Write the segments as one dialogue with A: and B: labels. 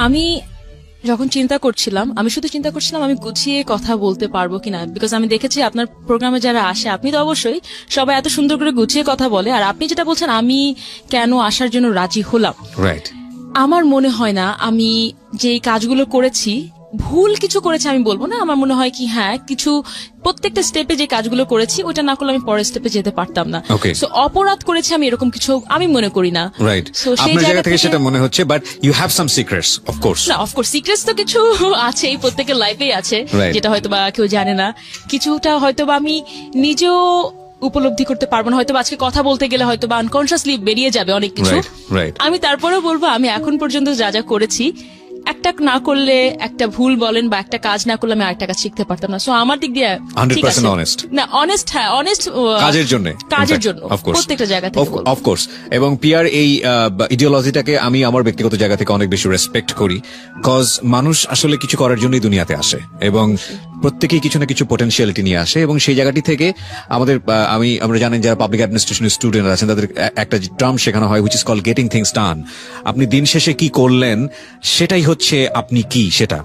A: আমি যখন চিন্তা করছিলাম আমি শুধু চিন্তা করছিলাম আমি গুছিয়ে কথা বলতে পারবো কিনা, বিকজ আমি দেখেছি আপনার প্রোগ্রামে যারা আসে আপনি তো অবশ্যই সবাই এত সুন্দর করে গুছিয়ে কথা বলে, আর আপনি যেটা বলছেন আমি কেন আসার জন্য রাজি হলাম,
B: রাইট।
A: আমার মনে হয় না আমি যে কাজগুলো করেছি ভুল কিছু করেছি আমি বলবো না, আমার মনে হয় কি হ্যাঁ কিছু প্রত্যেকটা স্টেপে যে কাজগুলো করেছি ওটা না করলে আমি পরের স্টেপে যেতে পারতাম না। সো অপরাধ করেছি আমি এরকম কিছু আমি মনে করি না।
B: রাইট, আপনার জায়গা থেকে সেটা মনে হচ্ছে, but you have some secrets of course.
A: না অফ কোর্স সিক্রেটস তো কিছু আছে, প্রত্যেকের লাইফেই আছে, যেটা হয়তোবা কেউ জানে না, কিছুটা হয়তোবা আমি নিজেও উপলব্ধি করতে পারবো না, হয়তো আজকে কথা বলতে গেলে হয়তো বা আনকনসিয়াসলি বেরিয়ে যাবে অনেক কিছু। আমি তারপরেও বলবো আমি এখন পর্যন্ত যা যা করেছি একটা না করলে একটা ভুল বলেন বা একটা কাজ না করলে আমি আরেকটা কাজ শিখতে পারতাম না। সো আমার দিক দিয়ে
B: 100% অনেস্ট
A: না, অনেস্ট হ্যাঁ অনেস্ট কাজের জন্য প্রত্যেকটা জায়গা থেকে
B: অফ কোর্স। এবং পিয়ার এই ইডিওলজিটাকে আমি আমার ব্যক্তিগত জায়গা থেকে অনেক বেশি রেসপেক্ট করি, কজ মানুষ আসলে কিছু করার জন্যই দুনিয়াতে আসে এবং প্রত্যেকেই কিছু না কিছু পোটেনশিয়ালিটি নিয়ে আসে, এবং সেই জায়গাটি থেকে আমাদের আমরা জানেন যারা পাবলিক অ্যাডমিনিস্ট্রেশনের স্টুডেন্ট আছেন তাদের একটা টার্ম শেখানো হয় which is called getting things done. আপনি দিন শেষে কি করলেন সেটাই হচ্ছে আপনি কি, সেটা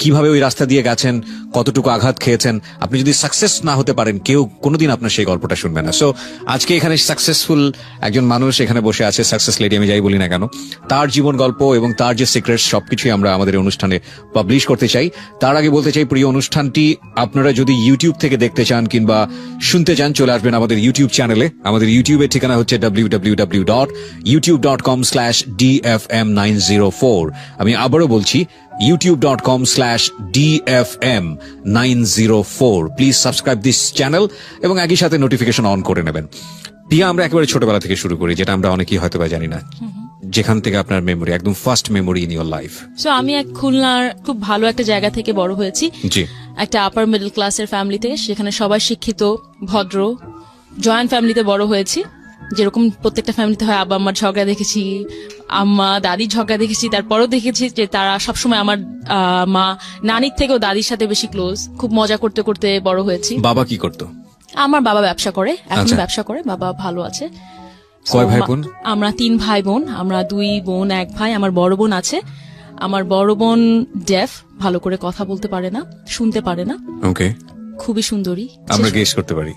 B: কিভাবে ওই রাস্তা দিয়ে গেছেন, কতটুকু আঘাত খেয়েছেন। আপনি যদি সাকসেস না হতে পারেন কেউ কোনোদিন আপনার সেই গল্পটা শুনবে না। সো আজকে এখানে সাকসেসফুল একজন মানুষ এখানে বসে আছে, সাকসেস লেডি আমি যাই বলি না কেন, তার জীবন গল্প এবং তার যে সিক্রেটস সবকিছুই আমরা আমাদের অনুষ্ঠানে পাবলিশ করতে চাই। তার আগে বলতে চাই প্রিয় অনুষ্ঠানটি আপনারা যদি ইউটিউব থেকে দেখতে চান কিংবা শুনতে চান চলে আসবেন আমাদের ইউটিউব চ্যানেলে। আমাদের ইউটিউবের ঠিকানা হচ্ছে www.youtube.com/dfm904। আমি আবারও বলছি youtube.com/dfm904। Please subscribe this channel এবং একই সাথে নোটিফিকেশন অন করে নেবেন। পিয়া, আমরা একেবারে ছোটবেলা থেকে শুরু করি, যেটা আমরা অনেকেই হয়তো বা জানি না, যেখান থেকে আপনার মেমোরি একদম first memory in your life.
A: So আমি এক খুলনার খুব ভালো একটা জায়গা থেকে বড় হয়েছি,
B: জি,
A: একটা আপার মিডল ক্লাসের ফ্যামিলি থেকে, সেখানে সবাই শিক্ষিত ভদ্র জয়েন্ট ফ্যামিলিতে বড় হয়েছি। যেরকম প্রত্যেকটা ফ্যামিলিতে হয়, আব্বা আম্মার ঝগড়া দেখেছি, আম্মা দাদির ঝগড়া দেখেছি, তারপরও দেখেছি যে তারা সবসময় আমার মা নানির থেকেও দাদির সাথে বেশি ক্লোজ, খুব মজা করতে করতে বড় হয়েছি।
B: বাবা কি করতো?
A: আমার বাবা ব্যবসা করে, এখন ব্যবসা করে, বাবা ভালো আছে।
B: কয় ভাই বোন?
A: আমরা 3 ভাই বোন, আমরা 2 বোন 1 ভাই। আমার বড় বোন আছে, আমার বড় বোন ডেফ, ভালো করে কথা বলতে পারে না, শুনতে পারে না।
B: ওকে,
A: খুবই সুন্দরী,
B: আমরা গেস করতে পারি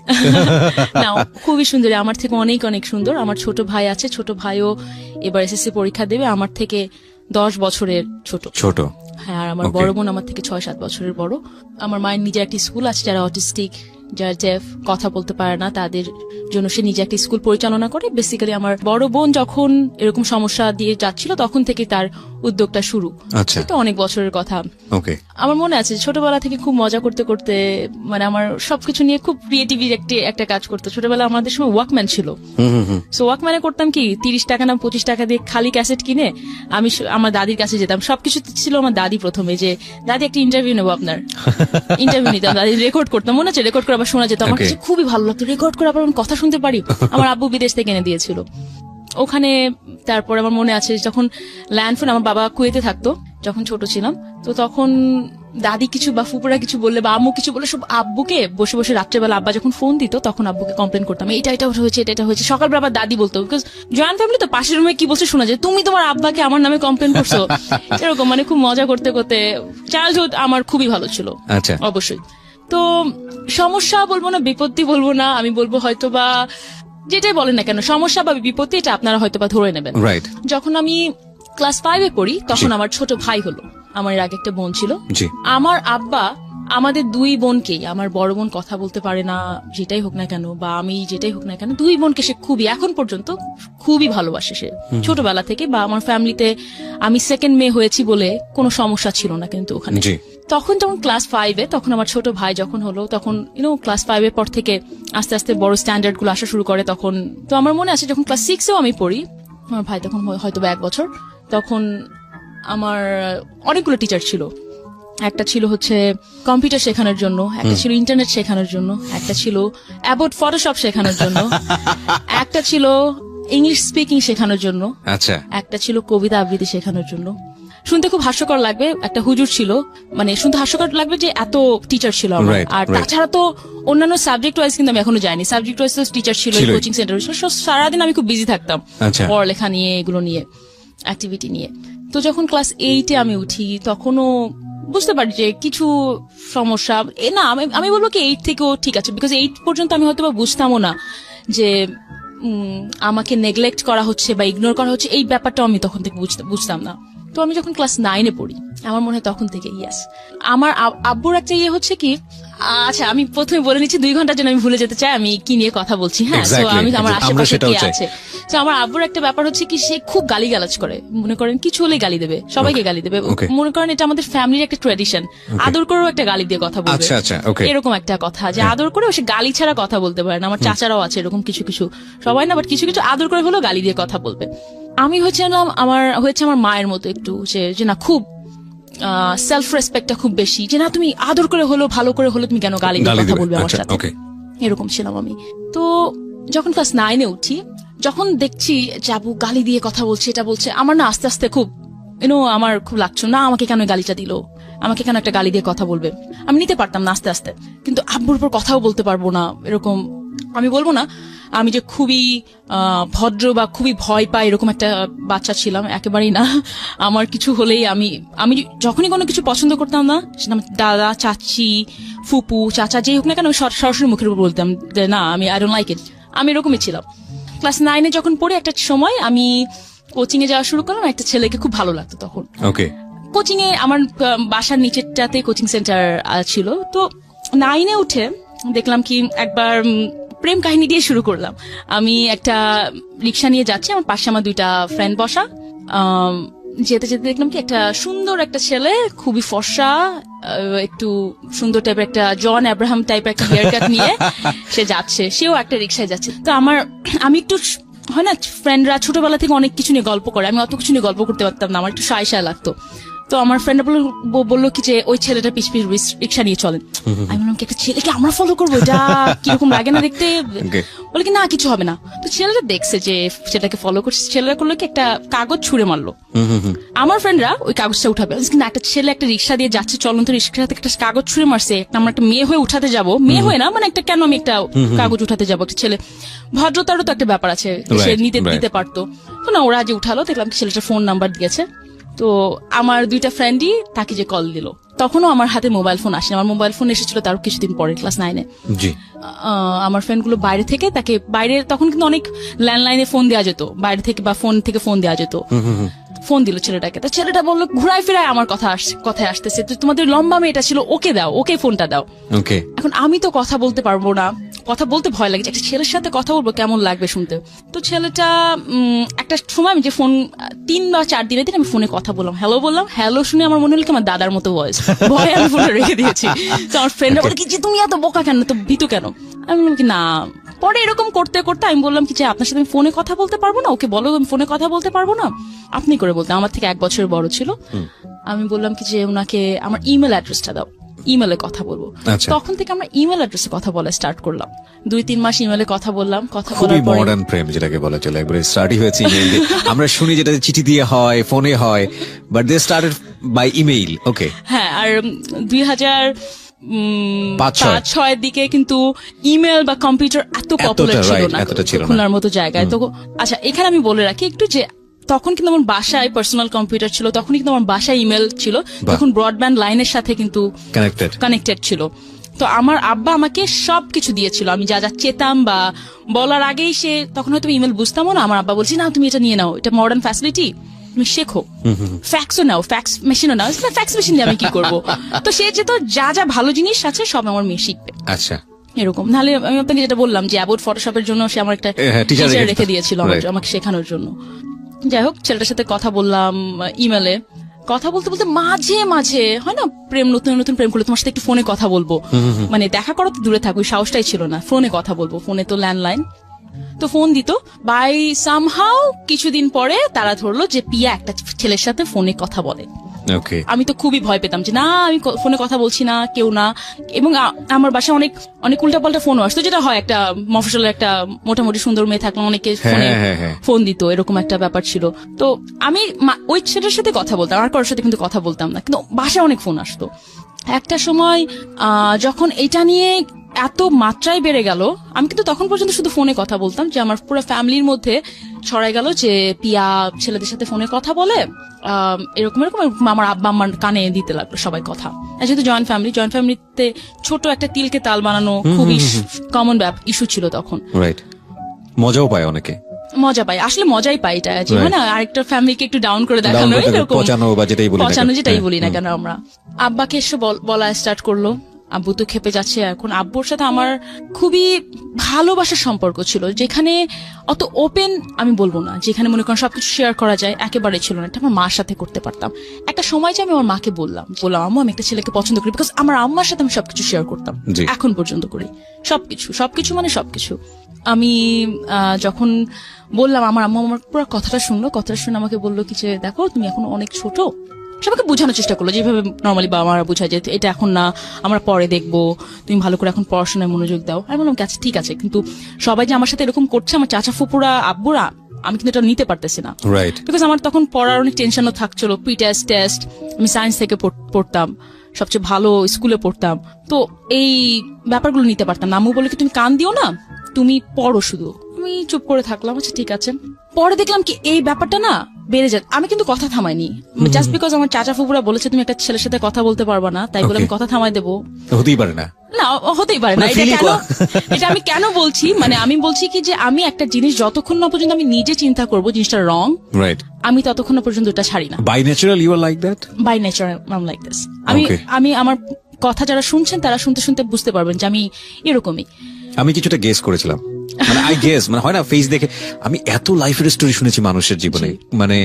A: না খুবই সুন্দরী, আমার থেকে অনেক অনেক সুন্দর। আমার ছোট ভাই আছে, ছোট ভাইও এবার এসএসসি পরীক্ষা দেবে, আমার থেকে 10 বছরের ছোট। হ্যাঁ, আর আমার বড় বোন আমার থেকে 6-7 বছরের বড়। আমার মায়ের নিজে একটি স্কুল আছে, যারা অটিস্টিক, যারা ডেফ, কথা বলতে পারে না, তাদের জন্য সে নিজে একটি স্কুল পরিচালনা করে। বেসিক্যালি আমার বড় বোন যখন এরকম সমস্যা দিয়ে যাচ্ছিল তখন থেকে তার উদ্যোগটা শুরু। তো অনেক বছরের কথা। আমার মনে আছে ছোটবেলা থেকে খুব মজা করতে করতে, মানে আমার সবকিছু নিয়ে খুব ক্রিয়েটিভ একটা কাজ করতো। ছোটবেলা আমাদের সময় ওয়াকম্যান ছিল, সো ওয়াকম্যানে করতাম কি 30 টাকা না 25 টাকা দিয়ে খালি ক্যাসেট কিনে আমি আমার দাদির কাছে যেতাম। সবকিছু ছিল আমার দাদি প্রথমে, যে দাদি একটা ইন্টারভিউ নেবো আপনার, ইন্টারভিউ নিতাম, দাদি রেকর্ড করতাম, মনে আছে রেকর্ড করে আবার শোনা যেত, আমার কাছে খুবই ভালো লাগতো, রেকর্ড করে আবার কথা শুনতে পারি। আমার আব্বু বিদেশ থেকে এনে দিয়েছিল ওখানে। তারপর আমার মনে আছে যখন ল্যান্ডফোন, আমার বাবা কুয়েতে থাকতো যখন ছোট ছিলাম, তো তখন দাদি কিছু বা ফুপুরা কিছু বললে বা আম্মু কিছু বলে সব আব্বুকে বসে বসে রাত্রেবেলা আব্বা যখন ফোন দিত তখন আব্বুকে কমপ্লেন করতাম, এটা হয়েছে, এটা হয়েছে। সকালবেলা আবার দাদি বলতো, বিকজ জয়েন্ট ফ্যামিলি তো পাশের রুমে কি বলছে শোনা যায়, তুমি তোমার আব্বাকে আমার নামে কমপ্লেন করছো, এরকম। মানে খুব মজা করতে করতে চাইল্ডহুড আমার খুবই ভালো ছিল। অবশ্যই। তো সমস্যা বলবো না, বিপত্তি বলবো না, আমি বলবো হয়তো বা যেটাই বলেন না কেন, সমস্যা বা বিপত্তি এটা আপনারা হয়তো বা ধরে নেবেন। যখন আমি ক্লাস 5-এ পড়ি তখন আমার ছোট ভাই হলো, আমার এর আগে একটা বোন ছিল। আমার আব্বা আমাদের 2 বোনকেই, আমার বড় বোন কথা বলতে পারে না যেটাই হোক না কেন, বা আমি যেটাই হোক না কেন, 2 বোনকে সে খুবই এখন পর্যন্ত খুবই ভালোবাসে সে ছোটবেলা থেকে। বা আমার ফ্যামিলিতে আমি সেকেন্ড মেয়ে হয়েছি বলে কোনো সমস্যা ছিল না, কিন্তু ওখানে তখন যখন ক্লাস 5-এ, তখন আমার ছোট ভাই যখন হলো, তখন ক্লাস 5-এর পর থেকে আস্তে আস্তে বড় স্ট্যান্ডার্ড গুলো আসা শুরু করে। তখন তো আমার মনে আছে যখন ক্লাস 6-এও আমি পড়ি, আমার ভাই তখন হয়তো 1 বছর, তখন আমার অনেকগুলো টিচার ছিল। একটা ছিল হচ্ছে কম্পিউটার শেখানোর জন্য, একটা ছিল ইন্টারনেট শেখানোর জন্য, একটা ছিল অ্যাবাউট ফটোশপ শেখানোর জন্য, একটা ছিল ইংলিশ স্পিকিং শেখানোর জন্য, একটা ছিল কবিতা আবৃত্তি শেখানোর জন্য। শুনতে খুব হাস্যকর লাগবে, একটা হুজুর ছিল, মানে শুনতে হাস্যকর লাগবে যে এত টিচার ছিল আমার। আর তাছাড়া তো অন্যান্য সাবজেক্ট ওয়াইজ কিন্তু আমি এখনো যাইনি, সাবজেক্ট ওয়াইজ তো টিচার ছিল, কোচিং সেন্টার ছিল, সারাদিন আমি খুব বিজি থাকতাম পড়ালেখা নিয়ে, এগুলো নিয়ে, অ্যাক্টিভিটি নিয়ে। তো যখন ক্লাস 8-এ আমি উঠি তখনও বুঝতে পারি যে কিছু সমস্যা না, আমি বলবো কি 8 থেকেও ঠিক আছে, বিকজ 8 পর্যন্ত আমি হয়তো বা বুঝতামও না যে আমাকে নেগলেক্ট করা হচ্ছে বা ইগনোর করা হচ্ছে, এই ব্যাপারটাও আমি তখন থেকে বুঝতাম না। তো আমি যখন ক্লাস 9-এ পড়ি, আমার মনে হয় তখন থেকে ইয়াস আমার আব্বুর একটা ইয়ে হচ্ছে কি, আচ্ছা আমি প্রথমে বলে নিচ্ছি 2 ঘন্টার জন্য আমি ভুলে যেতে চাই আমি কি নিয়ে কথা বলছি। হ্যাঁ, তো আমি আমার আশেপাশে কি আছে। তো আমার আব্বুর একটা ব্যাপার হচ্ছে কি, সে খুব গালিগালাজ করে, মনে করেন কিছু হলেই গালি দেবে, সবাইকে গালি দেবে। মনে করেন এটা আমাদের ফ্যামিলির একটা ট্র্যাডিশন, আদর করেও একটা গালি দিয়ে কথা বলবে, এরকম একটা কথা যে আদর করে সে গালি ছাড়া কথা বলতে পারে না। আমার চাচারাও আছে এরকম কিছু কিছু, সবাই না, বাট কিছু কিছু আদর করে হলেও গালি দিয়ে কথা বলবে। আমি আমার মায়ের মতো একটু যে না, খুব সেলফ রেসপেক্টটা খুব বেশি, যে না তুমি আদর করে হলো ভালো করে হলো তুমি কেন গালি দিয়ে কথা বলবে আমার সাথে, এরকম ছিলাম আমি। তো যখন ক্লাস 9-এ উঠি, যখন দেখছি যাবু গালি দিয়ে কথা বলছে, এটা বলছে, আমার না আস্তে আস্তে খুব আমার খুব লাগছো না, আমাকে কেন গালিটা দিল, আমাকে কেন একটা গালি দিয়ে কথা বলবে। আমি নিতে পারতাম না আস্তে আস্তে, কিন্তু আব্বুর উপর কথাও বলতে পারবো না। এরকম আমি বলবো না আমি যে খুবই ভদ্র বা খুবই ভয় পাই এরকম একটা বাচ্চা ছিলাম, একেবারেই না। আমার কিছু হলেই আমি যখনই কোনো কিছু পছন্দ করতাম না, সেটা দাদা, চাচি, ফুপু, চাচা যেই হোক না কেন, সরাসরি মুখের উপর বলতাম যে না, আমি আই ডোন্ট লাইক ইট। আমি এরকমই ছিলাম। ক্লাস 9-এ যখন পড়ি, একটা সময় আমি কোচিং এ যাওয়া শুরু করলাম। একটা ছেলেকে খুব ভালো লাগতো তখন। কোচিং এ আমার বাসার নিচেরটাতে কোচিং সেন্টার ছিল। তো 9-এ উঠে দেখলাম কি, একবার প্রেম কাহিনী দিয়ে শুরু করলাম। আমি একটা রিক্সা নিয়ে যাচ্ছি, আমার পাশে আমার 2টা ফ্রেন্ড বসা। যেতে যেতে দেখলাম কি, একটা সুন্দর একটা ছেলে, খুবই ফর্সা, একটু সুন্দর টাইপের, একটা জন আব্রাহাম টাইপের একটা হেয়ার কাট নিয়ে সে যাচ্ছে, সেও একটা রিক্সায় যাচ্ছে। তো আমি একটু, হয় না ফ্রেন্ডরা ছোটবেলা থেকে অনেক কিছু নিয়ে গল্প করে, আমি অত কিছু নিয়ে গল্প করতে পারতাম না, আমার একটু সায় লাগতো। তো আমার ফ্রেন্ডরা বললো কি যে ওই ছেলেটা পিছ রিক্সা নিয়ে চলেন। আমি বললাম কি, একটা ছেলেকে আমরা ফলো করবো, এটা কিরকম লাগে না দেখতে? বলে কি না, কিছু হবে না। তো ছেলেটা দেখছে যে সেটাকে ফলো করছে, ছেলেরা করলো কি, একটা কাগজ ছুঁড়ে মারলো। আমার ফ্রেন্ডরা ওই কাগজটা উঠাবে, না একটা ছেলে একটা রিক্সা দিয়ে যাচ্ছে, চলন্ত রিক্সা থেকে একটা কাগজ ছুঁড়ে মারছে, আমরা একটা মেয়ে হয়ে উঠাতে যাবো, মেয়ে হয়ে না, মানে একটা কেন আমি একটা কাগজ উঠাতে যাবো, একটা ছেলে, ভদ্রতারও তো একটা ব্যাপার আছে, সে দিতে পারতো। তো না, ওরা যে উঠালো, দেখলাম ছেলেটার ফোন নাম্বার দিয়েছে। তো আমার 2টা ফ্রেন্ডই তাকে যে কল দিল, তখনও আমার হাতে মোবাইল ফোন আসেনি। আমার মোবাইল ফোন এসেছিল তার কিছুদিন পরে, ক্লাস 9-এ। আমার ফ্রেন্ডগুলো বাইরে থেকে তাকে, বাইরে তখন কিন্তু অনেক ল্যান্ডলাইনে ফোন দেওয়া যেত, বাইরে থেকে বা ফোন থেকে ফোন দেওয়া যেত। ফোন দিল ছেলেটাকে, তো ছেলেটা বললো ঘুরাই ফিরায় আমার কথায় আসতেছে, তো তোমাদের লম্বা মেয়েটা ছিল, ওকে দাও, ওকে ফোনটা দাও। এখন আমি তো কথা বলতে পারবো না, কথা বলতে ভয় লাগে, একটা ছেলের সাথে কথা বলবো কেমন লাগবে শুনতে। তো ছেলেটা একটা সময় আমি যে ফোন 3 বা 4 দিনের দিন আমি ফোনে কথা বললাম, হ্যালো বললাম, হ্যালো শুনে আমার মনে হলো কি আমার দাদার মতো ভয়েস, ভয়ে আমি ফোনটা রেখে দিয়েছি। তো আমার ফ্রেন্ডরা বলে কি যে তুমি এত বোকা কেন, তো ভীতু কেন? আমি বললাম কি না, পরে এরকম করতে করতে আমি বললাম কি যে আপনার সাথে আমি ফোনে কথা বলতে পারবো না, ওকে বলো আমি ফোনে কথা বলতে পারবো না, আপনি করে বলতে। আমার থেকে 1 বছরের বড় ছিল। আমি বললাম কি যে ওনাকে আমার ইমেল অ্যাড্রেসটা দাও, ইমেলে কথা বলবো। তখন থেকে আমরা ইমেল অ্যাড্রেসে কথা বলা স্টার্ট করলাম। 2-3 মাস ইমেলে কথা বললাম, কথা বলার পরে
B: মডার্ন প্রেম যেটাকে বলা চলে, একবারে স্টার্টই হয়েছে ইমেল দিয়ে। আমরা শুনি যেটা চিঠি দিয়ে হয়, ফোনে হয়, but they started by email. Okay,
A: হ্যাঁ। আর 2005-06 দিকে কিন্তু ইমেল বা কম্পিউটার এত পপুলার ছিল না খুলনার মতো জায়গায়। তো আচ্ছা, এখানে আমি বলে রাখি একটু যে তখন কিন্তু আমার বাসায় পার্সোনাল কম্পিউটার ছিল, তখন কিন্তু আমার বাসায় ইমেল ছিল, তখন ব্রডব্যান্ড লাইনের সাথে কিন্তু কানেক্টেড ছিল। তো আমার আব্বা আমাকে সবকিছু দিয়েছিল, আমি যা যা চেতাম বা বলার আগেই সে, তখন হয়তো ইমেল বুঝতামও না, আমার আব্বা বলছি না তুমি এটা নিয়ে নাও, এটা মডার্ন ফ্যাসিলিটি, তুমি শেখো, ফ্যাক্সও নাও, ফ্যাক্স মেশিনও নাও। ফ্যাক্স মেশিন দিয়ে আমি কি করবো? তো সে যেহেতু যা যা ভালো জিনিস আছে সব আমার মেয়ে শিখবে।
B: আচ্ছা,
A: এরকম। নাহলে আমি আপনাকে যেটা বললাম যে অ্যাবোট ফটোশপের জন্য সে আমার একটা টিচার রেখে দিয়েছিল আমাকে শেখানোর জন্য। যাই হোক, ছেলেটার সাথে কথা বললাম ইমেলে, কথা বলতে বলতে মাঝে মাঝে হয় না প্রেম, নতুন নতুন প্রেম করলে তোমার সাথে একটু ফোনে কথা বলবো, মানে দেখা করো তো দূরে থাকো, সাহসটাই ছিল না, ফোনে কথা বলবো। ফোনে তো ল্যান্ডলাইন, তো ফোন দিত। বাই সামহাউ কিছুদিন পরে তারা ধরলো যে পিয়া একটা ছেলের সাথে ফোনে কথা বলে। আমি তো খুবই ভয় পেতাম যে না, আমি ফোনে কথা বলছি না, কেউ না। এবং আমার বাসায় অনেক অনেক উল্টাপাল্টা ফোন আসতো, যেটা হয় একটা মফস্বলের একটা মোটামুটি সুন্দর মেয়ে থাকলে অনেকে ফোন দিত, এরকম একটা ব্যাপার ছিল। তো আমি ওই ছেলের সাথে কথা বলতাম, আর কারোর সাথে কিন্তু কথা বলতাম না, কিন্তু বাসায় অনেক ফোন আসতো। একটা সময় যখন এটা নিয়ে এত মাত্রায় বেড়ে গেল, আমি কিন্তু তখন পর্যন্ত শুধু ফোনে কথা বলতাম, যে আমার পুরো ফ্যামিলির মধ্যে ছড়াই গেল যে পিয়া ছেলেদের সাথে ফোনে কথা বলে, এরকম এরকম এরকম। আমার আব্বা আমার কানে দিতে লাগলো সবাই কথা। যেহেতু জয়েন্ট ফ্যামিলিতে ছোট একটা তিলকে তাল বানানো খুবই কমন ইস্যু ছিল তখন।
B: রাইট, মজাও পায় অনেকে।
A: মজা পাই, আসলে মজাই পাই এটা, যে হয় না আরেকটা ফ্যামিলিকে একটু ডাউন করে দেখানো, এরকম
B: পচানো বা যেটাই
A: বলি না কেন আমরা। আব্বাকে এসে বলা স্টার্ট করলো, আব্বু তো খেপে যাচ্ছে। এখন আব্বুর সাথে আমার খুবই ভালোবাসার সম্পর্ক ছিল, যেখানে অত ওপেন আমি বলবো না, যেখানে মনে করেন সবকিছু শেয়ার করা যায়, একেবারে ছিল না। এটা আমার মার সাথে করতে পারতাম। একটা সময় যে আমি আমার মাকে বললাম আম্মু আমি একটা ছেলেকে পছন্দ করি, বিকজ আমার আম্মার সাথে আমি সবকিছু শেয়ার করতাম, এখন পর্যন্ত করি সবকিছু মানে সবকিছু। আমি যখন বললাম, আমার আম্মু আমার পুরো কথাটা শুনে আমাকে বললো কি যে দেখো তুমি এখন অনেক ছোট। সবাইকে বোঝানোর চেষ্টা করলো যেভাবে নর্মালি বাবা মারা বোঝায়, যে এটা এখন না, আমরা পরে দেখবো, তুমি ভালো করে এখন পড়াশোনায় মনোযোগ দাও। আমি বললাম আচ্ছা ঠিক আছে, কিন্তু সবাই যে আমার সাথে এরকম করছে, আমার চাচা ফুপুরা আব্বুরা, আমি কিন্তু এটা নিতে পারতেছি না।
B: রাইট,
A: বিকজ আমার তখন পড়ার অনেক টেনশনও থাকছিল, প্রি টেস্ট, আমি সায়েন্স থেকে পড়তাম, সবচেয়ে ভালো স্কুলে পড়তাম, তো এই ব্যাপারগুলো নিতে পারতাম না। আম্মু বলে কি তুমি কান দিও না, তুমি পড়ো শুধু। আমি চুপ করে থাকলাম, আচ্ছা ঠিক আছে। পরে দেখলাম কি এই ব্যাপারটা না বেড়ে যায়। আমি কিন্তু কথা থামাইনি, জাস্ট বিকজ আমার চাচা ফুপুরা বলেছে তুমি একটা ছেলের সাথে কথা বলতে পারবা না, তাই বলে আমি কথা থামাই দেবো?
B: হতেই পারে না,
A: হতেই পারে না। এটা আমি কেন বলছি, মানে আমি বলছি কি যে আমি একটা জিনিস যতক্ষণ না পর্যন্ত আমি নিজে চিন্তা করবো জিনিসটা রং,
B: রাইট,
A: আমি ততক্ষণ না পর্যন্ত এটা ছাড়ি না।
B: By natural you are like that?
A: By natural I am like this. আমি আমার কথা যারা শুনছেন তারা শুনতে শুনতে বুঝতে পারবেন যে আমি এরকমই।
B: আমি কিছুটা গেস করেছিলাম, মানে আই গেস, মানে হয় না ফেস দেখে। আমি এত লাইফের স্টোরি শুনেছি মানুষের জীবনে, মানে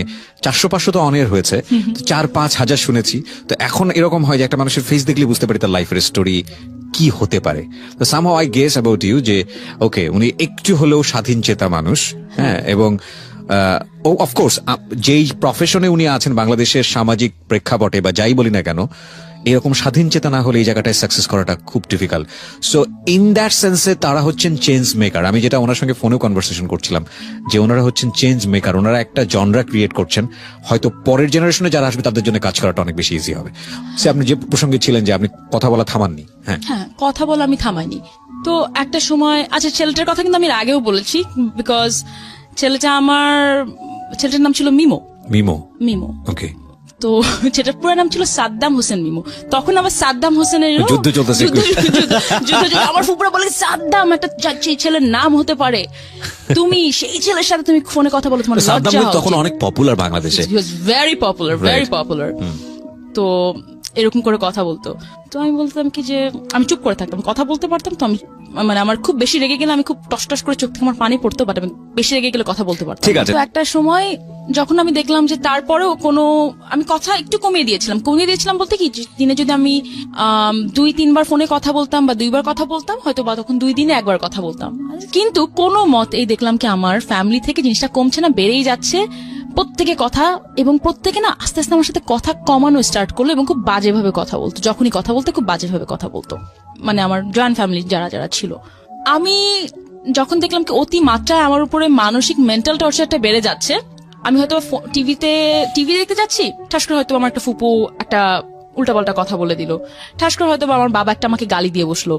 B: 400-500 তো অনেক হয়েছে, 4-5 হাজার শুনেছি। তো এখন এরকম হয় যে একটা মানুষের ফেস দেখলে বুঝতে পারি তার লাইফের স্টোরি কি হতে পারে। তো somehow I guess about you যে ওকে, উনি একটু হলেও স্বাধীন চেতা মানুষ, হ্যাঁ, এবং অফকোর্স যেই প্রফেশনে উনি আছেন বাংলাদেশের সামাজিক প্রেক্ষাপটে বা যাই বলি না কেন, এরকম স্বাধীন চেতা না হলে এই জায়গাটায় সাকসেস করাটা খুব ডিফিকাল্ট। সো ইন দ্যাট সেন্সে তারা হচ্ছেন চেঞ্জ মেকার। আমি যেটা ওনার সঙ্গে ফোনেও কনভারসেশন করছিলাম, যে ওনারা হচ্ছেন চেঞ্জ মেকার, ওনারা একটা জনরা ক্রিয়েট করছেন, হয়তো পরের জেনারেশনে যারা আসবে তাদের জন্য কাজ করাটা অনেক বেশি ইজি হবে। সে আপনি যে প্রসঙ্গে ছিলেন যে আপনি কথা বলা থামাননি। হ্যাঁ,
A: কথা বলা আমি থামাইনি। তো একটা সময়, আচ্ছা ছেলেটার কথা কিন্তু আমি এর আগেও বলেছি, বিকজ ছেলেটার নাম ছিল মিমো। ওকে, তো যেটার পুরো নাম ছিল সাদ্দাম হোসেন মিমো। তখন আবার সাদ্দাম হোসেনের
B: যুদ্ধ চলতেছে,
A: আমার ফুপুরা বলে সাদ্দাম একটা ছেলের নাম হতে পারে, তুমি সেই ছেলের সাথে তুমি ফোনে কথা বলো, তোমার লজ্জা হয়।
B: তখন অনেক পপুলার বাংলাদেশে,
A: ভেরি পপুলার। তো এরকম করে কথা বলতো। তো আমি বলতাম কি যে আমি চুপ করে থাকতাম, কথা বলতে পারতাম। তো আমি মানে আমার খুব বেশি রেগে গেলে আমি খুব টস করে চোখ থেকে আমার পানি পড়তো, বাট আমি বেশি রেগে গেলে কথা বলতে পারতাম। তো একটা সময় যখন আমি দেখলাম যে তারপরেও আমি কথা একটু কমিয়ে দিয়েছিলাম বলতে কি, দিনে যদি আমি 2-3 বার ফোনে কথা বলতাম বা 2 বার কথা বলতাম, হয়তো বা তখন 2 দিনে 1 বার কথা বলতাম। কিন্তু কোনো মতেই দেখলাম কি আমার ফ্যামিলি থেকে জিনিসটা কমছে না, বেড়েই যাচ্ছে। প্রত্যেকে কথা, এবং প্রত্যেকে না আস্তে আস্তে আমার সাথে কথা কমানো স্টার্ট করলো, এবং খুব বাজেভাবে কথা বলতো। যখনই কথা বলতো খুব বাজেভাবে কথা বলতো, মানে আমার জয়েন্ট ফ্যামিলি যারা ছিল। আমি যখন দেখলাম কি অতি মাত্রায় আমার উপরে মানসিক মেন্টাল টর্চারটা বেড়ে যাচ্ছে, আমি হয়তো টিভি দেখতে যাচ্ছি, ঠাস করে হয়তো আমার একটা ফুপু একটা উল্টাপাল্টা কথা বলে দিল, ঠাস করে হয়তো আমার বাবা একটা আমাকে গালি দিয়ে বসলো।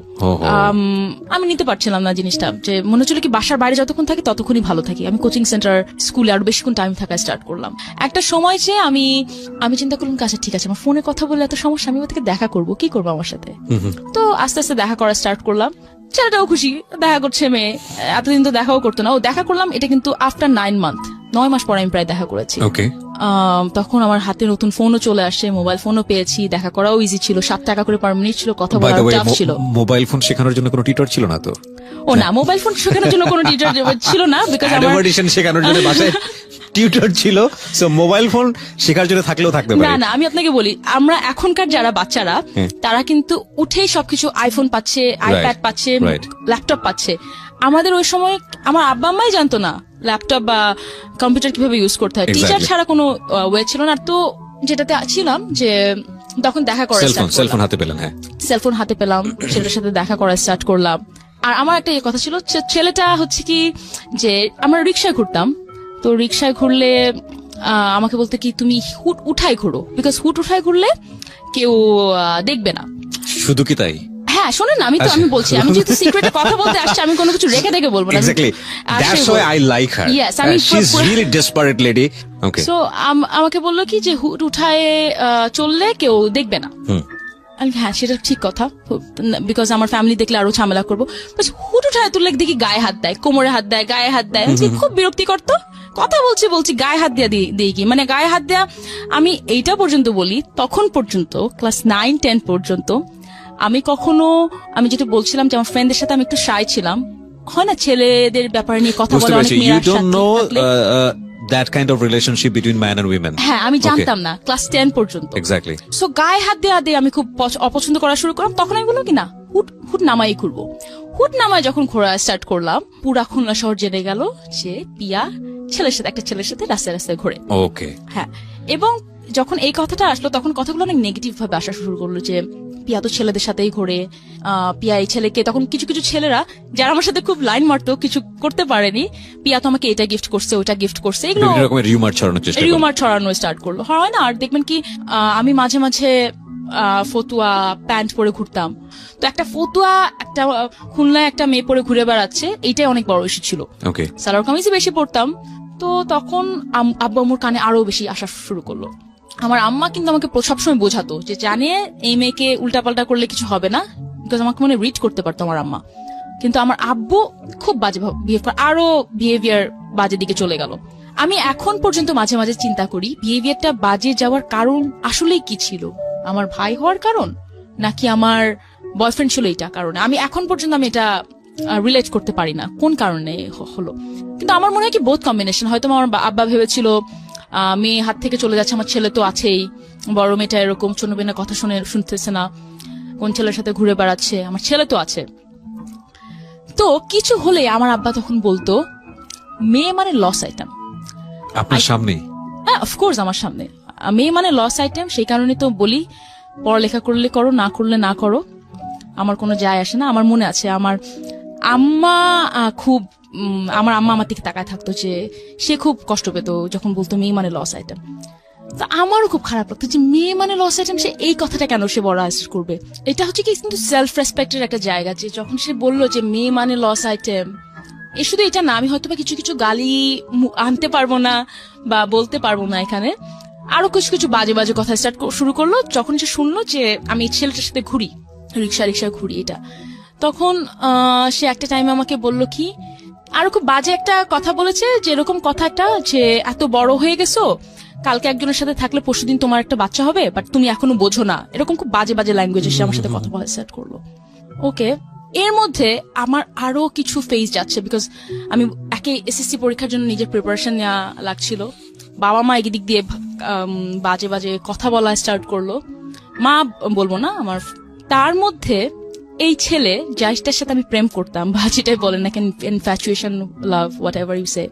A: আমি নিতে পারছিলাম না জিনিসটা, যে মনে হচ্ছিল কি বাসার বাইরে যতক্ষণ থাকি ততক্ষণই ভালো থাকি। আমি কোচিং সেন্টার, স্কুলে আরো বেশিক্ষণ টাইম থাকা স্টার্ট করলাম। একটা সময় যে আমি চিন্তা করলাম আচ্ছা ঠিক আছে, আমার ফোনে কথা বলে এত সমস্যা, আমি ওদেরকে দেখা করবো, কি করবো আমার সাথে। তো আস্তে আস্তে দেখা করা স্টার্ট করলাম। ছেলেটাও খুশি, দেখা করছে মেয়ে, এতদিন তো দেখাও করতো না। দেখা করলাম, এটা কিন্তু আফটার 9 মাস পরে আমি প্রায় দেখা করেছি। তখন আমার হাতে নতুন ফোনও চলে আসে, মোবাইল ফোনও পেয়েছি, দেখা করাও ইজি ছিল, 7 টাকা করে পার মিনিট ছিল, কথা বলার চাপ ছিল।
B: মোবাইল ফোন শেখানোর জন্য কোনো টিউটর ছিল না তো?
A: ও না, মোবাইল ফোন শেখানোর জন্য কোনো টিউটর ছিল না, বিকজ
B: আমার শেখানোর জন্য বাসায় টিউটর ছিল। সো মোবাইল ফোন শেখার জন্য থাকলেও থাকতে পারে
A: না। আমি আপনাকে বলি, আমরা এখনকার যারা বাচ্চারা, তারা কিন্তু উঠেই সবকিছু আইফোন পাচ্ছে, আইপ্যাড পাচ্ছে, ল্যাপটপ পাচ্ছে। আমাদের ওই সময় আমার আব্বা আম্মাই জানতো না ল্যাপটপ বা কম্পিউটার কিভাবে ইউজ করতে হয়, টিচার ছাড়া কোনো ওয়ে ছিল না। তো যেটাতে ছিলাম যে তখন দেখা করা
B: সেলফোন
A: হাতে পেলাম, ছেলেটার সাথে দেখা করা স্টার্ট করলাম। আর আমার একটা কথা ছিল, ছেলেটা হচ্ছে কি যে আমরা রিক্সায় ঘুরতাম, তো রিক্সায় ঘুরলে আমাকে বলতে কি তুমি হুট উঠায় ঘুরো, বিকজ হুট উঠায় ঘুরলে কেউ দেখবে না।
B: শুধু কি তাই?
A: হ্যাঁ শোনেন, আমি বলছি, আমি যেহেতু সিক্রেটে কথা বলতে আসছি, আমি কোনো কিছু রেখে রেখে বলবো না।
B: Exactly. That's why I like her.
A: Yes, I mean,
B: She's really desperate lady. Okay.
A: So আমাকে বললো কি যে হুট উঠায় চললে কেউ দেখবে না। আমি হ্যাঁ সেটা ঠিক কথা, বিকজ আমার ফ্যামিলি দেখলে আরো ঝামেলা করবো। হুট উঠায় তুললে দেখি গায়ে হাত দেয়, কোমরে হাত দেয়, গায়ে হাত দেয়। খুব বিরক্তিকর। তো কথা বলছি গায়ে হাত দেয়া দিই কি, মানে গায়ে হাত দেয়া। আমি এইটা পর্যন্ত বলি, তখন পর্যন্ত ক্লাস 9-10 পর্যন্ত আমি যেটা বলছিলাম যে আমার ফ্রেন্ডদের সাথে আমি একটু শাই ছিলাম, হয় না ছেলেদের ব্যাপারে নিয়ে কথা বলা, অনেক মেয়েরা সাথে
B: that kind of relationship between man and women.
A: হ্যাঁ আমি জানতাম না ক্লাস 10 পর্যন্ত।
B: Exactly.
A: সো গায়ে হাত দেয়া দিয়ে আমি খুব অপছন্দ করা শুরু করলাম। তখন আমি বললাম কি না, হুট নামাই ঘুরবো। হুট নামায় যখন ঘোরা স্টার্ট করলাম, পুরা খুলনা শহর জেনে গেল যে পিয়া একটা ছেলের সাথে রাস্তায় রাস্তায় ঘোরে।
B: ওকে।
A: হ্যাঁ, এবং যখন এই কথাটা আসলো তখন কথাগুলো অনেক নেগেটিভ ভাবে আসা শুরু করলো যে পিয়া তো ছেলেদের সাথেই ঘোরে, পিয়া এই ছেলেকে, তখন কিছু কিছু ছেলেরা যারা আমার সাথে খুব লাইন মারতো, কিছু করতে পারেনি, পিয়া তো আমাকে এটা গিফট করছে, ওটা গিফট করছে, এগুলো রিউমার ছড়ানো স্টার্ট করলো। হয় না, আর দেখবেন কি আমি মাঝে মাঝে ফতুয়া প্যান্ট পরে ঘুরতাম। তো একটা ফতুয়া একটা খুলনায় একটা মেয়ে পরে ঘুরে বেড়াচ্ছে, এইটাই অনেক বড় ইস্যু ছিল। সালোয়ার কামিজই বেশি পড়তাম। তো তখন আব্বু আম্মুর কানে আরো বেশি আসা শুরু করলো। আমার আম্মা কিন্তু আমাকে সবসময় বোঝাতো যে জানে এই মেয়েকে উল্টাপাল্টা করলে কিছু হবে না, বিকজ আমাকে মনে রিড করতে পারতো আমার আম্মা। কিন্তু আমার আব্বু খুব বাজে বিহেভ করে, আরো বিহেভিয়ার বাজে দিকে চলে গেল। আমি এখন পর্যন্ত মাঝে মাঝে চিন্তা করি বিহেভিয়ারটা বাজে যাওয়ার কারণ আসলেই কি ছিল, আমার ভাই হওয়ার কারণ নাকি আমার বয়ফ্রেন্ড ছিল এইটা কারণে। আমি এখন পর্যন্ত এটা রিলেট করতে পারি না কোন কারণে হলো। কিন্তু আমার মনে হয় কি বোথ কম্বিনেশন। হয়তো আমার আব্বা ভেবেছিল মেয়ে হাত থেকে চলে যাচ্ছে, আমার ছেলে তো আছেই, বড় মেয়েটা এরকম ছোট মেয়ের কথা শুনতেছে না, কোন ছেলের সাথে ঘুরে বেড়াচ্ছে, আমার ছেলে তো আছে। তো কিছু হলে আমার আব্বা তখন বলতো মেয়ে মানে লস আইটেম।
B: আপনার সামনে?
A: হ্যাঁ, অফকোর্স আমার সামনে। মেয়ে মানে লস আইটেম, সেই কারণে তো বলি পড়ালেখা করলে করো, না করলে না করো, আমার কোনো যায় আসে না। আমার মনে আছে আমার আম্মা আমার দিকে তাকায় থাকতো যে সে খুব কষ্ট পেত যখন বলতো মেয়ে মানে লস আইটেম। তো আমারও খুব খারাপ লাগতো যে মেয়ে মানে লস আইটেম, সে এই কথাটা কেন সে বড় করবে। এটা হচ্ছে কি কিন্তু সেলফ রেসপেক্টের একটা জায়গা, যে যখন সে বললো যে মেয়ে মানে লস আইটেম, শুধু এটা না, আমি হয়তো বা কিছু কিছু গালি আনতে পারবো না বা বলতে পারবো না, এখানে আরো কিছু কিছু বাজে বাজে কথা স্টার্ট শুরু করলো। যখন সে শুনলো যে আমি এই ছেলেটার সাথে ঘুরি, রিক্সা ঘুরি, এটা তখন সে একটা টাইমে আমাকে বললো কি, আরো খুব বাজে একটা কথা বলেছে, যে এরকম কথাটা যে এত বড় হয়ে গেছো, কালকে একজনের সাথে থাকলে পরশুদিন তোমার একটা বাচ্চা হবে, বাট তুমি এখনো বোঝো না, এরকম খুব বাজে বাজে ল্যাঙ্গুয়েজে সে আমার সাথে কথা বলা স্টার্ট করলো। ওকে, এর মধ্যে আমার আরো কিছু ফেজ যাচ্ছে, বিকজ আমি এসএসসি পরীক্ষার জন্য নিজের প্রিপারেশন নেওয়া লাগছিল। বাবা মা এদিক দিয়ে বাজে বাজে কথা বলা স্টার্ট করলো, মা বলবো না আমার। তার মধ্যে এই ছেলে যার সাথে আমি প্রেম করতাম, বা যেটাই বলেন না কেন, infatuation, love, whatever you say,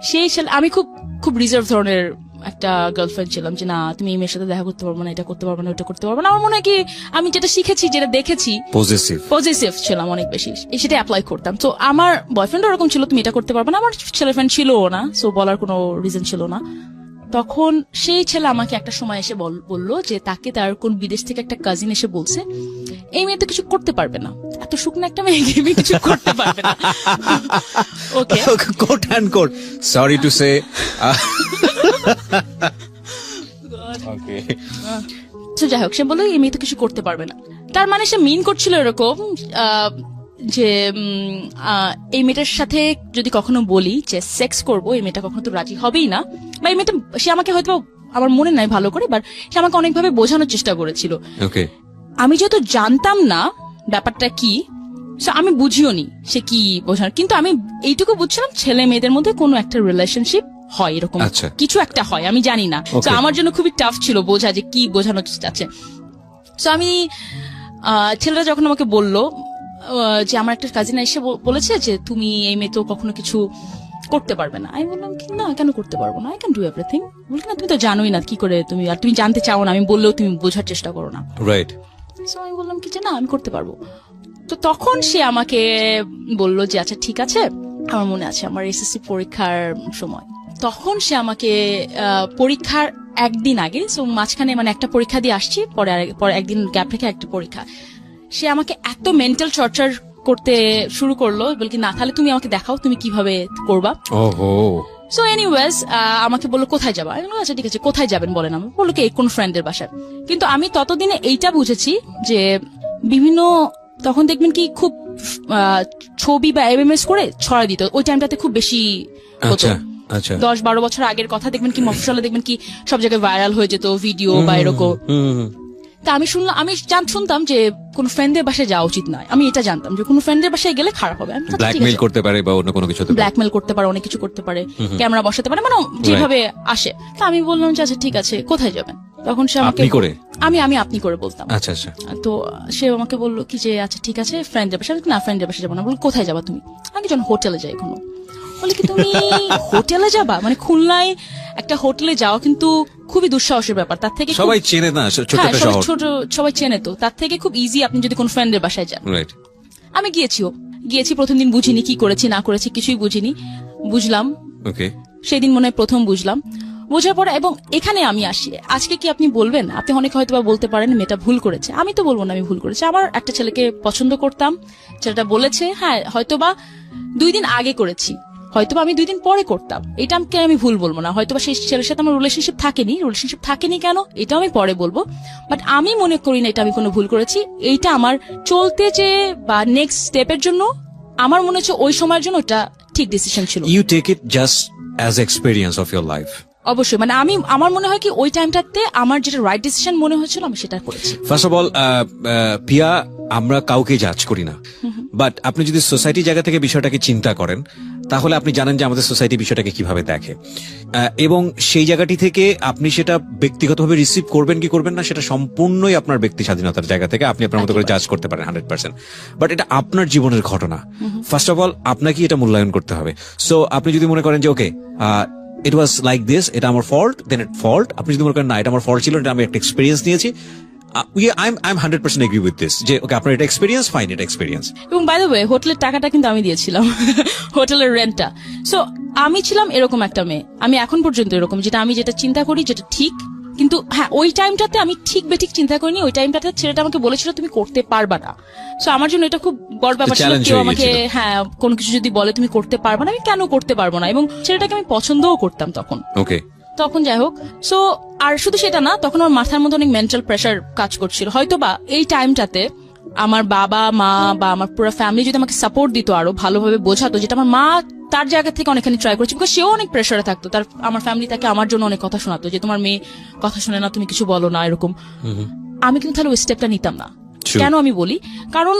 A: সেই ছেলে, আমি খুব খুব রিজার্ভ ধরনের একটা গার্লফ্রেন্ড ছিলাম, যে না তুমি এই মেয়ের সাথে দেখা করতে পারবো না, এটা করতে পারবো না, ওটা করতে পারবো না। আমার মনে হয় কি আমি যেটা শিখেছি, যেটা দেখেছি, পজিটিভ ছিলাম অনেক বেশি, সেটা অ্যাপ্লাই করতাম। তো আমার বয়ফ্রেন্ড ওরকম ছিল, তুমি এটা করতে পারবে না, আমার ছেলে ফ্রেন্ড ছিল না, সো বলার কোনো রিজন ছিল না। তখন সেই ছেলে আমাকে একটা সময় এসে বললো যে তাকে তার কোন বিদেশ থেকে একটা কাজিন এসে বলছে এই মেয়ে তো কিছু করতে পারবে না, এত শুকনো একটা মেয়ে কিছু করতে পারবে না। Okay,
B: quote and quote, sorry to say. Okay,
A: তো যাই হোক, সে বললো এই মেয়ে তো কিছু করতে পারবে না। তার মানে সে মিন করছিল এরকম যে এই মেয়েটার সাথে যদি কখনো বলি যে সেক্স করবো, এই মেয়েটা কখনো তো রাজি হবেই না, বা এই মেয়েটা, সে আমাকে হয়তো, আমার মনে নাই ভালো করে, বাট সে আমাকে অনেকভাবে বোঝানোর চেষ্টা করেছিল। আমি যেহেতু জানতাম না ব্যাপারটা কি, আমি বুঝিও নি সে কি বোঝানো, কিন্তু আমি এইটুকু বুঝছিলাম ছেলে মেয়েদের মধ্যে কোনো একটা রিলেশনশিপ হয়, এরকম কিছু একটা হয়, আমি জানি না। তো আমার জন্য খুবই টাফ ছিল বোঝা যে কি বোঝানো যাচ্ছে। তো আমি ছেলেটা যখন আমাকে বললো যে আমার একটা কাজিন এসে বলেছে যে তুমি এই মেয়ে তো কখনো কিছু করতে পারবে না, আমি বললাম কি না, কেন করতে পারবো না, আই ক্যান ডু এভরিথিং। বলছি না তুমি তো জানোই না কি করে, তুমি আর তুমি জানতে চাও না, আমি বললেও তুমি বোঝার চেষ্টা করো না, রাইট? সো আমি বললাম কি যে না, আমি করতে পারবো। তো তখন সে আমাকে বললো যে আচ্ছা ঠিক আছে, আমার মনে আছে আমার এসএসসি পরীক্ষার সময়, তখন সে আমাকে পরীক্ষার একদিন আগে, সো মাঝখানে মানে একটা পরীক্ষা দিয়ে আসছি, পরে একদিন গ্যাপ রেখে একটা পরীক্ষা, সে আমাকে এত মেন্টাল টর্চার করতে শুরু করলো, বলকি না তাহলে তুমি আমাকে দেখাও তুমি কিভাবে করবা।
B: ওহো।
A: সো এনিওয়েজ আমাকে বললো কোথায় যাবা, আমি বললাম, আচ্ছা ঠিক আছে কোথায় যাবেন বলেন। আমি বললো কি কোন ফ্রেন্ডের বাসায়। কিন্তু আমি ততদিনে এইটা বুঝেছি যে বিভিন্ন তখন দেখবেন কি খুব ছবি বা এমএমএস করে ছড়া দিত, ওই টাইমটাতে খুব বেশি হতো।
B: আচ্ছা
A: 10-12 বছর আগের কথা দেখবেন কি মফস্বলে দেখবেন কি সব জায়গায় ভাইরাল হয়ে যেত ভিডিও বা এরকম। তা আমি শুনতাম যে কোন ফ্রেন্ডের বাসায় যাওয়া উচিত নয়, আমি এটা জানতাম যে কোন ফ্রেন্ডের বাসায় গেলে খারাপ হবে,
B: ব্ল্যাকমেইল করতে পারে বা অন্য কোনো কিছু
A: ব্ল্যাকমেইল করতে পারে, অনেক কিছু করতে পারে, ক্যামেরা বসাতে পারে, মানে যেভাবে আসে। তা আমি বললাম যে আচ্ছা ঠিক আছে কোথায় যাবেন। তখন সে আমাকে আমি আপনি করে বলতাম।
B: আচ্ছা আচ্ছা।
A: তো সে আমাকে বললো কি যে আচ্ছা ঠিক আছে ফ্রেন্ডের বাসায়, না ফ্রেন্ডের বাসায় যাবো না। বললো কোথায় যাবা তুমি। আমি যখন হোটেলে যাই এখনো, বলে কি তুমি হোটেলে যাবা, মানে খুলনায় একটা হোটেলে যাওয়া কিন্তু খুবই দুঃসাহসের ব্যাপার। তার থেকে
B: সবাই চেনে না, ছোট
A: সবাই চেনে, তো তার থেকে খুব ইজি আপনি যদি কোন ফ্রেন্ডের বাসায় যান। আমি গিয়েছি প্রথম দিন বুঝিনি কি করেছি না করেছি, কিছুই বুঝিনি। বুঝলাম সেই দিন মনে হয় প্রথম বুঝলাম। বোঝার পরে এবং এখানে আমি আসি, আজকে কি আপনি বলবেন, আপনি অনেকে হয়তো বা বলতে পারেন মেয়েটা ভুল করেছে, আমি তো বলবো না আমি ভুল করেছি। আমার একটা ছেলেকে পছন্দ করতাম, ছেলেটা বলেছে হ্যাঁ হয়তোবা 2 দিন আগে করেছি, হয়তোবা আমি 2 দিন পরে করতাম, এটা আমি ভুল বলবো না। হয়তোবা সেই ছেলের সাথে আমার রিলেশনশিপ থাকেনি কেন এটা আমি পরে বলবো, বাট আমি মনে করি না এটা আমি কোনো ভুল করেছি। এইটা আমার চলতে যে বা নেক্সট স্টেপের জন্য আমার মনে হচ্ছে ওই সময়ের জন্য ওটা ঠিক ডিসিশন ছিল।
B: You take it just as experience of your life.
A: অবশ্যই, মানে আমার মনে হয় কি ওই টাইমটাতে আমার যেটা রাইট ডিসিশন মনে হয়েছিল আমি সেটা করেছি।
B: ফার্স্ট অফ অল পিয়া, আমরা কাউকে জাজ করি না, বাট আপনি যদি সোসাইটি জায়গা থেকে বিষয়টাকে চিন্তা করেন তাহলে আপনি জানেন যে আমাদের সোসাইটি বিষয়টাকে কিভাবে দেখে, এবং সেই জায়গাটি থেকে আপনি সেটা ব্যক্তিগতভাবে রিসিভ করবেন কি করবেন না সেটা সম্পূর্ণই আপনার ব্যক্তি স্বাধীনতার জায়গা থেকে আপনি আপনার মতো করে জাজ করতে পারেন 100%, বাট এটা আপনার জীবনের ঘটনা। ফার্স্ট অফ অল আপনাকে এটা মূল্যায়ন করতে হবে। সো আপনি যদি মনে করেন যে ওকে ইট ওয়াজ লাইক দিস, এটা আমার ফল্ট, দেন ইট ফল্ট। আপনি যদি মনে করেন না এটা আমার ফল্ট ছিল, এটা আমি একটা এক্সপিরিয়েন্স নিয়েছি, I'm 100% agree with this যে ওকে আপনার এটা এক্সপিরিয়েন্স, ফাইন, এটা এক্সপিরিয়েন্স।
A: এবং বাই দ্য ওয়ে হোটেলের টাকাটা কিন্তু আমি দিয়েছিলাম, হোটেলের রেন্টটা। সো আমি ছিলাম এরকম একটা মেয়ে, আমি এখন পর্যন্ত এরকম, যেটা চিন্তা করি যেটা ঠিক, কিন্তু হ্যাঁ ওই টাইমটাতে আমি ঠিক বেঠিক চিন্তা করিনি। ওই টাইমটাতে ছেলেটা আমাকে বলেছিল তুমি করতে পারবা না। সো আমার জন্য এটা খুব বড় ব্যাপার ছিল, কেউ আমাকে হ্যাঁ কোনো কিছু যদি বলে তুমি করতে পারবা না, আমি কেন করতে পারবো না, এবং ছেলেটাকে আমি পছন্দও করতাম তখন।
B: ওকে,
A: তখন যাই হোক, সো আর শুধু সেটা না, তখন আমার মাথার মধ্যে অনেক মেন্টাল প্রেশার কাজ করছিল। হয়তোবা এই টাইমটাতে আমার বাবা মা বা আমার পুরো ফ্যামিলি যদি আমাকে সাপোর্ট দিত, আরো ভালোভাবে বোঝাতো, যেটা আমার মা তার জায়গা থেকে অনেকখানি ট্রাই করেছে, বিকজ সেও অনেক প্রেশারে থাকতো। আমার ফ্যামিলি তাকে আমার জন্য অনেক কথা শোনাতো যে তোমার মেয়ে কথা শুনে না, তুমি কিছু বলো না, এরকম। আমি কিন্তু তাহলে ওই স্টেপটা নিতাম না। কেন আমি বলি, কারণ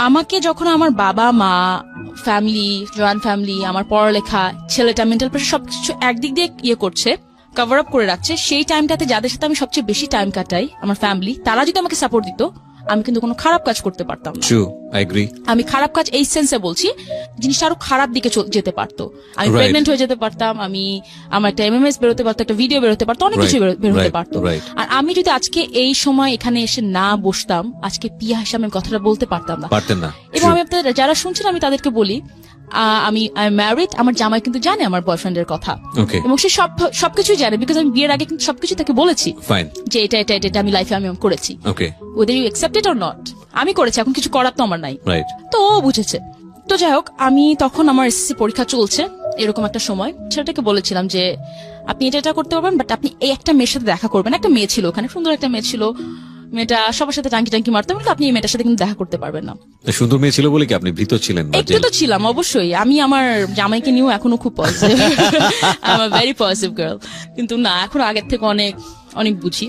A: আমাকে যখন আমার বাবা মা, ফ্যামিলি, জয়েন্ট ফ্যামিলি, আমার পড়ালেখা, ছেলেটা মেন্টাল প্রেশার সবকিছু একদিক দিয়ে ইয়ে করছে, কভার আপ করে রাখছে, সেই টাইমটাতে যাদের সাথে আমি সবচেয়ে বেশি টাইম কাটাই, আমার ফ্যামিলি, তারা যদি আমাকে সাপোর্ট দিত, আমি কিন্তু কোনো খারাপ কাজ করতে পারতাম না। আমি খারাপ কাজ এই সেন্সে বলছি, জিনিসটা আরো খারাপ দিকে যেতে পারতো। আমি প্রেগনেন্ট হয়ে যেতে পারতাম, আমার একটা এমএমএস বেরোতে পারতো, একটা ভিডিও বেরোতে পারতো, অনেক কিছু বেরোতে পারতো। আর আমি যদি আজকে এই সময় এখানে এসে না বসতাম, আজকে পিয়া হিসাবে কথাটা বলতে পারতাম না। এবং আমি আপনাদের যারা শুনছেন আমি তাদেরকে বলি, আমি ম্যারিড, আমার জামাই কিন্তু জানে আমার বয়ফ্রেন্ডের কথা, এবং সে সবকিছুই জানে, বিকজ আমি বিয়ের আগে কিন্তু সবকিছু তাকে বলেছি যে এটা এটা এটা আমি লাইফে আমি করেছি, ওদের you accept it or not, আমি করেছি, এখন কিছু করার তো আমার নাই, তো ও বুঝেছে। তো যাই হোক, আমি তখন আমার এসএসসি পরীক্ষা চলছে, এরকম একটা সময় ছেলেটাকে বলেছিলাম যে আপনি এটা করতে পারবেন, বাট আপনি এই একটা মেয়ের সাথে দেখা করবেন। একটা মেয়ে ছিল ওখানে, সুন্দর একটা মেয়ে ছিল, মেয়েটা সবার সাথে টাঙ্কি মারতে, বলতো আপনি এই মেয়েটার সাথে কিন্তু দেখা করতে পারবেন না।
B: সুন্দর মেয়ে ছিল বলে কি আপনি ভীত ছিলেন?
A: একটু তো ছিলাম অবশ্যই, আমি আমার জামাইকে নিয়েও এখনো খুব positive, I am a very positive girl, কিন্তু না এখন আগের থেকে অনেক অনেক বুঝি।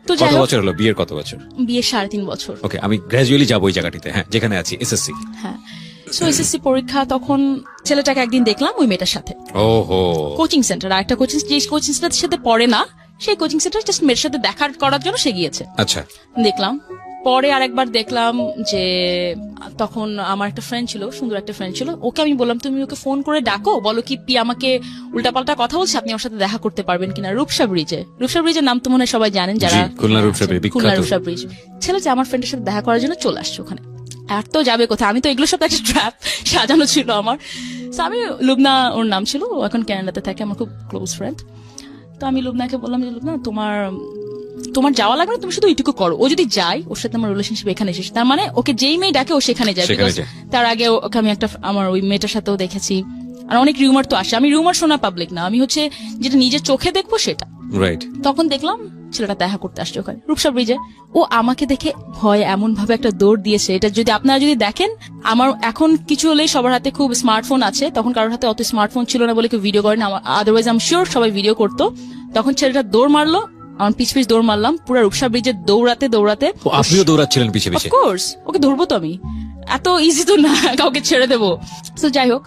A: তো
B: কত বছর হলো বিয়ের? কত বছর?
A: বিয়ে 3.5 বছর।
B: ওকে, আমি গ্র্যাজুয়ালি যাবো ওই জায়গাটিতে, হ্যাঁ যেখানে আছি, এসএসসি।
A: হ্যাঁ, সো এসএসসি পরীক্ষা, তখন ছেলেটাকে একদিন দেখলাম ওই মেয়েটার সাথে,
B: ওহো,
A: কোচিং সেন্টার, আর একটা কোচিং সেন্টারের সাথে পড়ে না, সেই কোচিং সেন্টার জাস্ট মেয়ের সাথে দেখা করার জন্য সে গিয়েছে।
B: আচ্ছা, দেখলাম।
A: পরে আরেকবার দেখলাম যে তখন আমার একটা ফ্রেন্ড ছিল, সুন্দর একটা ফ্রেন্ড ছিল, ওকে আমি বললাম তুমি ওকে ফোন করে ডাকো, বলো কি পি আমাকে উল্টাপাল্টা কথা বলছে, আপনি আমার সাথে দেখা করতে পারবেন কিনা। রূপসা ব্রিজের নাম তো মনে হয় সবাই জানেন, যারা খুলনা রূপসা ব্রিজ। ছেলে যে আমার ফ্রেন্ডের সাথে দেখা করার জন্য চলে আসছে ওখানে, আর তো যাবে কোথায়, আমি তো এগুলো সব একটা ট্র্যাপ সাজানো ছিল আমার। আমি লুবনা ওর নাম ছিল, ও এখন ক্যানাডাতে থাকে, আমার খুব ক্লোজ ফ্রেন্ড। তো আমি লুবনাকে বললাম যে লুবনা তোমার তোমার যাওয়া লাগবে না, তুমি শুধু এইটুকু করো। ও যদি যায়, ওর সাথে আমার রিলেশনশিপ এখানে শেষ। তার মানে ওকে যেই মেয়ে ডাকে ও সেখানে যায়।
B: সেখানে
A: Because
B: যায়।
A: তার আগে ওকে আমি আমার ওই মেয়েটার সাথেও দেখেছি। আর অনেক রিউমার তো আসে, আমি রিউমার শোনা পাবলিক না, আমি হচ্ছে যেটা নিজের চোখে দেখবো সেটা।
B: রাইট।
A: তখন দেখলাম ছেলেটা দেখা করতে আসছে ওখানে রূপসা ব্রিজে। ও আমাকে দেখে ভয় এমন ভাবে একটা দৌড় দিয়েছে, এটা যদি আপনারা যদি দেখেন, আমার এখন কিছু হলেই সবার হাতে খুব স্মার্টফোন আছে, তখন কারোর হাতে অত স্মার্টফোন ছিল না বলে কেউ ভিডিও করে না, আদারওয়াইজ আই এম শিওর সবাই ভিডিও করতো। তখন ছেলেটা দৌড় মারলো, আমার পিছ দৌড় মারলাম পুরো রূপসা ব্রিজে দৌড়াতে দৌড়াতে।
B: আপনিও দৌড়াচ্ছিলেন পিছে পিছে?
A: অফকোর্স, ওকে ধরবো তো আমি, এত ইজি তো না কাউকে ছেড়ে দেবো। তো যাই হোক,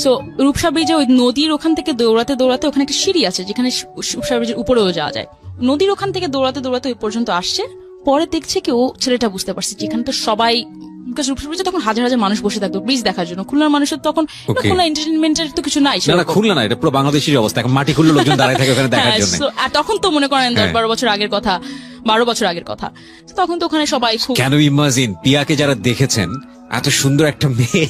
A: সো রূপসা ব্রিজে ওই নদীর ওখান থেকে দৌড়াতে দৌড়াতে ওখানে একটা সিঁড়ি আছে যেখানে রূপসা ব্রিজের উপরেও যাওয়া যায়। নদীর ওখান থেকে দৌড়াতে দৌড়াতে ওই পর্যন্ত আসছে। পরে দেখছে কি ও ছেলেটা বুঝতে পারছে যেখানে তো সবাই, রূপসা ব্রিজে তখন হাজার হাজার মানুষ বসে থাকতো ব্রিজ দেখার জন্য। খুলনার মানুষের তখন খুলনা এন্টারটেনমেন্টের তো কিছু নাই,
B: না খুলনা না, এটা পুরো বাংলাদেশের অবস্থা। এখন মাটি খুললে লোকজন দাঁড়ায় থাকে ওখানে দেখার জন্য।
A: আর তখন তো মনে করেন 10-12 বছর আগের কথা, 12 বছর আগের কথা। তখন তো ওখানে সবাই খুব,
B: কেন ইমাজিন পিয়াকে যারা দেখেছেন, এত সুন্দর একটা মেয়ে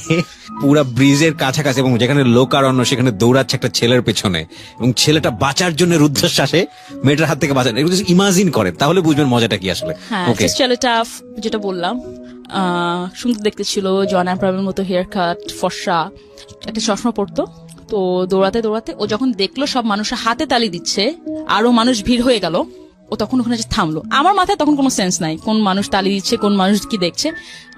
B: পুরা ব্রিজের কাছাকাছি এবং যেখানে লোকারণ্য, সেখানে দৌড়াচ্ছে একটা ছেলের পেছনে, এবং ছেলেটা বাঁচার জন্য রুদ্ধশ্বাসে মেয়েটার হাত থেকে বাঁচান। এগুলো ইমাজিন করেন তাহলে বুঝবেন মজাটা কি আসলে।
A: ওকে, ছেলেটা যেটা বললাম সুন্দর দেখতে ছিল, জন অ্যাব্রাহামের মতো হেয়ার কাট, ফর্সা, একটা চশমা পরতো। তো দৌড়াতে দৌড়াতে ও যখন দেখলো সব মানুষের হাতে তালি দিচ্ছে, আরো মানুষ ভিড় হয়ে গেল, ও তখন ওখানে থামলো। আমার মাথায় তখন কোনো সেন্স নাই কোন মানুষ তালি দিচ্ছে, কোন মানুষ কি দেখছে।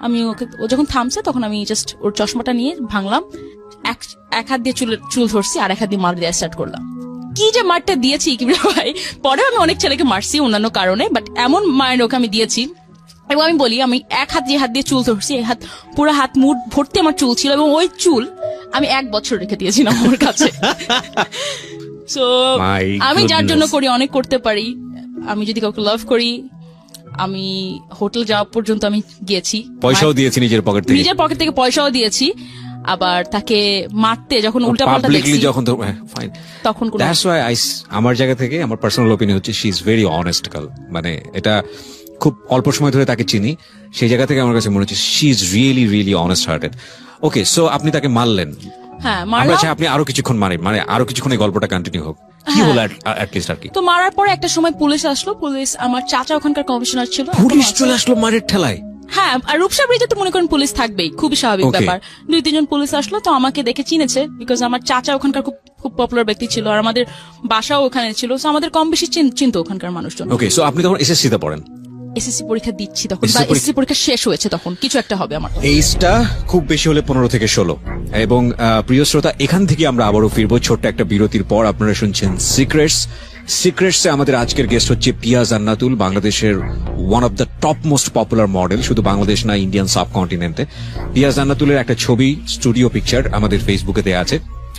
A: আমি ওকে, ও যখন থামছে তখন আমি জাস্ট ওর চশমাটা নিয়ে ভাঙলাম, এক হাত দিয়ে চুল ধরছি, আর এক হাত দিয়ে মার দেওয়া স্টার্ট করলাম। কি যে মারটা দিয়েছি কি ভাই, পরে আমি অনেক ছেলেকে মারছি অন্যান্য কারণে, বাট এমন মায়ের ওকে আমি দিয়েছি। এবং আমি বলি, আমি এক হাত দিয়ে চুল ধরছি, এই হাত পুরো হাত মুঠ ভর্তি আমার চুল ছিল, এবং ওই চুল আমি 1 বছর রেখে দিয়েছিলাম আমার কাছে। সো আমি যার জন্য করি, অনেক করতে পারি। আমি যদি কাউকে লাভ করি, আমি হোটেল যাওয়া পর্যন্ত আমি গিয়েছি,
B: পয়সাও দিয়েছি নিজের পকেট
A: থেকে পয়সাও দিয়েছি। আবার তাকে মারতে যখন উল্টাপাল্টা দেখছি তখন
B: আমার জায়গা থেকে আমার পার্সোনাল ওপিনিয়ন হচ্ছে she is very honest girl. মানে এটা খুব অল্প সময় ধরে তাকে চিনি, সেই জায়গা থেকে আমার কাছে মনে হচ্ছে she is really really honest hearted. Okay, so আপনি তাকে মারলেন।
A: হ্যাঁ,
B: আপনি আরো কিছুক্ষণ মানে আরো কিছুক্ষণ এই গল্পটা কন্টিনিউ হোক, কি হলো অ্যাটলিস্ট আর কি?
A: তো মারার পরে একটা সময় পুলিশ আসলো। পুলিশ, আমার চাচা ওখানকার কমিশনার ছিল,
B: পুলিশ চলে আসলো মারের ঠেলায়?
A: হ্যাঁ, আর রূপসা ব্রিজে তো মনে করেন পুলিশ থাকবেই, খুবই স্বাভাবিক ব্যাপার। 2-3 জন পুলিশ আসলো, তো আমাকে দেখে চিনেছে, বিকজ আমার চাচা ওখানকার খুব পপুলার ব্যক্তি ছিল, আর আমাদের বাসাও ওখানে ছিল, তো আমাদের কম বেশি চিনতো ওখানকার মানুষজন।
B: ওকে, সো আপনি তখন এসএসসি তে পড়েন?
A: এসএসসি পরীক্ষা দিচ্ছি তখন, বা এসএসসি পরীক্ষা শেষ হয়েছে তখন, কিছু একটা হবে আমার।
B: এইজটা খুব বেশি হলে 15 থেকে 16। এবং প্রিয় শ্রোতা, এখান থেকে আমরা আবারও ফিরবো ছোট্ট একটা বিরতির পর। আপনারা শুনছেন সিক্রেটসে আমাদের আজকের গেস্ট হচ্ছে পিয়া জান্নাতুল, বাংলাদেশের one of the top most popular model, শুধু বাংলাদেশ না, ইন্ডিয়ান সাবকন্টিনেন্টে। পিয়া জান্নাতুলের একটা ছবি, স্টুডিও পিকচার আমাদের ফেসবুকে দেয়া আছে,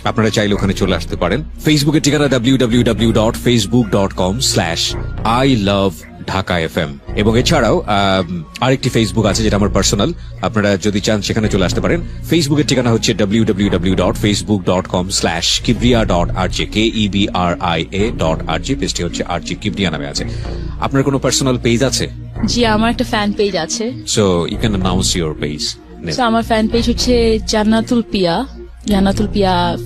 B: আপনারা চাইলে ওখানে চলে আসতে পারেন। ফেসবুকের ঠিকানা www.facebook.com/ILoveDhakaFM। এবং এছাড়াও আরেকটি ফেসবুক আছে যেটা আমার পার্সোনাল, আপনারা যদি চান সেখানে চলে আসতে পারেন। ফেসবুকের ঠিকানা হচ্ছে www.facebook.com/kibria.rj, KEBRIA.RJ, পেজটি হচ্ছে RJ কিবরিয়া নামে আছে। আপনার কোনো পার্সোনাল পেজ আছে?
A: জি, আমার একটা ফ্যান পেজ আছে।
B: So you can announce your page.
A: আমার ফ্যান পেজ হচ্ছে জান্নাতুল পিয়া,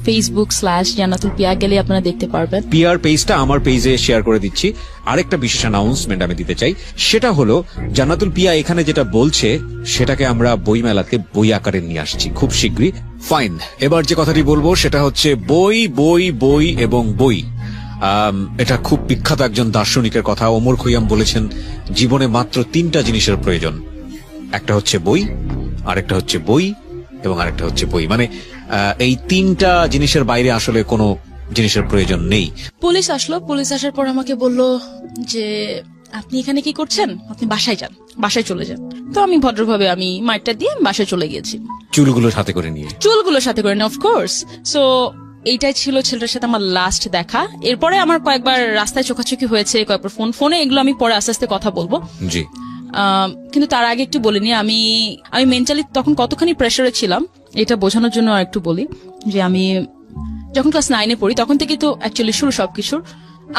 A: Facebook/জান্নাতুল পিয়া, গেলে আপনারা দেখতে পারবেন।
B: পিয়ার পেজটা আমার পেজে শেয়ার করে দিচ্ছি। আরেকটা বিশেষ অ্যানাউন্সমেন্ট আমি দিতে চাই, সেটা হলো জান্নাতুল পিয়া এখানে যেটা বলছে সেটাকে আমরা বইমেলাতে বই আকারে নিয়ে আসছি খুব শীঘ্রই। ফাইন, এবার যে কথাটি বলবো সেটা হচ্ছে বই বই বই এবং বই। এটা খুব বিখ্যাত একজন দার্শনিকের কথা, ওমর খৈয়াম বলেছেন জীবনে মাত্র 3টা জিনিসের প্রয়োজন, একটা হচ্ছে বই, আরেকটা হচ্ছে বই, এবং আরেকটা হচ্ছে বই। মানে এই 3টা জিনিসের বাইরে আসলে কোনো জিনিসের প্রয়োজন নেই।
A: পুলিশ আসলো, পুলিশ আসার পর আমাকে বলল যে আপনি এখানে কি করছেন, আপনি বাসায় যান, বাসায় চলে যান। তো আমি ভদ্রভাবে আমি মাইটটা দিয়ে বাসায় চলে গিয়েছি,
B: চুলগুলো সাথে করে নিয়ে অফকোর্স। সো এইটাই ছিল ছেলেটার সাথে আমার লাস্ট দেখা। এরপরে আমার কয়েকবার রাস্তায় চোখাচোখি হয়েছে, কয়েকবার ফোনে, এগুলো আমি পরে আস্তে আস্তে কথা বলবো। জি,
A: কিন্তু তার আগে একটু বলিনি, আমি মেন্টালি তখন কতখানি প্রেসারে ছিলাম এটা বোঝানোর জন্য আর একটু বলি যে আমি যখন ক্লাস 9-এ পড়ি তখন থেকে তো অ্যাকচুয়ালি শুরু সবকিছুর।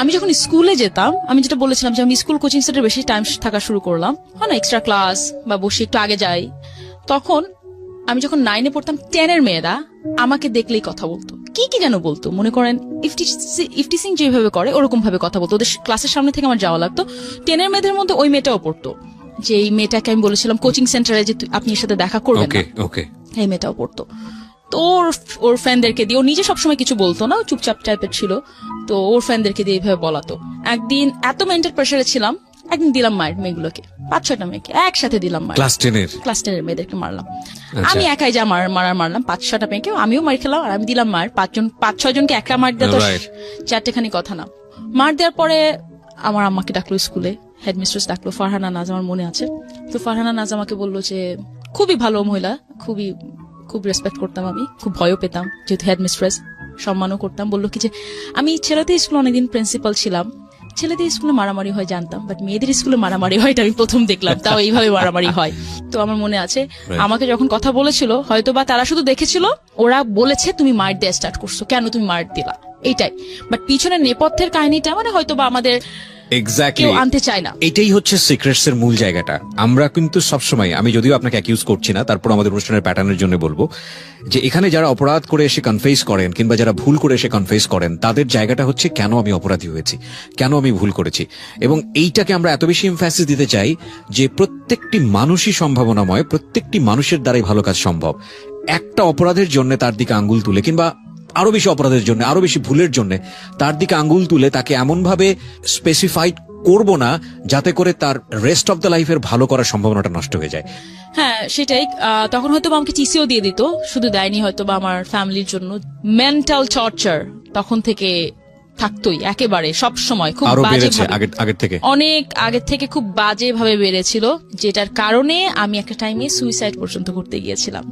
A: আমি যখন স্কুলে যেতাম, আমি যেটা বলেছিলাম যে আমি স্কুল কোচিং সেন্টারে বেশি টাইম থাকা শুরু করলাম, হয় না, এক্সট্রা ক্লাস বা বসে একটু আগে যাই। তখন আমি যখন 9-এ পড়তাম, 10-এর মেয়েরা আমাকে দেখলেই কথা বলতো, কি কি যেন বলতো, মনে করেন ইফটিসিং যেভাবে করে ওরকম ভাবে কথা বলতো। ওদের ক্লাসের সামনে থেকে আমার যাওয়া লাগতো। 10 এর মেয়েদের মধ্যে ওই মেয়েটাও পড়তো, যে এই মেয়েটাকে আমি বলেছিলাম কোচিং সেন্টারে যে আপনি এর সাথে দেখা করবেন না, এই মেয়েটাও পড়তো। তো ওর ফ্রেন্ডদেরকে দিয়ে, ও নিজে সবসময় কিছু বলতো না, চুপচাপ টাইপের ছিল, তো ওর ফ্রেন্ডদেরকে দিয়ে এইভাবে বলাতো। একদিন এত মেন্টাল প্রেসারে ছিলাম, একদিন দিলাম মায়ের মেয়েগুলোকে, 5-6টা মেয়েকে একসাথে দিলাম মার।
B: ক্লাস 10-এর
A: মেয়েদেরকে মারলাম। আমি একাই যা মারলাম 5-6টা মেয়েকে, আমিও মার খেলাম, আর আমি দিলাম মার 5-6 জনকে একটা মার দেওয়া তো 4টেখানি কথা না। মার দেওয়ার পরে আমার আম্মাকে ডাকলো স্কুলে, হেডমিস্ট্রেস ডাকলো, ফারহানা নাজ আমার মনে আছে। তো ফারহানা নাজ আমাকে বললো যে, খুবই ভালো মহিলা, খুব রেসপেক্ট করতাম আমি, খুব ভয়ও পেতাম যেহেতু হেডমিস্ট্রেস, সম্মানও করতাম। বললো কি যে, আমি ছেলেদের স্কুলে অনেকদিন প্রিন্সিপাল ছিলাম, ছেলেদের স্কুলে মারামারি হয় জানতাম, বাট মেয়েদের স্কুলে মারামারি হয় এটা আমি প্রথম দেখলাম, তাও এইভাবে মারামারি হয়। তো আমার মনে আছে আমাকে যখন কথা বলেছিল, হয়তো বা তারা শুধু দেখেছিল, ওরা বলেছে তুমি মার দিয়ে স্টার্ট করছো, কেন তুমি মার দিলা, এইটাই। বাট পিছনের নেপথ্যের কাহিনীটা মানে হয়তো বা আমাদের কেউ আনতে চায় না।
B: এটাই হচ্ছে সিক্রেটস এর মূল জায়গাটা। আমরা কিন্তু সবসময়, আমি যদিও আপনাকে অ্যাকিউজ করছি না, তারপর আমাদের অনুষ্ঠানের প্যাটার্নের জন্য বলবো যে এখানে যারা অপরাধ করে এসে কনফেস করেন কিংবা যারা ভুল করে এসে কনফেস করেন, তাদের জায়গাটা হচ্ছে কেন আমি অপরাধী হয়েছি, কেন আমি ভুল করেছি। এবং এইটাকে আমরা এত বেশি এমফ্যাসিস দিতে চাই যে প্রত্যেকটি মানুষই সম্ভাবনাময়, প্রত্যেকটি মানুষের দ্বারাই ভালো কাজ সম্ভব। একটা অপরাধের জন্য তার দিকে আঙ্গুল তুলে, কিংবা আরো বেশি অপরাধের জন্য, আরো বেশি ভুলের জন্য তার দিকে আঙ্গুল তুলে তাকে এমন ভাবে স্পেসিফাইড করব না যাতে করে তার রেস্ট অফ দ্য লাইফের ভালো করার সম্ভাবনাটা নষ্ট হয়ে যায়।
A: হ্যাঁ সেটাই। তখন হয়তো আমাকে টিসিও দিয়ে দিত, শুধু দেয়নি হয়তো বা আমার ফ্যামিলির জন্য। মেন্টাল টর্চার তখন থেকে থাকতোই একেবারে সব সময়, খুব বাজে, অনেক আগের থেকে খুব বাজে ভাবে বেড়েছিল, যেটার কারণে আমি একটা টাইমে সুইসাইড পর্যন্ত করতে গিয়েছিলাম।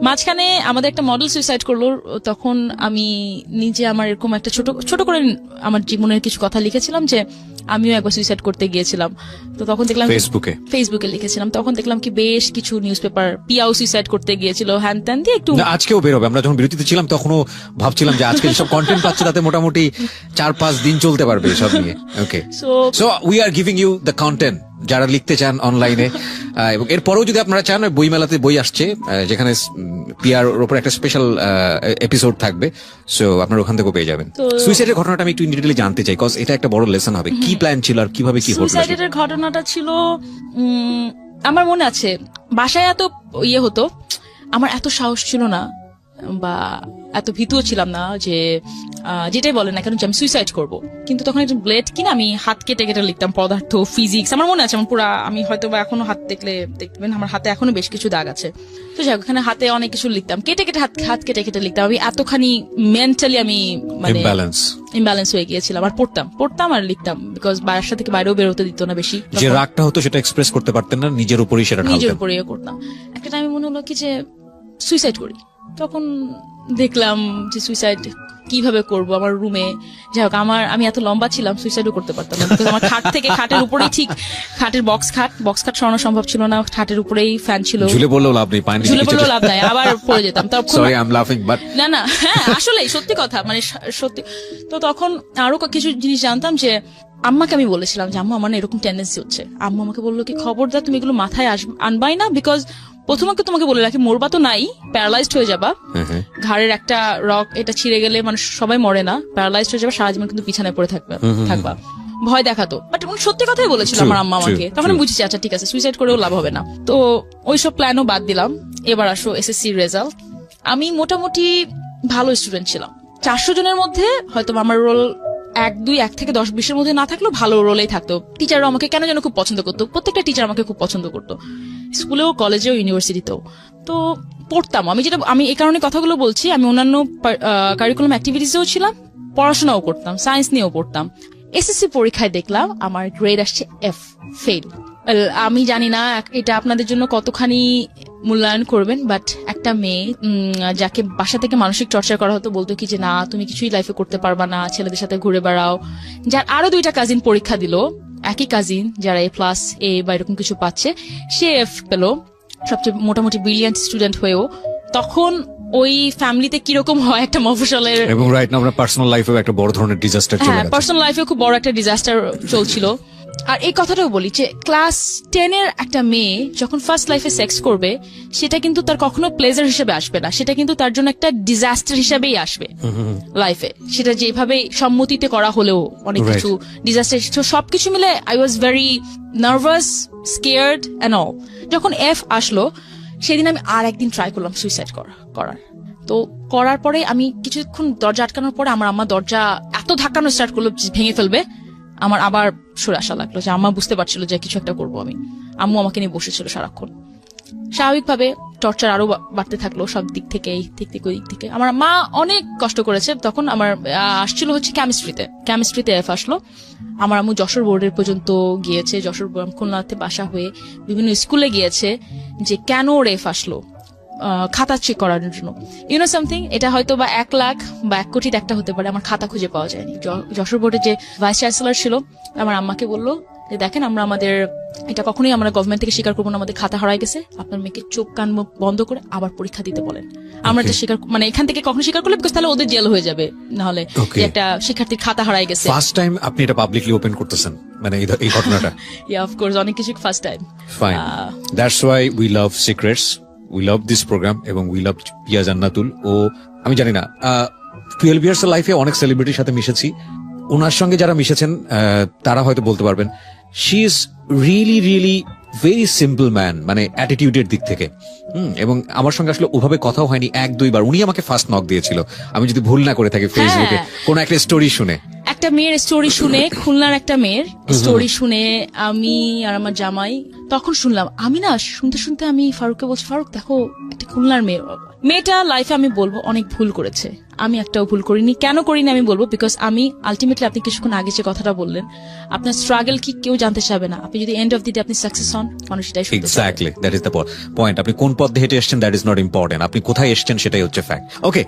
A: মাঝখানে আমাদের একটা মডেল সুইসাইড করলো, তখন আমি নিজে আমার এরকম একটা ছোট করে আমার জীবনের কিছু কথা লিখেছিলাম যে আমিও একবার সুইসাইড করতে গিয়েছিলাম। তো তখন দেখলাম ফেসবুকে লিখেছিলাম, তখন দেখলাম কি বেশ কিছু নিউজ পেপার পিয়াও সুইসাইড করতে গিয়েছিল, হ্যান ত্যান দিয়ে একটু।
B: আজকেও বেরোবে, আমরা যখন বিরতিতে ছিলাম তখনও ভাবছিলাম যে আজকে সব কন্টেন্ট পাচ্ছে তাতে মোটামুটি 4-5 দিন চলতে পারবে সব নিয়ে। Okay, so we are giving you the content যারা লিখতে চান অনলাইনে। এবং এরপরেও যদি আপনারা চান, বই মেলাতে বই আসছে যেখানে পিয়ার উপর একটা স্পেশাল এপিসোড থাকবে, সো আপনারা ওখান থেকেও পেয়ে যাবেন। সুইসাইডের ঘটনাটা আমি একটু ডিটেইলি জানতে চাই, কজ এটা একটা বড় লেসন হবে। কি প্ল্যান ছিল আর কিভাবে কি হলো?
A: সুইসাইডের ঘটনাটা ছিল, আমার মনে আছে বাসায় এত হতো, আমার এত সাহস ছিল না বা এত ভীতুও ছিলাম না যে যেটাই বলে না কেন যে আমি সুইসাইড করব। কিন্তু তখন একটা ব্লেড কিনা আমি হাত কেটে লিখতাম পদার্থ, ফিজিক্স, আমার মনে আছে। আমার পুরা, আমি হয়তো বা এখনো হাত দেখবেন আমার হাতে এখনো বেশ কিছু দাগ আছে। তো যাই হোক, ওখানে হাতে অনেক কিছু লিখতাম, হাত কেটে লিখতাম। আমি এতখানি মেন্টালি আমি মানে ইমব্যালেন্স হয়ে গিয়েছিলাম। আর পড়তাম আর লিখতাম, বিকজ বাসা থেকে বাইরেও বেরোতে দিত না বেশি।
B: যে রাগটা হতো সেটা এক্সপ্রেস করতে পারতেন না, নিজের উপরেই
A: করতাম। একটা টাইমে মনে হলো কি যে সুইসাইড করি। তখন দেখলাম যে সুইসাইড কিভাবে করব আমার রুমে। যাই হোক, আমি এত লম্বা ছিলাম, সুইসাইডও করতে পারতাম না, বিকজ আমার খাটের উপরেই, ঠিক খাটের বক্স খাট সরানো সম্ভব ছিল না, খাটের উপরেই ফ্যান ছিল।
B: ঝুলে পড়লেও লাভ নাই,
A: আবার পড়ে যেতাম।
B: সরি আই এম লাফিং, বাট
A: না হ্যাঁ আসলেই সত্যি কথা, মানে সত্যি। তো তখন আরো কিছু জিনিস জানতাম যে আম্মাকে আমি বলেছিলাম যে আম্মা আমার এরকম টেন্ডেন্সি হচ্ছে। আম্মা আমাকে বললো কি, খবরদার তুমি এগুলো মাথায় আনবাই না, বিকজ প্রথমে তোমাকে বলে রাখি, মরবা তো নাই, প্যারালাইজড হয়ে যাবা। ঘাড়ের একটা রক এটা ছিঁড়ে গেলে মানুষ সবাই মরে না, প্যারালাইজড হয়ে যাবা, সারা জীবন কিন্তু বিছানায় পড়ে থাকবা। ভয় দেখাতো, বাট সত্যি কথাই বলেছিল আমার আম্মা আমাকে। তখন আমি বুঝেছি আচ্ছা ঠিক আছে, সুইসাইড করেও লাভ হবে না। তো ওইসব প্ল্যানও বাদ দিলাম। এবার আসো এসএসসি রেজাল্ট। আমি মোটামুটি ভালো স্টুডেন্ট ছিলাম। 400 জনের মধ্যে হয়তো আমার রোল 1 থেকে 10-20-এর মধ্যে না থাকলেও ভালো রোলেই থাকতো। টিচাররা আমাকে কেন যেন খুব পছন্দ করতো, প্রত্যেকটা টিচার আমাকে খুব পছন্দ করতো, স্কুলেও, কলেজেও, ইউনিভার্সিটিতেও। তো পড়তাম, আমি এই কারণে কথাগুলো বলছি, আমি অন্যান্য কারিকুলাম অ্যাক্টিভিটিসেও ছিলাম, পড়াশোনাও করতাম, সায়েন্স নিয়েও পড়তাম। এসএসসি পরীক্ষায় দেখলাম আমার গ্রেড আসছে F, ফেল। আমি জানি না এটা আপনাদের জন্য কতখানি মূল্যায়ন করবেন, বাট একটা মেয়ে যাকে বাসা থেকে মানসিক টর্চার করা হতো, বলতো কি যে না তুমি কিছুই লাইফে করতে পারবা না, ছেলেদের সাথে ঘুরে বেড়াও। যার আরো 2টা কাজিন পরীক্ষা দিল, একই কাজিন যারা A+ বা এরকম কিছু পাচ্ছে, সে F পেল, সবচেয়ে মোটামুটি ব্রিলিয়ান্ট স্টুডেন্ট হয়েও। তখন ওই ফ্যামিলিতে কিরকম হয় একটা মফস্বলের,
B: এবং রাইট না আমরা পার্সোনাল লাইফেও একটা বড় ধরনের ডিজাস্টার চলে গেছে।
A: পার্সোনাল লাইফেও খুব বড় একটা ডিজাস্টার চলছিল। আর এই কথাটাও বলি যে ক্লাস 10 এর একটা মেয়ে যখন ফার্স্ট লাইফে সেক্স করবে সেটা কিন্তু তার কখনো প্লেজার হিসেবে আসবে না, সেটা কিন্তু তার জন্য একটা ডিজাস্টার হিসেবেই আসবে লাইফে। সেটা যেভাবে সম্মতিতে করা হলেও অনেক কিছু ডিজাস্টার, সবকিছু মিলে I was very nervous, scared and all. যখন এফ আসলো সেদিন আমি আর একদিন ট্রাই করলাম সুইসাইড করার। তো করার পরে আমি কিছুক্ষণ দরজা আটকানোর পরে আমার আম্মা দরজা এত ধাক্কানো স্টার্ট করলো ভেঙে ফেলবে, আমার আবার সরে আসা লাগলো যে আম্মা বুঝতে পারছিল যে কিছু একটা করবো আমি। আম্মু আমাকে নিয়ে বসেছিল সারাক্ষণ। স্বাভাবিকভাবে টর্চার আরো বাড়তে থাকলো সব দিক থেকে, এই দিক থেকে ওই দিক থেকে। আমার মা অনেক কষ্ট করেছে। তখন আমার আসছিল হচ্ছে কেমিস্ট্রিতে এফ আসলো। আমার আম্মু যশোর বোর্ডের পর্যন্ত গিয়েছে, যশোর খুলনাতে বাসা হয়ে বিভিন্ন স্কুলে গিয়েছে যে কেন ওর এফ আসলো, খাতা চেক করার জন্য। ইউনো সামথিং, এটা হয়তো বা 1 লাখ বা 1 কোটির একটা হতে পারে। আমার খাতা খুঁজে পাওয়া যায়নি। যশোর বোর্ডের যে ভাইস চ্যান্সেলর ছিল আমার আম্মাকে বললো যে দেখেন আমাদের এটা কখনোই আমরা গভর্নমেন্ট থেকে স্বীকার করবো না, আমাদের খাতা হারাই গেছে, আপনার মেয়েকে চোখ কান মুখ বন্ধ করে আবার পরীক্ষা দিতে বলেন। আমরা এটা স্বীকার মানে এখান থেকে কখনো স্বীকার করলে বিকজ তাহলে ওদের জেল হয়ে যাবে, নাহলে একটা শিক্ষার্থীর খাতা হারাই গেছে।
B: ফার্স্ট টাইম আপনি এটা পাবলিকলি ওপেন করতেছেন মানে এই ঘটনাটা?
A: ইয়া অফ কোর্স, অনেক কিছু first time.
B: Fine, that's why we love secrets, we love this programme এবং উই লাভ পিয়া জান্নাতুল। ও আমি জানি না 12 ইয়ার্স এর লাইফে অনেক সেলিব্রিটির সাথে মিশেছি, ওনার সঙ্গে যারা মিশেছেন তারা হয়তো বলতে পারবেন she is really really very simple man, মানে অ্যাটিটিউডের দিক থেকে। এবং আমার সঙ্গে আসলে ওভাবে কথাও হয়নি, 1-2 বার উনি আমাকে ফার্স্ট নক দিয়েছিল, আমি যদি ভুল না করে থাকি, ফেসবুকে কোন একটা স্টোরি শুনে,
A: একটা মেয়ের স্টোরি শুনে, খুলনার একটা মেয়ের স্টোরি শুনে আমি আর আমার জামাই তখন শুনলাম। আমি না শুনতে শুনতে আমি ফারুককে বলছি, ফারুক দেখো একটা খুলনার মেয়েটা লাইফে আমি বলবো অনেক ভুল করেছে, আমি একটাও ভুল করিনি। কেন করিনি আমি বলবো, বিকজ আমি আলটিমেটলি, আপনি কিছুক্ষণ আগে যে কথাটা বললেন, আপনার স্ট্রাগল কি কেউ জানতে চাবে না, আপনি যদি এন্ড অফ দি ডে আপনি সাকসেস হন, মানুষ এটাই শুনতে চায়।
B: Exactly, that is the point. আপনি কোন পথে হেঁটে এসেছেন দ্যাট ইজ নট ইম্পর্টেন্ট, আপনি কোথায় এসেছেন সেটাই হচ্ছে ফ্যাক্ট। ওকে,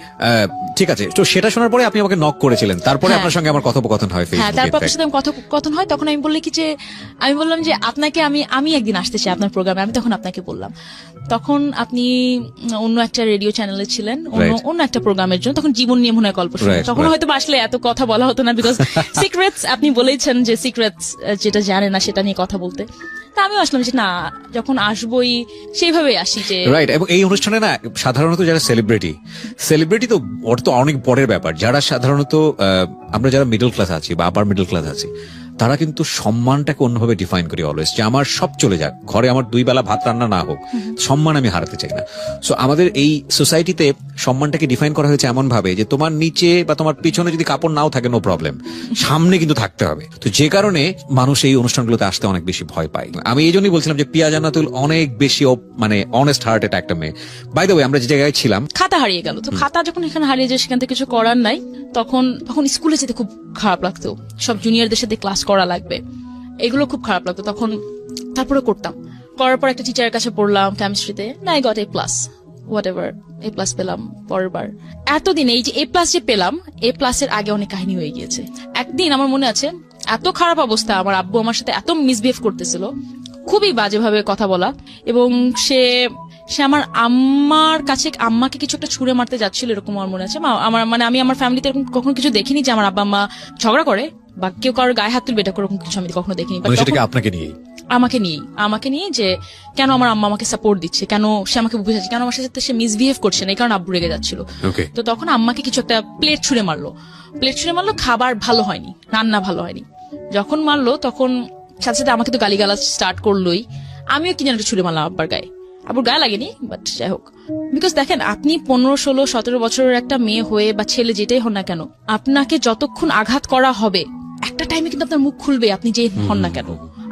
B: ঠিক আছে। তো সেটা শোনার পরে আপনি আমাকে নক করেছিলেন, তারপরে আপনার সঙ্গে আমার কথোপকথন হয় ফেসবুকে।
A: হ্যাঁ, তারপর আপনার সাথে কথোপকথন হয়। তখন আমি বললাম কি যে আমি বললাম যে আপনাকে আমি একদিন আসতে চাই আপনার প্রোগ্রামে। আমি তখন আপনাকে বললাম, তখন আপনি অন্য একটা রেডিও চ্যানেলে ছিলেন, অন্য একটা প্রোগ্রামের জন্য, তখন জীবন নিয়ে মনে হয় গল্প শুনে। তখন হয়তো আসলে এত কথা বলা হতো না, বিকজ সিক্রেটস আপনি বলেছেন যে সিক্রেটস যেটা জানে না সেটা নিয়ে কথা বলতে। তা আমিও আসলাম যে না, যখন আসবোই সেইভাবেই আসি যে
B: রাইট। এবং এই অনুষ্ঠানে না সাধারণত যারা সেলিব্রিটি তো ওটা তো অনেক পরের ব্যাপার, যারা সাধারণত আমরা যারা মিডল ক্লাস আছি বা আপার মিডল ক্লাস আছি, তারা কিন্তু সম্মানটাকে অন্যভাবে ডিফাইন করি অলওয়েজ, যে আমার সব চলে যাক, ঘরে আমার 2 বেলা ভাত রান্না না হোক, সম্মান আমি হারাতে চাই না। সো আমাদের এই সোসাইটিতে সম্মানটাকে ডিফাইন করা হয়েছে এমন ভাবে যে তোমার নিচে বা তোমার পিছনে যদি কাপড় নাও থাকে নো প্রবলেম, সামনে কিন্তু থাকতে হবে। তো যে কারণে মানুষ এই অনুষ্ঠানগুলোতে আসতে অনেক বেশি ভয় পায়। আমি এই জন্যই বলছিলাম যে পিয়া জান্নাতুল অনেক বেশি মানে অনেস্ট হার্টেড একটা মেয়ে। বাই দ্য ওয়ে, আমরা যে জায়গায় ছিলাম,
A: খাতা হারিয়ে গেল, তো খাতা যখন এখানে হারিয়ে যায় সেখান থেকে কিছু করার নাই। তখন স্কুলে যেতে খুব খারাপ লাগতো, সব জুনিয়রদের সাথে ক্লাস করা লাগবে, এগুলো খুব খারাপ লাগতো তখন। তারপরে করতাম, করার পর একটা টিচারের কাছে পড়লাম কেমিস্ট্রিতে, না I got A+, whatever, A+ পেলাম পরের বার। এতদিন এই যে A+ যে পেলাম, A+ এর আগে অনেক কাহিনী হয়ে গিয়েছে। একদিন আমার মনে আছে, এত খারাপ অবস্থা, আমার আব্বু আমার সাথে এত মিসবিহেভ করতেছিল, খুবই বাজেভাবে কথা বলা, এবং সে আমার আম্মার কাছে আম্মাকে কিছু একটা ছুঁড়ে মারতে যাচ্ছিল, এরকম আমার মনে আছে। আমি আমার ফ্যামিলিতে এরকম কখনো কিছু দেখিনি যে আমার আব্বা আম্মা ঝগড়া করে বা কেউ কারোর গায়ে হাত তুলবে, এটা এরকম কিছু আমি কখনো দেখিনি। আমাকে নিয়ে যে কেন আমার আম্মা আমাকে সাপোর্ট দিচ্ছে, কেন সে আমাকে বুঝাচ্ছে, কেন আমার সাথে সে মিসবিহেভ করছে না, এই কারণে আব্বু রেগে যাচ্ছিল। তো তখন আম্মাকে কিছু একটা প্লেট ছুঁড়ে মারলো, খাবার ভালো হয়নি, রান্না ভালো হয়নি। যখন মারলো তখন সাথে সাথে আমাকে তো গালিগালাজ স্টার্ট করলোই, আমিও কি যেন একটা ছুঁড়ে মারলাম আব্বার গায়ে। আব্বুর গায়ে লাগেনি, বাট যাই হোক। বিকজ দেখেন, আপনি 15, 16, 17 বছরের একটা মেয়ে হয়ে বা ছেলে যেটাই হন না কেন, আপনাকে যতক্ষণ আঘাত করা হবে একটা টাইমে কিন্তু আপনার মুখ খুলবে, আপনি যে হন না কেন,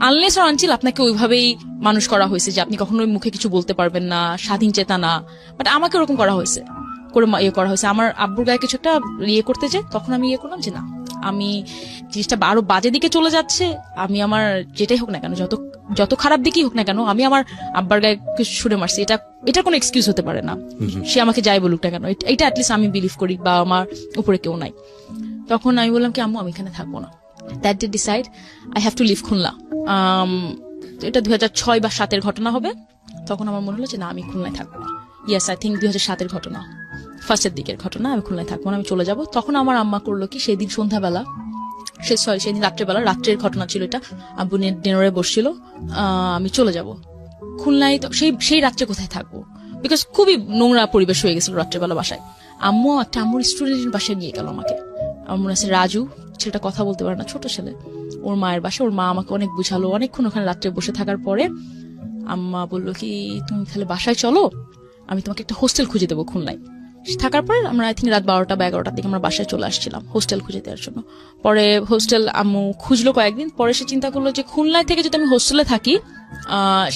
A: আনলেস আর আনটিল আপনাকে ওইভাবেই মানুষ করা হয়েছে যে আপনি কখনোই মুখে কিছু বলতে পারবেন না, স্বাধীন চেতনা। বাট আমাকে ওরকম করা হয়েছে, করা হয়েছে। আমার আব্বুর গায়ে কিছু একটা করতে যে, তখন আমি করলাম যে না, আমি জিনিসটা আরো বাজে দিকে চলে যাচ্ছে, আমি আমার যেটাই হোক না কেন, যত খারাপ দিকেই হোক না কেন, আমি আমার আব্বার গায়ে কিছু ছুঁড়ে মারছি, এটা কোনো এক্সকিউজ হতে পারে না। সে আমাকে যাই বলুক না কেন, এটা অ্যাটলিস্ট আমি বিলিভ করি, বা আমার উপরে কেউ নাই। তখন আমি বললাম কি, আম্মু আমি এখানে থাকবো না। That day decide I have to leave Khulna. এটা 2006 বা 2007 ঘটনা হবে। তখন আমার মনে হলো যে না, আমি খুলনায় থাকবো না। ইয়েস, আই থিঙ্ক 2007 ঘটনা, ফার্স্টের দিকের ঘটনা। আমি খুলনায় থাকবো না, আমি চলে যাব। তখন আমার আম্মা করলো কি, সেই দিন সন্ধ্যাবেলা সেদিন রাত্রের ঘটনা ছিল এটা। আব্বু ডিনারে বসছিল, আমি চলে যাব খুলনায়। তো সেই রাত্রে কোথায় থাকবো, বিকজ খুবই নোংরা পরিবেশ হয়ে গেছিল রাত্রেবেলা বাসায়। আম্মুর স্টুডেন্টের বাসায় নিয়ে গেল আমাকে। আমার মনে আছে রাজু, ছেলেটা কথা বলতে পারে না, ছোট ছেলে, ওর মায়ের বাসায়। ওর মা আমাকে অনেক বুঝালো, অনেকক্ষণ ওখানে রাত্রে বসে থাকার পরে আম্মা বললো কি তুমি তাহলে বাসায় চলো, আমি তোমাকে একটা হোস্টেল খুঁজে দেবো খুলনায়। থাকার পরে আমরা আই থিঙ্ক রাত 12টা বা 11টার দিকে আমরা বাসায় চলে আসছিলাম হোস্টেল খুঁজে দেওয়ার জন্য। পরে হোস্টেল আম্মু খুঁজলো কয়েকদিন, পরে সে চিন্তা করলো যে খুলনায় থেকে যদি আমি হোস্টেলে থাকি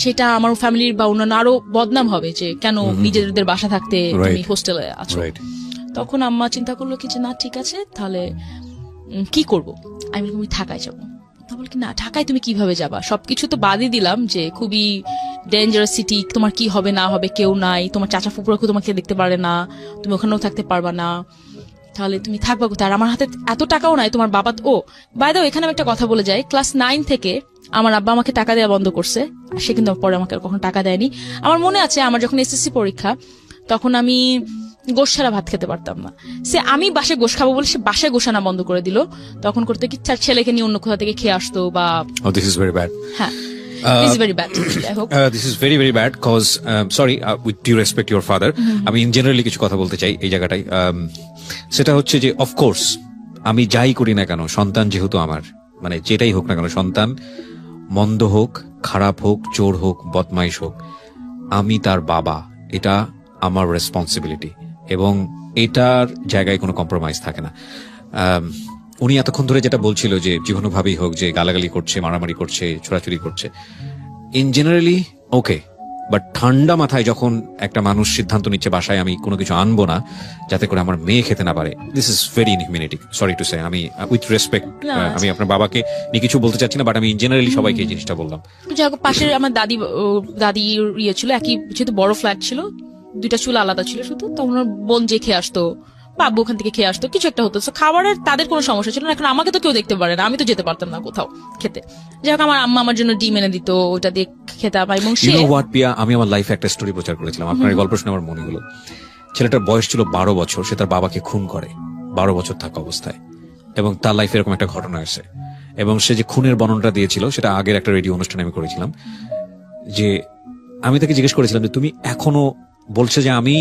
A: সেটা আমার ফ্যামিলির বা অন্যান্য আরো বদনাম হবে, যে কেন নিজেদের বাসা থাকতে তুমি হোস্টেলে আছো। তখন আম্মা চিন্তা করলো কি যে না ঠিক আছে, তাহলে কি করব, আমি ঢাকায় যাবো। বল কি না ঢাকায় তুমি কিভাবে যাবা, সবকিছু তো বাদই দিলাম, যে খুবই ডেঞ্জারাস সিটি, তোমার কি হবে না হবে কেউ নাই, তোমার চাচা ফুপুরা তোমাকে দেখতে পারে না, তুমি ওখানেও থাকতে পারবা না, তাহলে তুমি থাকবা কোথায়? আর আমার হাতে এত টাকাও নাই। তোমার বাবা ও বাই দ্য ওয়ে, এখানে আমি একটা কথা বলে যাই, ক্লাস 9 থেকে আমার আব্বা আমাকে টাকা দেওয়া বন্ধ করছে, সে কিন্তু পরে আমাকে কখনো টাকা দেয়নি। আমার মনে আছে আমার যখন এসএসসি পরীক্ষা, তখন আমি গোশ ছাড়া ভাত খেতে পারতাম না। সে আমি বাসায় গোশ খাবো বলে সে বাসায় গোশ আনা বন্ধ করে দিল। তখন করতে কি তার ছেলেকে নিয়ে অন্য কোথা থেকে খেয়ে আসতো বা
B: দিস ইজ ভেরি ব্যাড।
A: হ্যাঁ, this is very bad. I hope.
B: This is very very bad cause sorry with due respect your father, আমি in generally কিছু কথা বলতে চাই এই জায়গাটাই। সেটা হচ্ছে যে of course আমি যাই করি না কেন, সন্তান যেহেতু আমার, মানে যেটাই হোক না কেন, সন্তান মন্দ হোক, খারাপ হোক, চোর হোক, বদমাইশ হোক, আমি তার বাবা, এটা আমার রেসপন্সিবিলিটি, এবং এটার জায়গায় কোনো কম্প্রোমাইজ থাকে না। উনি এতক্ষণ ধরে যেটা বলছিল যে যে কোনো ভাবেই হোক, যে গালাগালি করছে, মারামারি করছে, ছোড়াছুরি করছে, ইন জেনারেলি ওকে, বাট ঠান্ডা মাথায় যখন একটা মানুষ সিদ্ধান্ত নিচ্ছে বাসায় আমি কোনো কিছু আনবো না যাতে করে আমার মেয়ে খেতে না পারে, this is very ইনহিউম্যানিটি, sorry to সে। আমি উইথ রেসপেক্ট, আমি আপনার বাবাকে নিয়ে কিছু বলতে চাচ্ছি না, বাট আমি ইন জেনারেলি সবাইকে এই জিনিসটা বললাম।
A: পাশের আমার দাদির ইয়ে ছিল, একই যেহেতু বড় ফ্ল্যাট ছিল, 2টা চুলা আলাদা ছিল শুধু, তখন ওর বোন যে খেয়ে আসতো, বাবু ওখান থেকে খেয়ে আসতো, কিছু একটা হতো। খাবারের তাদের কোনো সমস্যা ছিল না। এখন আমাকে তো কেউ দেখতে পারে না, আমি তো যেতে পারতাম না কোথাও খেতে। যাই হোক, আমার আম্মা আমার জন্য ডিম এনে দিত, ওটা দিয়ে খেতাম। এবং
B: আমি আমার লাইফে একটা স্টোরি প্রচার করেছিলাম, আপনার গল্প শুনে আমার মনে হলো, ছেলেটার বয়স ছিল 12 বছর, সে তার বাবাকে খুন করে 12 বছর থাকা অবস্থায়, এবং তার লাইফে এরকম একটা ঘটনা আছে। এবং সে যে খুনের বর্ণনাটা দিয়েছিল, সেটা আগের একটা রেডিও অনুষ্ঠানে আমি করেছিলাম, যে আমি তাকে জিজ্ঞেস করেছিলাম যে তুমি এখনো, বলছে যে আমি,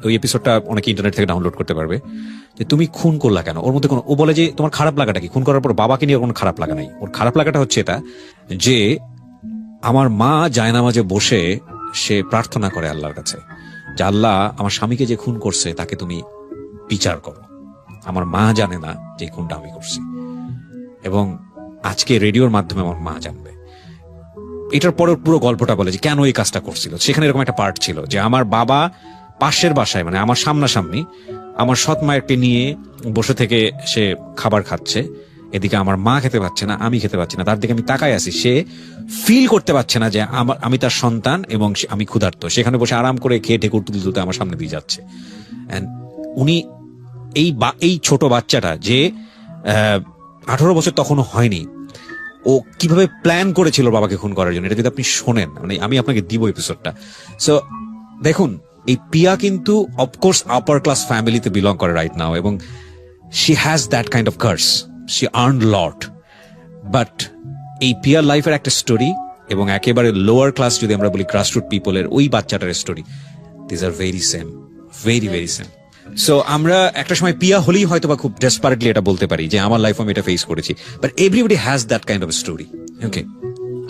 B: ওই এপিসোডটা অনেকে ইন্টারনেট থেকে ডাউনলোড করতে পারবে, যে তুমি খুন করলা কেন, ওর মধ্যে কোনো, ও বলে যে তোমার খারাপ লাগাটা কি, খুন করার পর বাবাকে নিয়ে কোনো খারাপ লাগা নাই, ওর খারাপ লাগাটা হচ্ছে এটা যে আমার মা জায়নামাজে বসে সে প্রার্থনা করে আল্লাহর কাছে যে আল্লাহ, আমার স্বামীকে যে খুন করছে তাকে তুমি বিচার করো, আমার মা জানে না যে খুনটা আমি করছি, এবং আজকে রেডিওর মাধ্যমে আমার মা জানবে। এটার পরে পুরো গল্পটা বলে যে কেন এই কাজটা করছিল। সেখানে এরকম একটা পার্ট ছিল যে আমার বাবা পাশের বাসায়, মানে আমার সামনাসামনি, আমার সৎ মায়েরকে নিয়ে বসে থেকে সে খাবার খাচ্ছে, এদিকে আমার মা খেতে পাচ্ছে না, আমি খেতে পাচ্ছি না, তার দিকে আমি তাকায় আছি, সে ফিল করতে পারছে না যে আমি তার সন্তান এবং আমি ক্ষুধার্ত। সেখানে বসে আরাম করে খেয়ে ঠেকুর তুলতে তুলতে আমার সামনে দিয়ে যাচ্ছে। উনি এই ছোট বাচ্চাটা যে 18 বছর তখনও হয়নি, ও কিভাবে প্ল্যান করেছিল বাবাকে খুন করার জন্য, এটা যদি আপনি শোনেন, মানে আমি আপনাকে দিব এপিসোডটা। সো দেখুন, এই পিয়া কিন্তু অফকোর্স আপার ক্লাস ফ্যামিলিতে বিলং করে রাইট নাও, এবং she has that kind of cars, she earn lot, but এই পিয়ার লাইফের একটা স্টোরি এবং একেবারে লোয়ার ক্লাস যদি আমরা বলি গ্রাসরুট পিপলের ওই বাচ্চাটার story, this are very same, very very same. So আমরা একটা সময় পিয়া হলেই হয়তো বা খুব ডেসপারেটলি এটা বলতে পারি যে আমার লাইফে আমি এটা ফেস করেছি, but everybody has that kind of story. Okay,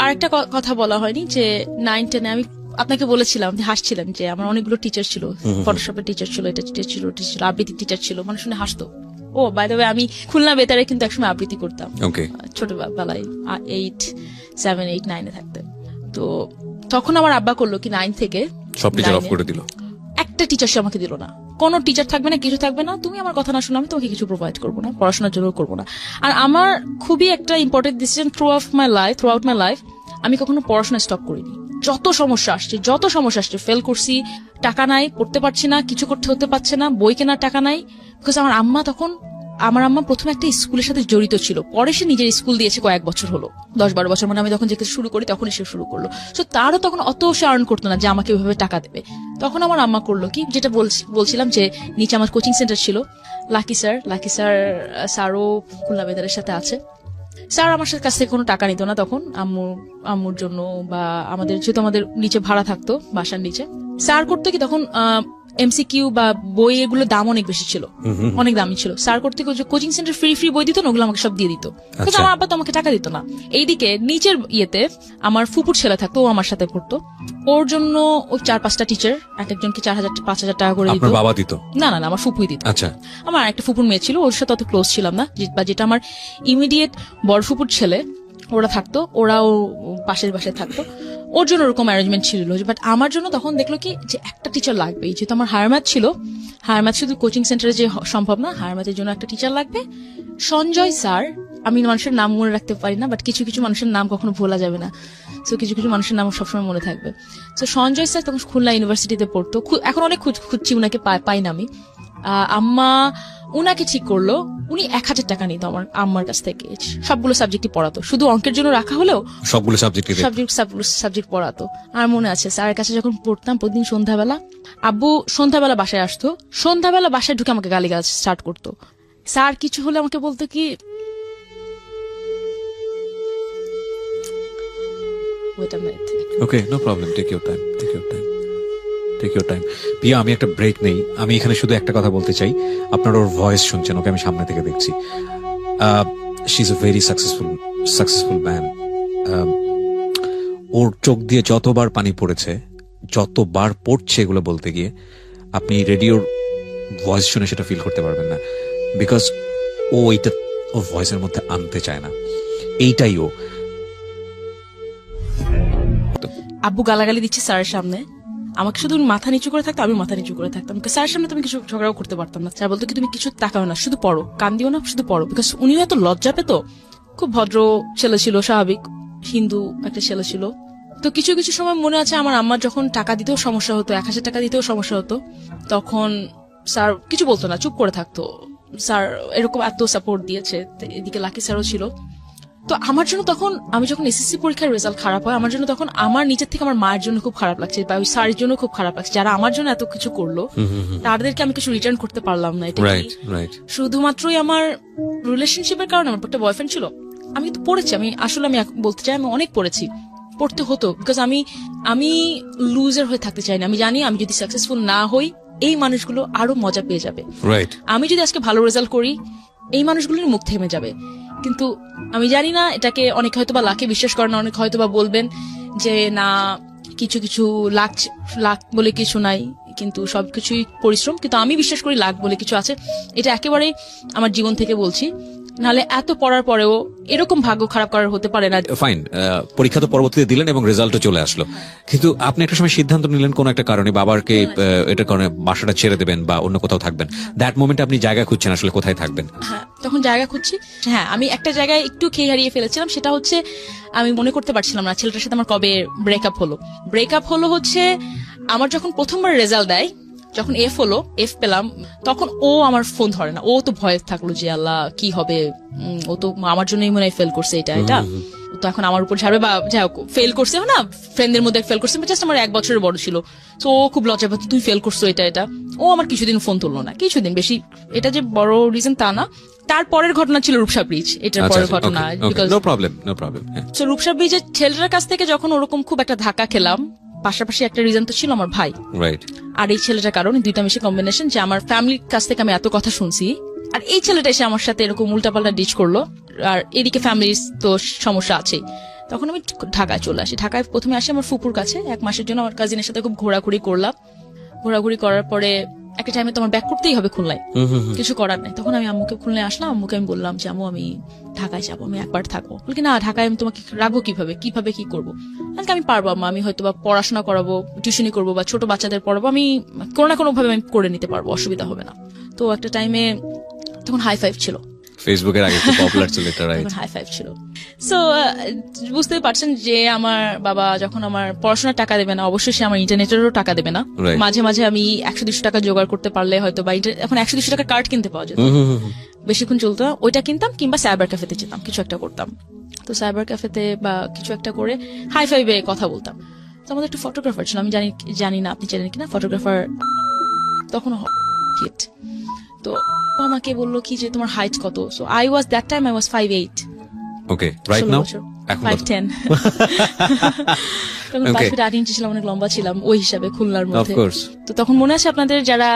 A: আর একটা কথা বলা হয়নি যে 9-10 আমি আপনাকে বলেছিলাম যে হাসছিলাম যে আমার অনেকগুলো টিচার ছিল, ফটোশপের টিচার ছিল, এটা টিচার ছিল, ওটা ছিল, আবৃত্তি টিচার ছিল, মানুষ শুনে হাসতো। ও বাই দ্য ওয়ে, আমি খুলনা বেতারে কিন্তু একসময় আবৃত্তি করতাম ছোটবেলায়, 8, 7, 8, 9 থাকতে। তো তখন আমার আব্বা করলো কি 9 থেকে
B: সব টিচার অফ করে দিল,
A: একটা টিচার সে আমাকে দিল না, কোনো টিচার থাকবে না, কিছু থাকবে না, তুমি আমার কথা না শুনো, আমি তোমাকে কিছু প্রোভাইড করবো না, পড়াশোনার জন্য করবো না। আর আমার খুবই একটা important decision through out my life, আমি কখনো পড়াশোনা স্টপ করিনি। যত সমস্যা আসছে ফেল করছি, টাকা নাই, পড়তে পারছি না, কিছু করতে হতে পারছে না, বই কেনার টাকা নাই, বিকজ আমার আম্মা প্রথমে একটা স্কুলের সাথে জড়িত ছিল, পরে সে নিজের স্কুল দিয়েছে কয়েক বছর হলো, 10-12 বছর, মানে আমি যখন যেতে শুরু করি তখনই সে শুরু করলো। তো তারও তখন অত সে আর্ন করতো না যে আমাকে ওইভাবে টাকা দেবে। তখন আমার আম্মা করলো কি, যেটা বলছিলাম যে নিচে আমার কোচিং সেন্টার ছিল, লাকি স্যারও খুলনা বেতারের সাথে আছে। স্যার আমার কাছ থেকে কোনো টাকা নিত না তখন, আম্মুর জন্য বা আমাদের, যেহেতু আমাদের নিচে ভাড়া থাকতো বাসার নিচে। স্যার করতো কি তখন এমসিকিউ বা বই এগুলোর দাম অনেক বেশি ছিল, অনেক দামি ছিল। স্যার করতে কোচিং সেন্টার ফ্রি বই দিত না, ওগুলো আমাকে সব দিয়ে দিত, কিন্তু আমার আব্বা তো আমাকে টাকা দিত না। এইদিকে নিচের ইয়েতে আমার ফুপুর ছেলে থাকতো, ও আমার সাথে পড়তো, ওর জন্য ওই 4-5টা টিচার এক একজনকে 4,000-5,000 টাকা করে দিত।
B: বাবা দিত
A: না, আমার ফুপুই দিত।
B: আচ্ছা,
A: আমার একটা ফুপুর মেয়ে ছিল, ওর সাথে অত ক্লোজ ছিলাম না, বা যেটা আমার ইমিডিয়েট বড় ফুপুর ছেলে ওরা থাকতো, ওরাও পাশের বাসায় থাকতো, ওর জন্য ওরকম অ্যারেঞ্জমেন্ট ছিল। বাট আমার জন্য তখন দেখলো কি যে একটা টিচার লাগবে, যেহেতু আমার হায়ার ম্যাথ ছিল, হায়ার ম্যাথ শুধু কোচিং সেন্টারে যে সম্ভব না, হায়ার ম্যাথের জন্য একটা টিচার লাগবে। সঞ্জয় স্যার, আমি মানুষের নাম মনে রাখতে পারি না, বাট কিছু কিছু মানুষের নাম কখনো ভোলা যাবে না, তো কিছু কিছু মানুষের নাম সবসময় মনে থাকবে। তো সঞ্জয় স্যার তখন খুলনা ইউনিভার্সিটিতে পড়তো, এখন অনেক খুঁজছি উনাকে, পাই না আমি। আম্মা উনাকে ঠিক করলো, উনি 1,000 টাকা নিত আমার আম্মার কাছ থেকে, সবগুলো সাবজেক্টই পড়াতো, শুধু অঙ্কের জন্য রাখা হলেও
B: সবগুলো
A: সাবজেক্ট পড়াতো। আর মনে আছে স্যারের কাছে যখন পড়তাম প্রতিদিন সন্ধ্যাবেলা, আব্বু সন্ধ্যাবেলা বাসায় আসতো, সন্ধ্যাবেলা বাসায় ঢুকে আমাকে গালিগালাজ স্টার্ট করতো। স্যার কিছু হলে আমাকে বলতো কি,
B: okay, no problem, take your time. Piya, আমি একটা ব্রেক নেই। আমি এখানে শুধু একটা কথা বলতে চাই, আপনার ওর ভয়েস শুনছেন, ওকে আমি সামনে থেকে দেখছি। She is a very successful man. ওর চোখ দিয়ে যতবার পানি পড়েছে, যতবার পড়ছে এগুলো বলতে গিয়ে, আপনি রেডিওর ভয়েস শুনে সেটা ফিল করতে পারবেন না, বিকজ ও এইটা ওর ভয়েসের মধ্যে আনতে চায় না, এইটাই ও।
A: আব্বু গালাগালি দিচ্ছে স্যারের সামনে, আমাকে শুধু মাথা নিচু করে থাকতো, আমি মাথা নিচু করে থাকতাম, স্যারের সামনে তুমি কিছু ঝগড়াও করতে পারতাম না। স্যার বলতো কি তুমি কিছু তাকাও না, শুধু পড়ো, কান দিও না, শুধু পড়ো। বিকজ উনিও এত লজ্জা পেত, খুব ভদ্র ছেলে ছিল, স্বাভাবিক হিন্দু একটা ছেলে ছিল। তো কিছু কিছু সময় মনে আছে আমার আম্মার যখন টাকা দিতেও সমস্যা হতো, 1,000 টাকা দিতেও সমস্যা হতো, তখন স্যার কিছু বলতো না, চুপ করে থাকতো। স্যার এরকম এত সাপোর্ট দিয়েছে, এদিকে লাকি স্যারও ছিল। তো আমার জন্য তখন, আমি যখন এসএসসি পরীক্ষার রেজাল্ট খারাপ হয়, আমার জন্য তখন আমার নিজের থেকে আমার মায়ের জন্য খুব খারাপ লাগছে, বা ওই স্যারের জন্য খুব খারাপ লাগছে, যারা আমার জন্য এত কিছু করলো, তাদেরকে আমি কিছু রিটার্ন করতে পারলাম না। এটা শুধুমাত্রই আমার রিলেশনশিপের কারণে, আমার একটা বয়ফ্রেন্ড ছিল, আমি কিন্তু পড়েছি, আমি বলতে চাই আমি অনেক পড়েছি, পড়তে হতো, বিকজ আমি লুজার হয়ে থাকতে চাই না। আমি জানি আমি যদি সাকসেসফুল না হই, এই মানুষগুলো আরো মজা পেয়ে যাবে। আমি যদি আজকে ভালো রেজাল্ট করি, এই মানুষগুলোর মুখ থেমে যাবে। কিন্তু আমি জানি না, এটাকে অনেক হয়তো বা লাখে বিশ্বাস করে না, অনেক হয়তো বা বলবেন যে না, কিছু কিছু লাখ বলে কিছু নাই, কিন্তু সবকিছুই পরিশ্রম। কিন্তু আমি বিশ্বাস করি লাখ বলে কিছু আছে, এটা একেবারে আমার জীবন থেকে বলছি। নাহলে এত পড়ার পরেও এরকম ভাগ্য খারাপ করার হতে পারে না।
B: ফাইন, পরীক্ষা তো পরবর্তীতে দিলেন এবং রেজাল্টও চলে আসলো, কিন্তু আপনি একটা সময় সিদ্ধান্ত নিলেন কোন একটা কারণে বাবাকে এটার কারণে বাসাটা ছেড়ে দেবেন বা অন্য কোথাও থাকবেন। দ্যাট মোমেন্টে আপনি জায়গা খুঁজছেন আসলে কোথায় থাকবেন।
A: হ্যাঁ, তখন জায়গা খুঁজছি। হ্যাঁ, আমি একটা জায়গায় একটু খেয়ে হারিয়ে ফেলেছিলাম, সেটা হচ্ছে আমি মনে করতে পারছিলাম না ছেলেটার সাথে আমার কবে ব্রেকআপ হলো হচ্ছে আমার যখন প্রথমবার রেজাল্ট দেয়, যখন এফ পেলাম, তখন ও আমার ফোন ধরে না, ও তো ভয়ে থাকলো যে আল্লাহ কি হবে, ও তো আমার জন্যই মনে হয় ফেল করছে, এটা তো এখন আমার উপর ছাড়বে, বা যাই হোক ফেল করছে না, ফ্রেন্ডদের মধ্যে ফেল করছে, জাস্ট আমার 1 বছরের বড় ছিল, তো ও খুব লজ্জা পেত, তুই ফেল করছো এটা। ও আমার কিছুদিন ফোন তুললো না, কিছুদিন, বেশি এটা যে বড় রিজন তা না। তারপরের ঘটনা ছিল রূপসা ব্রিজ, এটার পরের ঘটনা। রূপসা ব্রিজের ছেলেটার কাছ থেকে যখন ওরকম খুব একটা ধাক্কা খেলাম, পাশাপাশি একটা রিজন তো ছিল আমার ভাই, আর এই ছেলেটার কারণে, দুইটা মিশে কম্বিনেশন, যে আমার ফ্যামিলির কাছ থেকে আমি এত কথা শুনছি, আর এই ছেলেটা এসে আমার সাথে এরকম উল্টাপাল্টা ডিচ করলো, আর এদিকে ফ্যামিলির তো সমস্যা আছেই। তখন আমি ঢাকায় চলে আসি। ঢাকায় প্রথমে আসি আমার ফুপুর কাছে 1 মাসের জন্য, আমার কাজিনের সাথে খুব ঘোরাঘুরি করলাম। ঘোরাঘুরি করার পরে একটা টাইমে তো আমার ব্যাক করতেই হবে খুলনায়, কিছু করার নাই। তখন আমি আম্মুকে খুলনায় আসলাম, আম্মুকে আমি বললাম যে আম্মু আমি ঢাকায় যাবো, আমি একবার থাকবো। বলি না, ঢাকায় আমি তোমাকে রাখবো কিভাবে কি করবো? আমি পারবো আম্মা, আমি হয়তো বা পড়াশোনা করাবো, টিউশনি করবো, বা ছোট বাচ্চাদের পড়াবো, আমি কোনো না কোনো ভাবে আমি করে নিতে পারবো, অসুবিধা হবে না। তো একটা টাইমে তখন হাই-ফাইভ ছিল,
B: ফেসবুকের আগে খুব পপুলার ছিল এটা, রাইট?
A: হাই-ফাইভ ছিল। সো বুঝতেই পারছেন যে আমার বাবা যখন আমার পড়াশোনার টাকা দেবে না, অবশ্যই সে আমার ইন্টারনেটেরও টাকা দেবে না। মাঝে মাঝে আমি 100-200 টাকা জোগাড় করতে পারলে হয়তো, বা এখন 100-200 টাকার কার্ড কিনতে পাওয়া যেত, বেশিক্ষণ চলতো, ওইটা কিনতাম, কিংবা সাইবার ক্যাফেতে যেতাম, কিছু একটা করতাম। তো সাইবার ক্যাফেতে বা কিছু একটা করে হাই-ফাইভে কথা বলতাম। তো আমাদের একটা ফটোগ্রাফার ছিল, আমি জানি না আপনি জানেন কিনা, ফটোগ্রাফার তখন হিট। তো ও আমাকে বললো কি যে তোমার হাইট কত, so I was that time I was 5'8".
B: Okay, right now এখন
A: 5'10". তখন 5 ফিট 8 ইঞ্চি ছিলাম, অনেক লম্বা ছিলাম ওই হিসাবে খুলনার মধ্যে। তো তখন মনে আছে আপনাদের যারা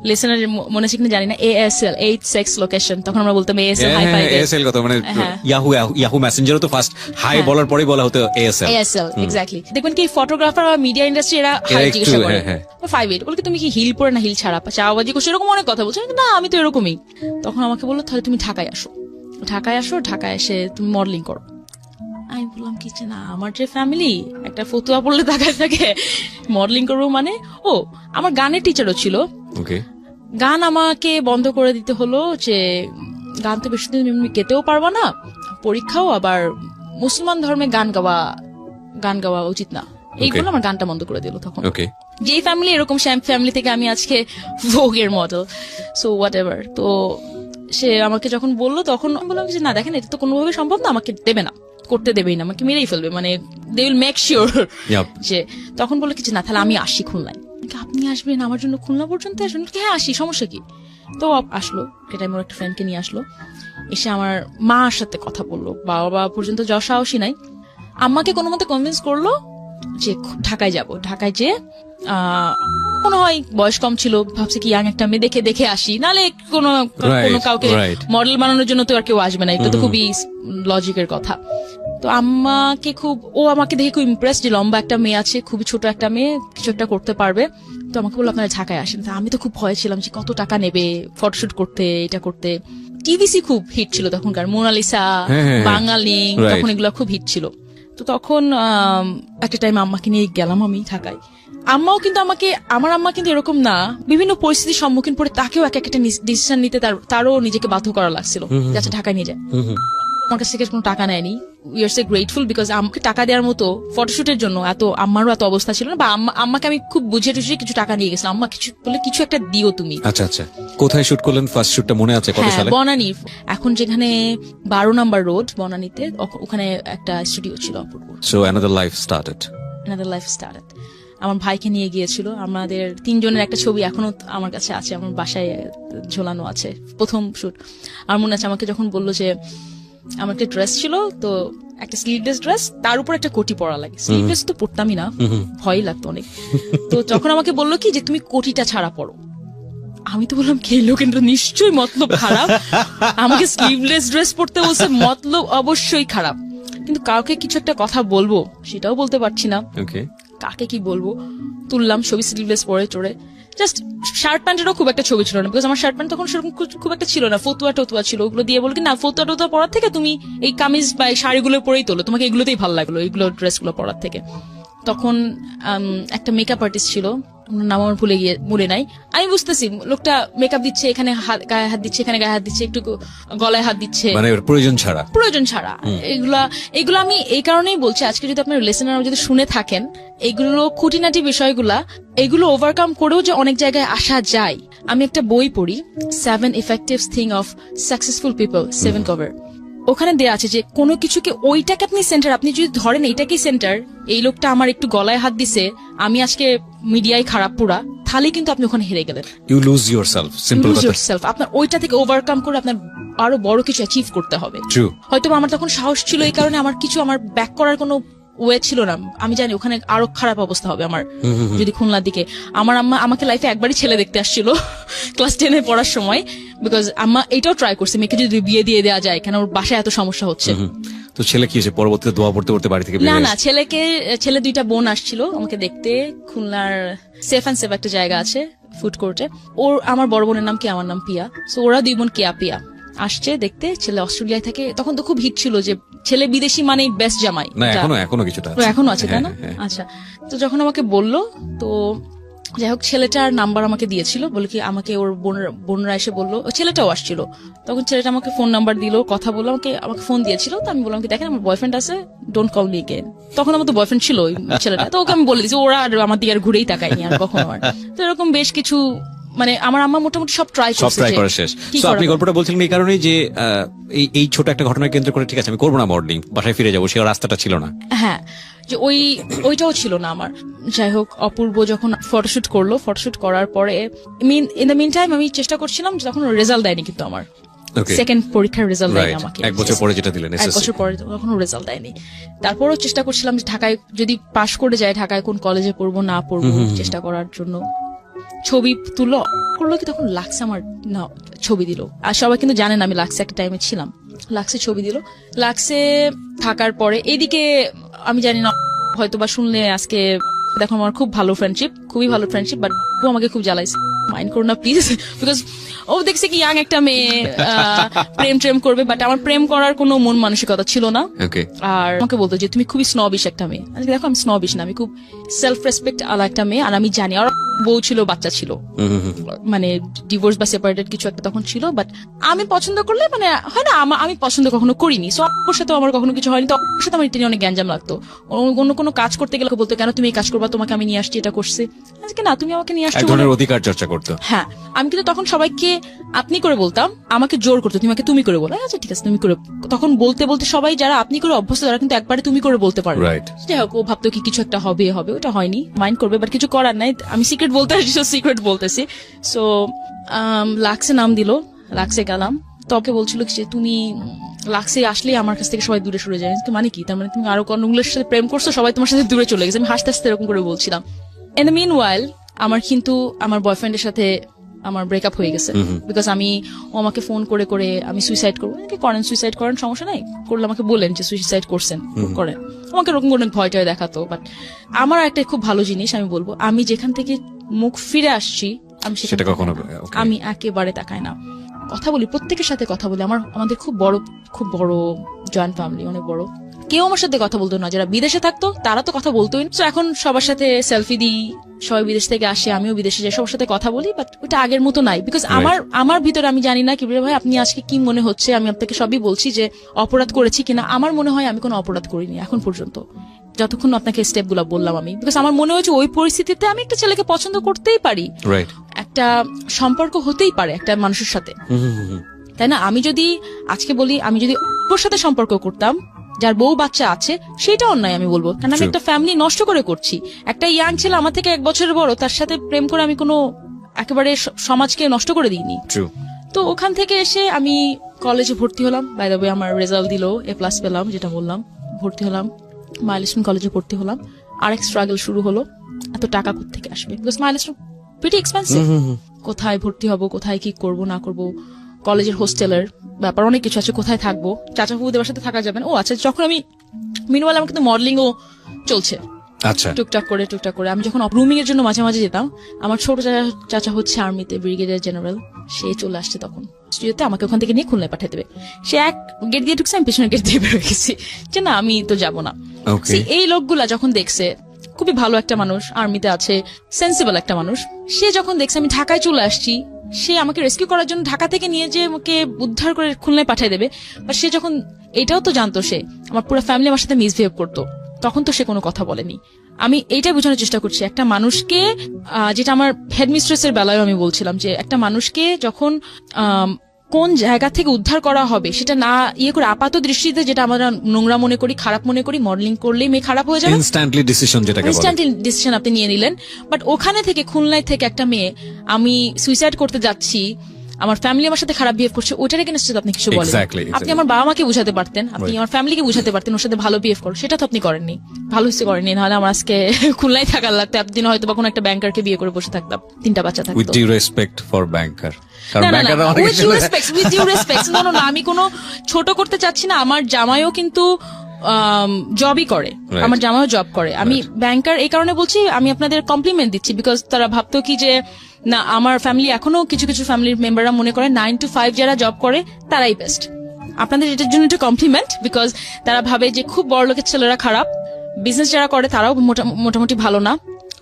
A: লিসেনার মনে আছে কিনা জানি না, ASL 8 সেক্স লোকেশন, তখন আমরা বলতাম ASL হাই ফাই।
B: ASL কত মানে ইয়াহু মেসেঞ্জারও তো ফার্স্ট হাই বলার পরেই বলা হতো ASL
A: এক্স্যাক্টলি। দেখবেন কি ফটোগ্রাফার বা মিডিয়া ইন্ডাস্ট্রি এরা হাই জিজ্ঞাসা করে 5'8", বলে কি তুমি কি হিল পরে না হিল ছাড়া, চাওয়াবাজি করছো, এরকম অনেক কথা বলছো। না আমি তো এরকমই। তখন আমাকে বললো তাহলে তুমি ঢাকায় আসো, ঢাকায় এসে তুমি মডেলিং করো। আমি বললাম কি যে না, আমার যে ফ্যামিলি একটা ফতুয়া পড়লে তাকায় থাকে, মডেলিং করবো মানে। ও আমার গানের টিচারও ছিল, গান আমাকে বন্ধ করে দিতে হলো যে গান তো বেশি দিন গেতেও পারবা না, পরীক্ষাও, আবার মুসলমান ধর্মে গান গাওয়া উচিত না, এইগুলো আমার গানটা বন্ধ করে দিল তখন। যে ফ্যামিলি এরকম ফ্যামিলি থেকে আমি আজকে ভোগের মডেল, সো হোয়াট এভার। তো সে আমাকে যখন বললো তখন বললাম যে না দেখেন এটা তো কোনোভাবে সম্ভব না, আমাকে দেবে না, করতে দেবেই না, আমাকে মেরেই ফেলবে, মানে দে উইল মেক শিওর যে। তখন বললো কি যে না তাহলে আমি আসি খুলনায়। আপনি আসবেন আমার জন্য খুলনা পর্যন্ত আসবেন? হ্যাঁ আসি, সমস্যা কি। তো আসলো, এটা আমার একটা ফ্রেন্ডকে নিয়ে আসলো, এসে আমার মার সাথে কথা বললো, বাবা পর্যন্ত যাওয়ার সাহসই নাই। আম্মাকে কোনো মতে কনভিন্স করলো যে ঢাকায় যাব, ঢাকায় যে মনে হয় বয়স কম ছিল, ভাবছে কি ইয়াং একটা মেয়ে দেখে আসি, নালে কোনো কাউকে মডেল বানানোর জন্য তো আর কেউ আসবে না, এটা তো খুবই লজিকের কথা। তো আম্মাকে ও আমাকে দেখে খুব ইমপ্রেস যে লম্বা একটা মেয়ে আছে, খুবই ছোট একটা মেয়ে, কিছু একটা করতে পারবে। তো আমাকে বললো আপনারা ঢাকায় আসেন। আমি তো খুব ভয় ছিলাম যে কত টাকা নেবে ফটোশুট করতে, এটা করতে। টিভিসি খুব হিট ছিল তখনকার, মোনালিসা, বাঙালি, তখন এগুলো খুব হিট ছিল। তো তখন একটা টাইম আম্মাকে নিয়ে গেলাম আমি ঢাকায়। আম্মাও কিন্তু আমার আম্মা কিন্তু এরকম না, বিভিন্ন পরিস্থিতির সম্মুখীন পড়ে তাকেও এক একটা ডিসিশন নিতে তারও নিজেকে বাধ্য করা লাগছিল, আচ্ছা ঢাকায় নিয়ে যায়। আমার কাছ থেকে কোনো টাকা নেয়নি, we are so grateful, because আমাকে টাকা দেওয়ার মতো ফটোশুটের জন্য আমারও এত অবস্থা ছিল না, বা আম্মাকে আমি খুব বুঝিয়ে টুঝিয়ে কিছু টাকা নিয়ে গেছিলাম, আম্মা কিছু বলে কিছু একটা দিও তুমি।
B: আচ্ছা আচ্ছা, কোথায় শুট করলেন ফার্স্ট শুটটা মনে আছে? কত সালে?
A: বনানী, এখন যেখানে 12 নম্বর রোড বনানীতে, ওখানে একটা স্টুডিও ছিল অপূর্ব।
B: So another life started.
A: আমার ভাইকে নিয়ে গিয়েছিল, আমাদের 3 জনের একটা ছবি এখনো আমার কাছে আছে, আমার বাসায় ঝোলানো আছে, প্রথম শুট। আমার মনে আছে আমাকে যখন বললো যে আমার একটা ড্রেস ছিল, তো একটা স্লিভলেস ড্রেস, তার উপর একটা কোটি পরা লাগে, স্লিভলেস তো পরতামই না, ভয় লাগতো অনেক। তো যখন আমাকে বললো কি যে তুমি কোটিটা ছাড়া পরো, আমি তো বললাম কি লোকেন্দ্র নিশ্চয়ই মতলব খারাপ, আমাকে স্লিভলেস ড্রেস পরতে বলছে, মতলব অবশ্যই খারাপ। কিন্তু কাউকে কিছু একটা কথা বলবো সেটাও বলতে পারছি না, কাকে কি বলবো। তুললাম ছবি স্লিভলেস পরে চড়ে, জাস্ট শার্ট প্যান্টেরও খুব একটা ছবি ছিল না, বিকজ আমার শার্ট প্যান্ট তখন সেরকম খুব একটা ছিল না, ফতুয়া টতুয়া ছিল, ওগুলো দিয়ে বলি না ফতুয়া টতুয়া পরার থেকে তুমি এই কামিজ বা এই শাড়িগুলো পরেই তোলো, তোমাকে এগুলোতেই ভালো লাগলো, এইগুলো ড্রেসগুলো পরার থেকে। তখন একটা মেকআপ আর্টিস্ট ছিল, নাম আমার ভুলে নাই। আমি বুঝতেছি লোকটা মেকআপ দিচ্ছে, এখানে গায়ে হাত দিচ্ছে, এখানে গায়ে হাত দিচ্ছে, একটু গলায় হাত দিচ্ছে,
B: মানে প্রয়োজন ছাড়া।
A: এগুলো আমি এই কারণেই বলছি, আজকে যদি আপনার লিসেনার যদি শুনে থাকেন, এগুলো খুঁটিনাটি বিষয়গুলা, এগুলো ওভারকাম করেও যে অনেক জায়গায় আসা যায়। আমি একটা বই পড়ি, 7 effective thing of successful people, 7 cover, ওখানে দেয়া আছে যে কোনো কিছুকে ওইটাকে আপনি সেন্টার, আপনি যদি ধরেন এইটাকেই সেন্টার, এই লোকটা আমার একটু গলায় হাত দিছে, আমি আজকে মিডিয়ায় খারাপ পুরা, তাহলে কিন্তু আপনি ওখানে হেরে গেলেন।
B: ইউ লুজ ইয়োরসেলফ, সিম্পল কথা।
A: আপনার ওইটা থেকে ওভারকাম করে আপনার আরো বড় কিছু অ্যাচিভ করতে হবে। হয়তো আমার তখন সাহস ছিল, এই কারণে আমার ব্যাক করার কোনো ওয়ে ছিল না। আমি জানি ওখানে আরো খারাপ অবস্থা হবে আমার, যদি খুলনার দিকে। আমার আম্মা আমাকে লাইফে একবারই ছেলে দেখতে আসছিল ক্লাস 10 এ পড়ার সময়, বিকজ আম্মা এটাও ট্রাই করছে মেয়েকে যদি বিয়ে দিয়ে দেওয়া যায়, কেন ওর বাসায় এত সমস্যা হচ্ছে।
B: তো ছেলে কি হয়েছে পরবর্তীতে? দোয়া পড়তে পড়তে বাড়ি থেকে
A: না ছেলে 2টা বোন আসছিল আমাকে দেখতে, খুলনার সেফ অ্যান্ড সেফ একটা জায়গা আছে ফুড কোর্টে, আমার বড় বোনের নাম কি, আমার নাম পিয়া, সো ওরা 2 বোন পিয়া আসছে দেখতে। ছেলে অস্ট্রেলিয়ায় থাকে, তখন তো খুব হিট ছিল যে ছেলে বিদেশি মানেই বেস্ট জামাই, এখনো আছে তাই না? আচ্ছা, তো যখন আমাকে বললো, তো যাই হোক ছেলেটার নাম্বার আমাকে দিয়েছিল, বলে কি আমাকে ওর বোনরা এসে বললো, ছেলেটাও আসছিল, তখন ছেলেটা আমাকে ফোন নাম্বার দিল, কথা বললো, আমাকে ফোন দিয়েছিল। তো আমি বললাম কি দেখেন আমার বয়ফ্রেন্ড আছে, ডোন্ট কল মি এগেন। তখন আমার তো বয়ফ্রেন্ড ছিল ওই ছেলেটা, তো ওকে আমি বলে দিয়েছি, ওরা আর আমার দিকে আর ঘুরেই তাকায়নি আর কখনো। তো এরকম বেশ কিছু, মানে আমার আম্মা মোটামুটি সব ট্রাই করা শেষ।
B: তো আপনি গল্পটা বলছিলেন এই কারণেই যে এই ছোট একটা ঘটনাকে কেন্দ্র করে ঠিক আছে আমি করবো না মডেলিং, বাসায় ফিরে যাবো, সে রাস্তাটা ছিল না।
A: হ্যাঁ, যে ওইটাও ছিল না আমার। যাই হোক, অপূর্ব যখন ফটোশুট করলো, ফটোশুট করার পরে ইন দ্য মিন টাইম আমি চেষ্টা করছিলাম, তখন রেজাল্ট দেয়নি কিন্তু আমার সেকেন্ড পরীক্ষার রেজাল্ট দেয়নি আমাকে,
B: 1 বছর পরে যেটা দিলেন
A: 1 বছর পরে তখনও রেজাল্ট দেয়নি। তারপরও চেষ্টা করছিলাম যে ঢাকায় যদি পাশ করে যায়, ঢাকায় কোন কলেজে পড়বো না পড়বো চেষ্টা করার জন্য। ছবি করলো কি তখন লাক্সে আমার না ছবি দিল, আর সবাই কিন্তু জানেন আমি লাক্সে একটা টাইমে ছিলাম। লাক্সে ছবি দিল, লাক্সে থাকার পরে এইদিকে আমি জানি না হয়তো বা শুনলে আজকে দেখো আমার খুব ভালো ফ্রেন্ডশিপ, খুবই ভালো ফ্রেন্ডশিপ, বাট ও আমাকে খুব জ্বালাইছে, মাইন্ড করো না প্লিজ, বিকজ ও দেখছে কি ইয়াং একটা মেয়ে প্রেম করবে, বাট আমার প্রেম করার কোনো মন মানসিকতা ছিল না। আর আমাকে বলতো যে তুমি খুবই স্নবিশ একটা মেয়ে। দেখো আমি স্নবিশ না, আমি খুব সেলফ রেসপেক্ট আলা একটা মেয়ে। আর আমি জানি আর বউ ছিল, বাচ্চা ছিল, মানে ডিভোর্স বা সেপারেটেড কিছু একটা তখন ছিল, বাট আমি পছন্দ করলে মানে হয় না, আমি পছন্দ কখনো করিনি, সো ওর সাথে আমার কখনো কিছু হয়নি। তো ওর সাথে আমার এটা নিয়ে অনেক গ্যাঞ্জাম লাগতো। অন্য কোনো কাজ করতে গেলে বলতো কেন তুমি এই কাজ করবা, তোমাকে আমি নিয়ে আসছি, এটা করছে আজকে না, তুমি আমাকে নিয়ে আসছো,
B: অধিকার চর্চা করতো।
A: হ্যাঁ, আমি কিন্তু তখন সবাইকে আপনি করে বলতাম, আমাকে জোর করতো তুমি আমাকে তুমি করে বলো। আচ্ছা ঠিক আছে তুমি করে, তখন বলতে বলতে সবাই যারা আপনি করে অভ্যস্ত তারা কিন্তু একবারে তুমি করে বলতে পারে। যাই হোক, ও ভাবতো কি কিছু একটা হবে, ওটা হয়নি, মাইন্ড করবে, বাট কিছু করার নাই, আমি সিক্রেট বলতে আসছি, সিক্রেট বলতেছি। সো লাক্সে নাম দিল, লাক্সে গেলাম, তো ওকে বলছিল যে তুমি লাক্সে আসলে আমার কাছ থেকে সবাই দূরে সরে যায়। মানে কি তার মানে তুমি আরো কোনগুলোর সাথে প্রেম করছো, সবাই তোমার সাথে দূরে চলে গেছে। আমি হাসতে হাসতে এরকম করে বলছিলাম। ইন দ্য মিন ওয়াইল আমার কিন্তু আমার বয়ফ্রেন্ডের সাথে আমার ব্রেকআপ হয়ে গেছে, বিকজ ও আমাকে ফোন করে করে আমি সুইসাইড করবো, করেন সুইসাইড করেন, সমস্যা নাই, করলে আমাকে বলেন যে সুইসাইড করছেন, করেন, আমাকে এরকম করে ভয় টয় দেখাতো। বাট আমার একটা খুব ভালো জিনিস আমি বলবো, আমি যেখান থেকে মুখ ফিরে আসছি আমি কখনো আমি একেবারে তাকাই না, কথা বলি, প্রত্যেকের সাথে কথা বলি। আমাদের খুব বড় জয়েন্ট ফ্যামিলি, অনেক বড়। কেউ আমার সাথে কথা বলতো না, যারা বিদেশে থাকতো তারা তো কথা বলতোই না। এখন সবার সাথে সেলফি দিই, সবাই বিদেশ থেকে আসে, আমিও বিদেশে যাই, সবার সাথে কথা বলি, বাট ওটা আগের মতো নাই। বিকজ আমার ভিতরে আমি জানি না কিবরিয়া ভাই আপনি আজকে কি মনে হচ্ছে, আমি আপনাকে সবই বলছি যে অপরাধ করেছি কিনা। আমার মনে হয় আমি কোনো অপরাধ করিনি এখন পর্যন্ত, যতক্ষণ আপনাকে স্টেপ গুলা বললাম আমি। বিকজ আমার মনে হয়েছে ওই পরিস্থিতিতে আমি একটা ছেলেকে পছন্দ করতেই পারি, একটা সম্পর্ক হতেই পারে একটা মানুষের সাথে, তাই না? আমি যদি আজকে বলি, আমি যদি ওর সাথে সম্পর্ক করতাম যার বউ বাচ্চা আছে, সেটা অন্যায় আমি বলবো, কারণ আমি একটা ফ্যামিলি নষ্ট করে করছি। একটা ইয়াং ছেলে আমার থেকে 1 বছরের বড়, তার সাথে প্রেম করে আমি কোনো একেবারে সমাজকে নষ্ট করে দিইনি। তো ওখান থেকে এসে আমি কলেজে ভর্তি হলাম। বাই দ্য ওয়ে আমার রেজাল্ট দিল, A+ পেলাম, যেটা বললাম, ভর্তি হলাম, মাইলস্টোন কলেজে ভর্তি হলাম। আরেক স্ট্রাগল শুরু হলো, এত টাকা কোত্থেকে আসবে, বিকজ মাইলস্টোন প্রিটি এক্সপেন্সিভ। কোথায় ভর্তি হব, কোথায় কি করব না করব, কলেজের হোস্টেলের ব্যাপার অনেক কিছু আছে, কোথায় থাকবো, চাচা ফুফুদের সাথে থাকা যাবে না। ও আচ্ছা, যখন আমি মিনওয়াইল আমার কিন্তু মডেলিংও চলছে, আচ্ছা টুকটাক করে আমি যখন রুমিং এর জন্য মাঝে মাঝে যেতাম, আমার ছোট চাচা হচ্ছে আর্মিতে, ব্রিগেডিয়ার জেনারেল, সে চলে আসছে তখন স্টুডিওতে, আমাকে ওখান থেকে নিয়ে খুলনায় পাঠিয়ে দেবে। সে এক গেট দিয়ে ঢুকছে, আমি পেছনের গেট দিয়ে বের হয়ে গেছি যে না আমি তো যাবো না। এই লোকগুলা যখন দেখছে, খুবই ভালো একটা মানুষ, আর্মিতে আছে, সেন্সিবল একটা মানুষ, সে যখন দেখছে আমি ঢাকায় চলে আসছি, সে আমাকে রেস্কিউ করার জন্য ঢাকা থেকে নিয়ে যে আমাকে উদ্ধার করে খুলনায় পাঠিয়ে দেবে, আর সে যখন এটাও তো জানতো, সে আমার পুরো ফ্যামিলি আমার সাথে মিসবিহেভ করতো, তখন তো সে কোনো কথা বলেনি। আমি এইটাই বোঝানোর চেষ্টা করছি, একটা মানুষকে, যেটা আমার হেডমিস্ট্রেসের বেলায় আমি বলছিলাম, যে একটা মানুষকে যখন কোন জায়গা থেকে উদ্ধার করা হবে সেটা না ইয়ে করে, আপাত দৃষ্টিতে যেটা আমরা নোংরা মনে করি, খারাপ মনে করি, মডেলিং করলেই মেয়ে খারাপ হয়ে যাবে, ইনস্ট্যান্টলি ডিসিশন আপনি নিয়ে নিলেন। বাট ওখানে থেকে, খুলনায় থেকে একটা মেয়ে, আমি সুইসাইড করতে যাচ্ছি, আমার ফ্যামিলি আমার সাথে খারাপ বিহেভ করছে, ওইটার এগেইনস্টে আপনি কিছু বলেন। আপনি আমার বাবা মাকে বুঝাতে পারতেন, আপনি আমার ফ্যামিলিকে বুঝাতে পারতেন ওর সাথে ভালো বিহেভ করো, সেটা তো আপনি করেননি, ভালো হিসেবে করেননি, নাহলে আমার আজকে খুলনায় থাকার লাগতো, এতদিন হয়তো বা কোনো একটা ব্যাংকারকে বিয়ে করে বসে থাকতাম, 3টা বাচ্চা থাকতো।
B: উইথ ডিউ রেসপেক্ট ফর ব্যাংকার,
A: আমি কোনো ছোট করতে চাচ্ছি না, আমার জামাইও কিন্তু জবই করে, আমার জামাইও জব করে। আমি ব্যাংকার এই কারণে বলছি, আমি আপনাদের কমপ্লিমেন্ট দিচ্ছি, বিকজ তারা ভাবতো কি যে না, আমার ফ্যামিলি এখনো কিছু কিছু ফ্যামিলির মেম্বাররা মনে করে 9 to 5 যারা জব করে তারাই বেস্ট। আপনাদের এটার জন্য একটা কমপ্লিমেন্ট, বিকজ তারা ভাবে যে খুব বড় লোকের ছেলেরা খারাপ, বিজনেস যারা করে তারাও মোটামুটি ভালো না,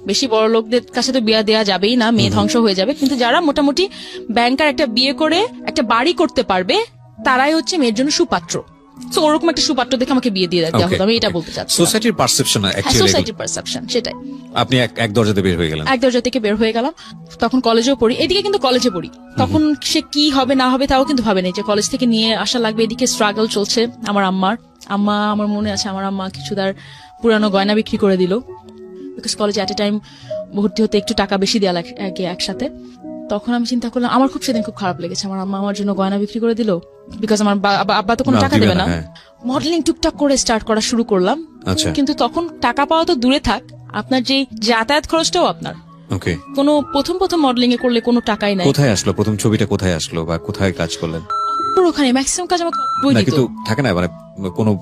A: বেশি বড় লোকদের কাছে তো বিয়ে দেওয়া যাবেই না, মেয়ে ধ্বংস হয়ে যাবে, কিন্তু যারা মোটামুটি ব্যাংকার একটা বিয়ে করে একটা বাড়ি করতে পারবে তারাই হচ্ছে মেয়ের জন্য সুপাত্র। সো ওরকম একটা সুপাত্র দেখে আমাকে বিয়ে দিয়ে দেওয়া হতো, আমি এটা বলতে চাচ্ছি।
B: সোসাইটির
A: পারসেপশন সেটাই।
B: আপনি এক দরজাতে বের হয়ে গেলেন, এক
A: দরজা থেকে বের হয়ে গেলাম, তখন কলেজেও পড়ি, এদিকে কিন্তু কলেজে পড়ি, তখন সে কি হবে না হবে তাও কিন্তু ভাবে নেই, যে কলেজ থেকে নিয়ে আসা লাগবে, এদিকে স্ট্রাগল চলছে। আমার আমার মনে আছে, আমার আম্মা কিছু তার পুরানো গয়না বিক্রি করে দিল, বিকজ কলেজে এট এ টাইম ভর্তি হতে একটু টাকা বেশি দেওয়া লাগে একসাথে। তখন আমি চিন্তা করলাম, আমার সেদিন খুব খারাপ লেগেছে, আমার আম্মা আমার জন্য গয়না বিক্রি করে দিল, বিকজ আমার আব্বা তো কোনো টাকা দেবে না। মডেলিং টুকটাক করে স্টার্ট করা শুরু করলাম, কিন্তু তখন টাকা পাওয়া তো দূরে থাক, আপনার যে যাতায়াত খরচটাও আপনার। কোনো প্রথম মডেলিং এ করলে কোনো টাকাই নাই।
B: কোথায় আসলো প্রথম ছবিটা, কোথায় আসলো বা কোথায় কাজ করলেন?
A: ওখানে ম্যাক্সিমাম কাজ আমার
B: কিন্তু থাকে না, মানে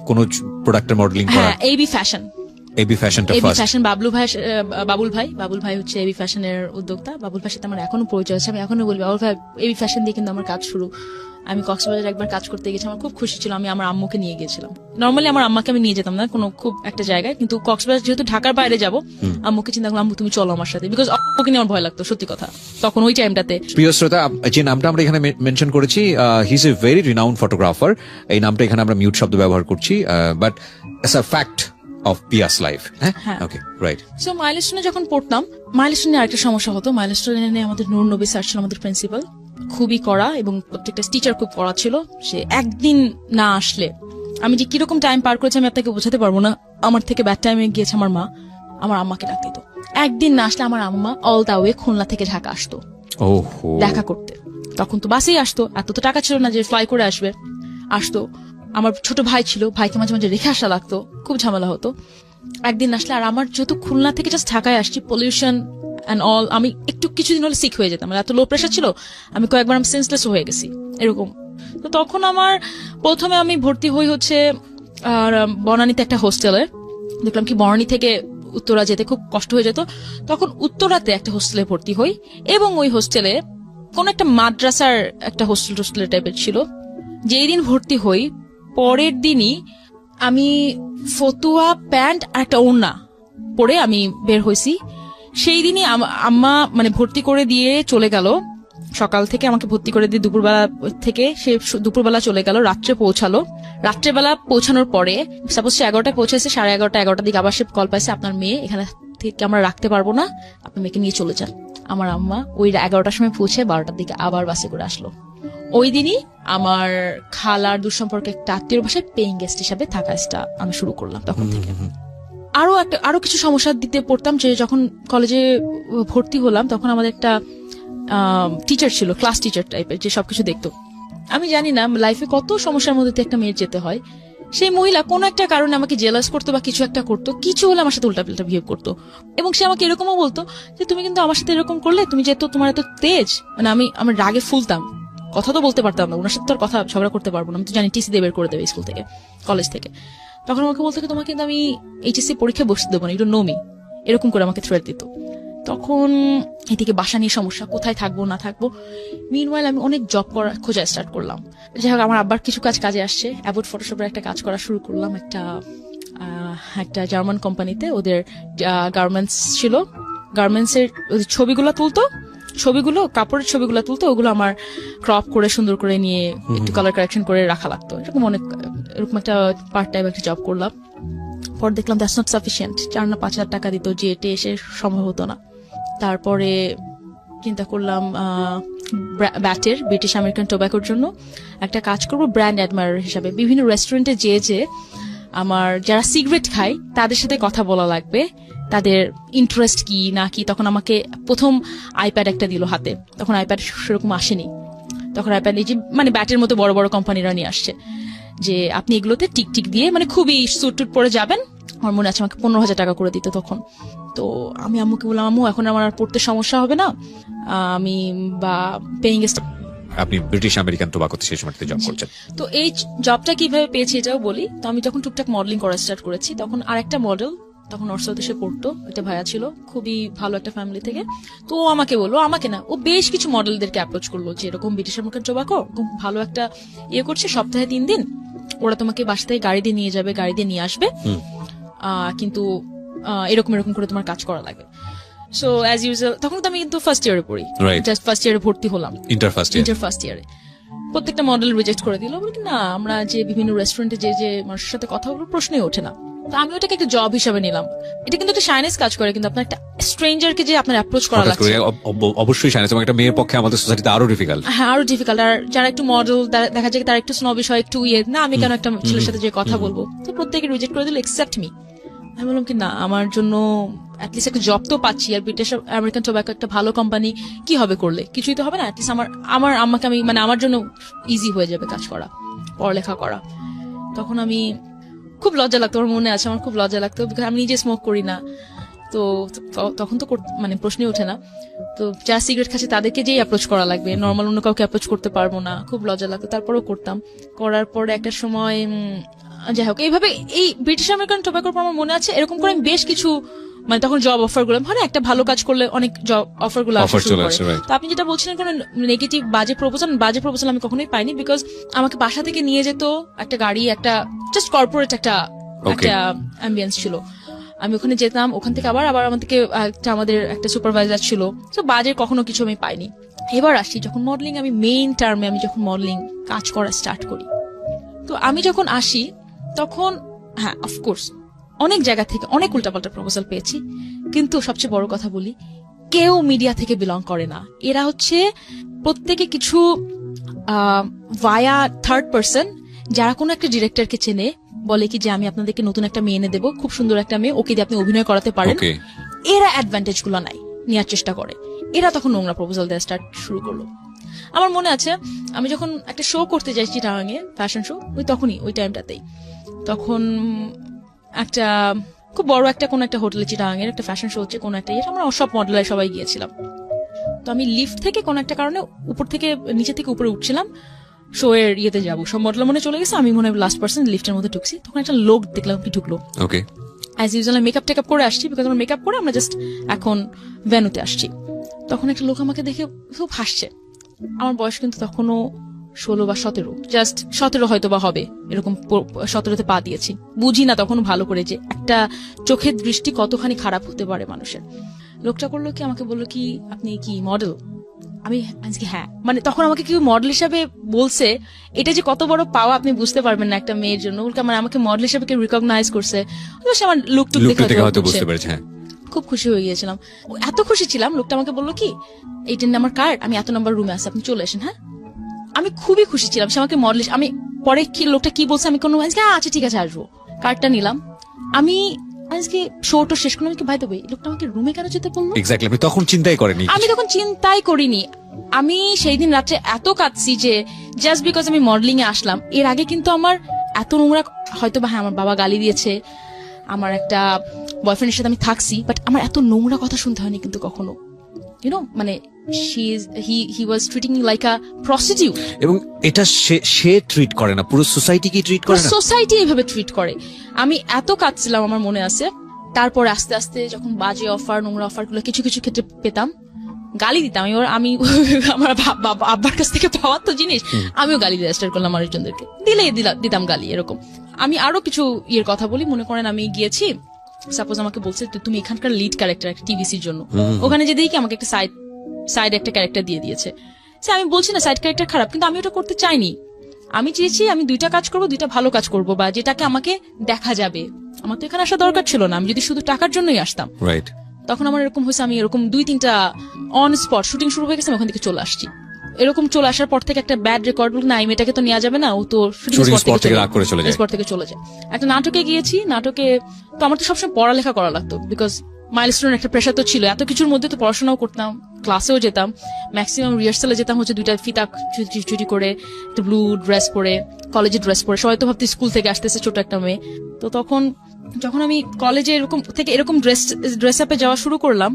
B: কোন প্রোডাক্টের মডেলিং করা।
A: এবি ফ্যাশন, বাবুল ভাই হচ্ছে এবি ফ্যাশনের উদ্যোক্তা। বাবুল ভাইয়ের সাথে আমার এখনো পরিচয় আছে, আমি এখনো বলি বাবুল ভাই এবি ফ্যাশন দিয়ে কিন্তু আমার কাজ শুরু। আমি কক্সবাজার একবার কাজ করতে গেছি, আমার খুব খুশি ছিল, আমি আমার আম্মুকে নিয়ে গেছিলাম। নর্মালি আমার আম্মাকে আমি নিয়ে যেতাম না কোনো খুব একটা জায়গায়, কিন্তু কক্সবাজার যেহেতু ঢাকার বাইরে যাব, আম্মুকে চিন্তা করলাম আম্মু তুমি চলো আমার সাথে, বিকজ আম্মুকে নিয়ে আমার ভয় লাগতো সত্যি কথা তখন ওই টাইমটাতে।
B: প্রিয় শ্রোতা, যে নামটা আমরা এখানে মেনশন করেছি, he is a very renowned photographer. এই নামটা এখানে আমরা মিউট শব্দ ব্যবহার করছি, but it's a fact of Pia's life. Okay, right.
A: So মাইলস্টোনে যখন পড়তাম, মাইলস্টোনে আরেকটা সমস্যা হতো, মাইলস্টোনে আমাদের নূর নবী স্যার ছিল আমাদের প্রিন্সিপাল, খুবই কড়া, এবং প্রত্যেকটা টিচার খুব কড়া ছিল। সে একদিন না আসলে আমি যে কিরকম টাইম পার করেছি আমি আপনাকে বোঝাতে পারবো না। আমার থেকে ব্যাড টাইমে গিয়েছে আমার মা, আমার আম্মাকে ডাক দিত। একদিন না আসলে আমার আম্মা অল দা ওয়ে খুলনা থেকে ঢাকা আসতো দেখা করতে। তখন তো বাসেই আসতো, এত তো টাকা ছিল না যে ফ্লাই করে আসতো। আমার ছোট ভাই ছিল, ভাইকে মাঝে মাঝে রেখে আসা লাগতো, খুব ঝামেলা হতো। একদিন আসলে, আর আমার যেহেতু খুলনা থেকে জাস্ট ঢাকায় আসছি, পলিউশন এন্ড অল, আমি একটু কিছুদিন হলে সিক হয়ে যেতাম, এত লো প্রেশার ছিল, আমি কয়েকবার আমি সেন্সলেস হয়ে গেছি এরকম। তো তখন আমার প্রথমে আমি ভর্তি হই হচ্ছে আর বনানীতে একটা হোস্টেলে। দেখলাম কি বনানী থেকে উত্তরা যেতে খুব কষ্ট হয়ে যেত, তখন উত্তরাতে একটা হোস্টেলে ভর্তি হই, এবং ওই হোস্টেলে কোন একটা মাদ্রাসার একটা হোস্টেলের টাইপের ছিল। যেই দিন ভর্তি হই পরের দিনই আমি ফতুয়া প্যান্ট আর একটা ওড়না পরে আমি বের হয়েছি। সেই দিনই আম্মা মানে ভর্তি করে দিয়ে চলে গেল, সকাল থেকে আমাকে ভর্তি করে দিয়ে দুপুরবেলা থেকে সে দুপুরবেলা চলে গেল, রাত্রে পৌঁছালো। রাত্রেবেলা পৌঁছানোর পরে সাপোজ সে 11টায় পৌঁছেছে, 11:30-11টার দিকে আবার সে কল পাইছে, আপনার মেয়ে এখানে থেকে আমরা রাখতে পারবো না, আপনার মেয়েকে নিয়ে চলে যান। আমার আম্মা ওই 11টার সময় পৌঁছে 12টার দিকে আবার বাসে করে আসলো। ওই দিনই আমার খালার দুঃসম্পর্কে একটা আত্মীয় বাসায় পেইং গেস্ট হিসাবে থাকা আমি শুরু করলাম। তখন থেকে আরো কিছু সমস্যা দিতে পড়তাম, যে যখন কলেজে ভর্তি হলাম তখন আমাদের একটা টিচার ছিল, ক্লাস টিচার টাইপের, যে সবকিছু দেখতো। আমি জানি না লাইফে কত সমস্যার মধ্যে একটা মেয়ের যেতে হয়। সেই মহিলা কোন একটা কারণে আমাকে জেলাস করতো বা কিছু একটা করতো, কিছু হলে আমার সাথে উল্টাপাল্টা বিহেভ করতো, এবং সে আমাকে এরকমও বলতো যে তুমি কিন্তু আমার সাথে এরকম করলে, তুমি যেহেতু তোমার এত তেজ, মানে আমি রাগে ফুলতাম, কথা তো বলতে পারতাম না, ওনার সাথে তোর কথা ঝগড়া করতে পারবো না, আমি তো জানি টিসি দিয়ে বের করে দেবে স্কুল থেকে, কলেজ থেকে। তখন আমাকে বলতো কি তোমাকে কিন্তু আমি এইচএসসি পরীক্ষায় বসতে দেবো না, ইউ ডোন্ট নো মি, এরকম করে আমাকে থ্রেট দিত। তখন এদিকে বাসা নিয়ে সমস্যা, কোথায় থাকবো না থাকবো। মিনওয়াইল আমি অনেক জব খোঁজা স্টার্ট করলাম। যাই হোক, আমার আব্বার কিছু কাজে আসছে, অ্যাবোট ফটোশপের একটা কাজ করা শুরু করলাম একটা জার্মান কোম্পানিতে। ওদের গার্মেন্টস ছিল, গার্মেন্টসের ছবিগুলো কাপড়ের ছবিগুলো তুলতো, ওগুলো আমার ক্রপ করে সুন্দর করে নিয়ে একটু কালার কারেকশন করে রাখা লাগতো। এরকম একটা পার্ট টাইম একটা জব করলাম। পর দেখলাম দ্যাটস নট সাফিসিয়েন্ট, 4,000-5,000 টাকা দিত, যে এসে সম্ভব হতো না। তারপরে চিন্তা করলাম ব্যাটের, ব্রিটিশ আমেরিকান টোব্যাকোর জন্য একটা কাজ করব ব্র্যান্ড অ্যাডমায়ার হিসাবে। বিভিন্ন রেস্টুরেন্টে যে আমার যারা সিগারেট খায় তাদের সাথে কথা বলা লাগবে, তাদের ইন্টারেস্ট কি না কি। তখন আমাকে প্রথম আইপ্যাড একটা দিল হাতে, তখন আইপ্যাড সেরকম আসেনি। তখন আইপ্যাড এই যে মানে ব্যাটের মতো বড় বড় কোম্পানিরা নিয়ে আসছে, যে আপনি এগুলোতে টিক দিয়ে মানে খুবই স্যুট পরে যাবেন। আমার মনে আছে আমাকে 15,000 টাকা করে দিত তখন। তো আমি আম্মুকে বললাম, আম্মু এখন আমার আর পড়তে সমস্যা হবে না, আমি বা পেইং গেস্ট।
B: আপনি ব্রিটিশ আমেরিকান টোবাকোতে সেই সময়তে জব করছেন।
A: তো এই জবটা কিভাবে পেয়েছি এটাও বলি। তো আমি যখন টুকটাক মডেলিং করা স্টার্ট করেছি, তখন আরেকটা মডেল তখন নর্থ এসে পড়তো, একটা ভাইয়া ছিল, খুবই ভালো একটা ফ্যামিলি থেকে। তো ও আমাকে বললো, আমাকে না, ও বেশ কিছু মডেলদেরকে অ্যাপ্রোচ করলো, যে এরকম ব্রিটিশ আমেরিকান টোবাকো ভালো একটা করছে, সপ্তাহে 3 দিন ওরা তোমাকে বাসা থেকে গাড়ি দিয়ে নিয়ে যাবে, গাড়ি দিয়ে নিয়ে আসবে, কিন্তু এরকম করে তোমার কাজ করা লাগবে। সো অ্যাজ ইউজুয়াল তখন তো আমি কিন্তু ফার্স্ট ইয়ারে পড়ি, জাস্ট ফার্স্ট ইয়ারে ভর্তি হলাম, ইন্টার ফার্স্ট ইয়ারে। প্রত্যেকটা মডেল রিজেক্ট করে দিল, বলি না আমরা যে বিভিন্ন রেস্টুরেন্টে যে মানুষের সাথে কথা বলবো প্রশ্নই ওঠে না। তো আমি ওটাকে একটা জব হিসাবে নিলাম। এটা কিন্তু একটা শাইনেস কাজ করে, কিন্তু আপনার একটা স্ট্রেঞ্জারকে যে আপনার অ্যাপ্রোচ করা লাগছে,
B: অবশ্যই শাইনেস, এবং একটা মেয়ের পক্ষে আমাদের সোসাইটিতে আরো ডিফিকাল্ট।
A: হ্যাঁ, আরো ডিফিকাল্ট। আর যারা একটু মডেল দেখা যায় তারা একটু স্নবিশ হয়, একটু না আমি কেন একটা ছেলের সাথে যে কথা বলবো, তো প্রত্যেকে রিজেক্ট করে দিল এক্সেপ্ট মি। আমি বললাম কি না, আমার জন্য অ্যাটলিস্ট একটা জব তো পাচ্ছি, আর ব্রিটিশ আমেরিকান টোব্যাকো একটা ভালো কোম্পানি, কি হবে করলে, কিছুই তো হবে না। অ্যাটলিস্ট আমার আম্মাকে আমি মানে আমার জন্য ইজি হয়ে যাবে কাজ করা, পড়ালেখা করা। তখন আমি খুব লজ্জা লাগতো, আমার মনে আছে আমার খুব লজ্জা লাগতো, বিকজ আমি নিজে স্মোক করি না। তো তখন তো মানে প্রশ্নই ওঠে না। তো যারা সিগারেট খাচ্ছে তাদেরকে যেই অ্যাপ্রোচ করা লাগবে, নর্মাল অন্য কাউকে অ্যাপ্রোচ করতে পারবো না, খুব লজ্জা লাগতো। তারপরেও করতাম। করার পরে একটা সময় যাই হোক, এইভাবে এই ব্রিটিশ আমেরিকান টোব্যাকোর পর আমার মনে আছে এরকম করে আমি বেশ কিছু মানে তখন জব অফার গুলো, মানে একটা ভালো কাজ করলে অনেক জব অফার গুলো আসা শুরু করে। তো আপনি যেটা বলছিলেন কোনো নেগেটিভ বাজে প্রপোজাল আমি কখনোই পাইনি, বিকজ আমাকে বাসা থেকে নিয়ে যেত একটা গাড়ি, একটা জাস্ট কর্পোরেট একটা অ্যাম্বিয়েন্স ছিল। আমি ওখানে যেতাম, ওখান থেকে আবার আমার থেকে আমাদের একটা সুপারভাইজার ছিল। তো বাজে কখনো কিছু আমি পাইনি। এবার আসি যখন মডেলিং, আমি মেইন টার্মে আমি যখন মডেলিং কাজ করা স্টার্ট করি, তো আমি যখন আসি তখন হ্যাঁ অফকোর্স অনেক জায়গা থেকে অনেক উল্টাপাল্টা প্রপোজাল পেয়েছি, কিন্তু সবচেয়ে বড় কথা বলি, কেউ মিডিয়া থেকে বিলং করে না। এরা হচ্ছে প্রত্যেকে কিছু ভায়া থার্ড পার্সন, যারা কোনো একটা ডিরেক্টরকে চেনে, বলে কি যে আমি আপনাদেরকে নতুন একটা মেয়ে এনে দেবো, খুব সুন্দর একটা মেয়ে, ওকে দিয়ে আপনি অভিনয় করাতে পারেন। এরা অ্যাডভান্টেজ গুলো নাই, নেওয়ার চেষ্টা করে। এরা তখন নোংরা প্রপোজাল দেওয়া স্টার্ট শুরু করলো। আমার মনে আছে আমি যখন একটা শো করতে যাই চিটাগাঙে, ফ্যাশন শো, ওই টাইমটাতেই, তখন একটা খুব বড় একটা কোন একটা হোটেলে চিটাগাঙের একটা ফ্যাশন শো হচ্ছে, কোন একটা আমরা সব মডেলার সবাই গিয়েছিলাম। তো আমি লিফট থেকে কোন একটা কারণে উপর থেকে নিচে থেকে উপরে উঠছিলাম, শো এর ইয়েতে যাবো, সব মডেল মনে চলে গেছে, আমি মনে হয় লাস্ট পার্সন লিফটের মধ্যে ঢুকছি। তখন একটা লোক দেখলাম কি ঢুকলো। ওকে, অ্যাজ ইউজুয়াল মেকআপ টেকআপ করে আসছি, বিকজ আমরা মেকআপ করে আমরা জাস্ট এখন ভেন্যুতে আসছি। তখন একটা লোক আমাকে দেখে খুব হাসছে। আমার বয়স কিন্তু তখনও 16 বা 17, জাস্ট 17 হয়তো বা হবে, এরকম 17তে পা দিয়েছি। বুঝি না তখন ভালো করে যে একটা চোখের দৃষ্টি কতখানি খারাপ হতে পারে মানুষের। লোকটা করলো কি, আমাকে বললো কি আপনি কি মডেল? আমি আজকে হ্যাঁ, মানে তখন আমাকে কি মডেল হিসাবে বলছে, এটা যে কত বড় পাওয়া আপনি বুঝতে পারবেন না একটা মেয়ের জন্য। মানে আমাকে মডেল হিসাবে কেউ রিকগনাইজ করছে, আমার লুক টুক দেখে হয়তো বুঝতে পেরেছে। খুব খুশি হয়ে গিয়েছিলাম, এত খুশি ছিলাম। লোকটা আমাকে বললো কি এইটার নাম্বার কার্ড, আমি এত নাম্বার রুমে আছি, আপনি চলে আসেন। হ্যাঁ, আমি খুবই খুশি ছিলাম। সে আমাকে মডেল, আমি পরে কি লোকটা কি বলছে আমি কোনো আচ্ছা ঠিক আছে আসবো, কার্ডটা নিলাম। আমি আজকে শোটা শেষ করলাম, ভাই দেবে লোকটা আমাকে রুমে কেন যেতে বললো। এক্স্যাক্টলি, আমি তখন চিন্তাই করিনি। আমি সেই দিন রাত্রে এত কাঁদছি যে জাস্ট বিকজ আমি মডেলিং এ আসলাম। এর আগে কিন্তু আমার এত নোংরা, হয়তো বা হ্যাঁ আমার বাবা গালি দিয়েছে, আমার একটা বয়ফ্রেন্ডের সাথে আমি থাকছি, বাট আমার এত নোংরা কথা শুনতে হয়নি কিন্তু কখনো। মানে he was treating me like a prostitute,
B: এবং এটা সে ট্রিট করে না, পুরো সোসাইটি কি ট্রিট করে না,
A: সোসাইটি এইভাবে ট্রিট করে। আমি এত কাঁদছিলাম, আমার মনে আছে। তারপর আস্তে আস্তে যখন বাজে অফার, নোংরা অফার গুলো কিছু কিছু ক্ষেত্রে পেতাম, গালি দিতাম। আমি আমার আব্বার কাছ থেকে পাওয়ার তো জিনিস, আমিও গালি দেওয়া স্টার্ট করলাম মানুষজনদেরকে, দিতাম গালি। এরকম আমি আরো কিছু ইয়ের কথা বলি। মনে করেন আমি গিয়েছি, সাপোজ আমাকে বলছে তুমি এখানকার লিড ক্যারেক্টার একটা টিভিসির জন্য, ওখানে যে দেখি আমাকে একটা সাইড একটা ক্যারেক্টার দিয়ে দিয়েছে। আমি বলছি না সাইড ক্যারেক্টার খারাপ, কিন্তু আমি ওটা করতে চাইনি। আমি চেয়েছি আমি 2টা কাজ করবো, 2টা ভালো কাজ করবো, বা যেটাকে আমাকে দেখা যাবে। আমার তো এখানে আসা দরকার ছিল না, আমি যদি শুধু টাকার জন্যই আসতাম। তখন আমার এরকম হয়েছে, আমি এরকম 2-3টা অন স্পট শুটিং শুরু হয়ে গেছে, আমি ওখান থেকে চলে আসছি। এরকম চলে আসার পর থেকে একটা ব্যাড রেকর্ড বল না, এই মেয়েটাকে তো নেওয়া যাবে না, ও তো শুটিং স্পট থেকে চলে যায়। একটা নাটকে গিয়েছি, নাটকে তো আমার তো সবসময় পড়ালেখা করা লাগতো, বিকজ মাইলস্টোন একটা প্রেশার তো ছিল। এত কিছুর মধ্যে তো পড়াশোনাও করতাম, ক্লাসেও যেতাম, ম্যাক্সিমাম রিহার্সালে যেতাম হচ্ছে 2টা ফিতা চুরি করে, একটা ব্লু ড্রেস পরে, কলেজের ড্রেস পরে। সবাই তো ভাবতে স্কুল থেকে আসতেছে ছোট একটা মেয়ে। তো তখন যখন আমি কলেজে এরকম ড্রেস আপে যাওয়া শুরু করলাম,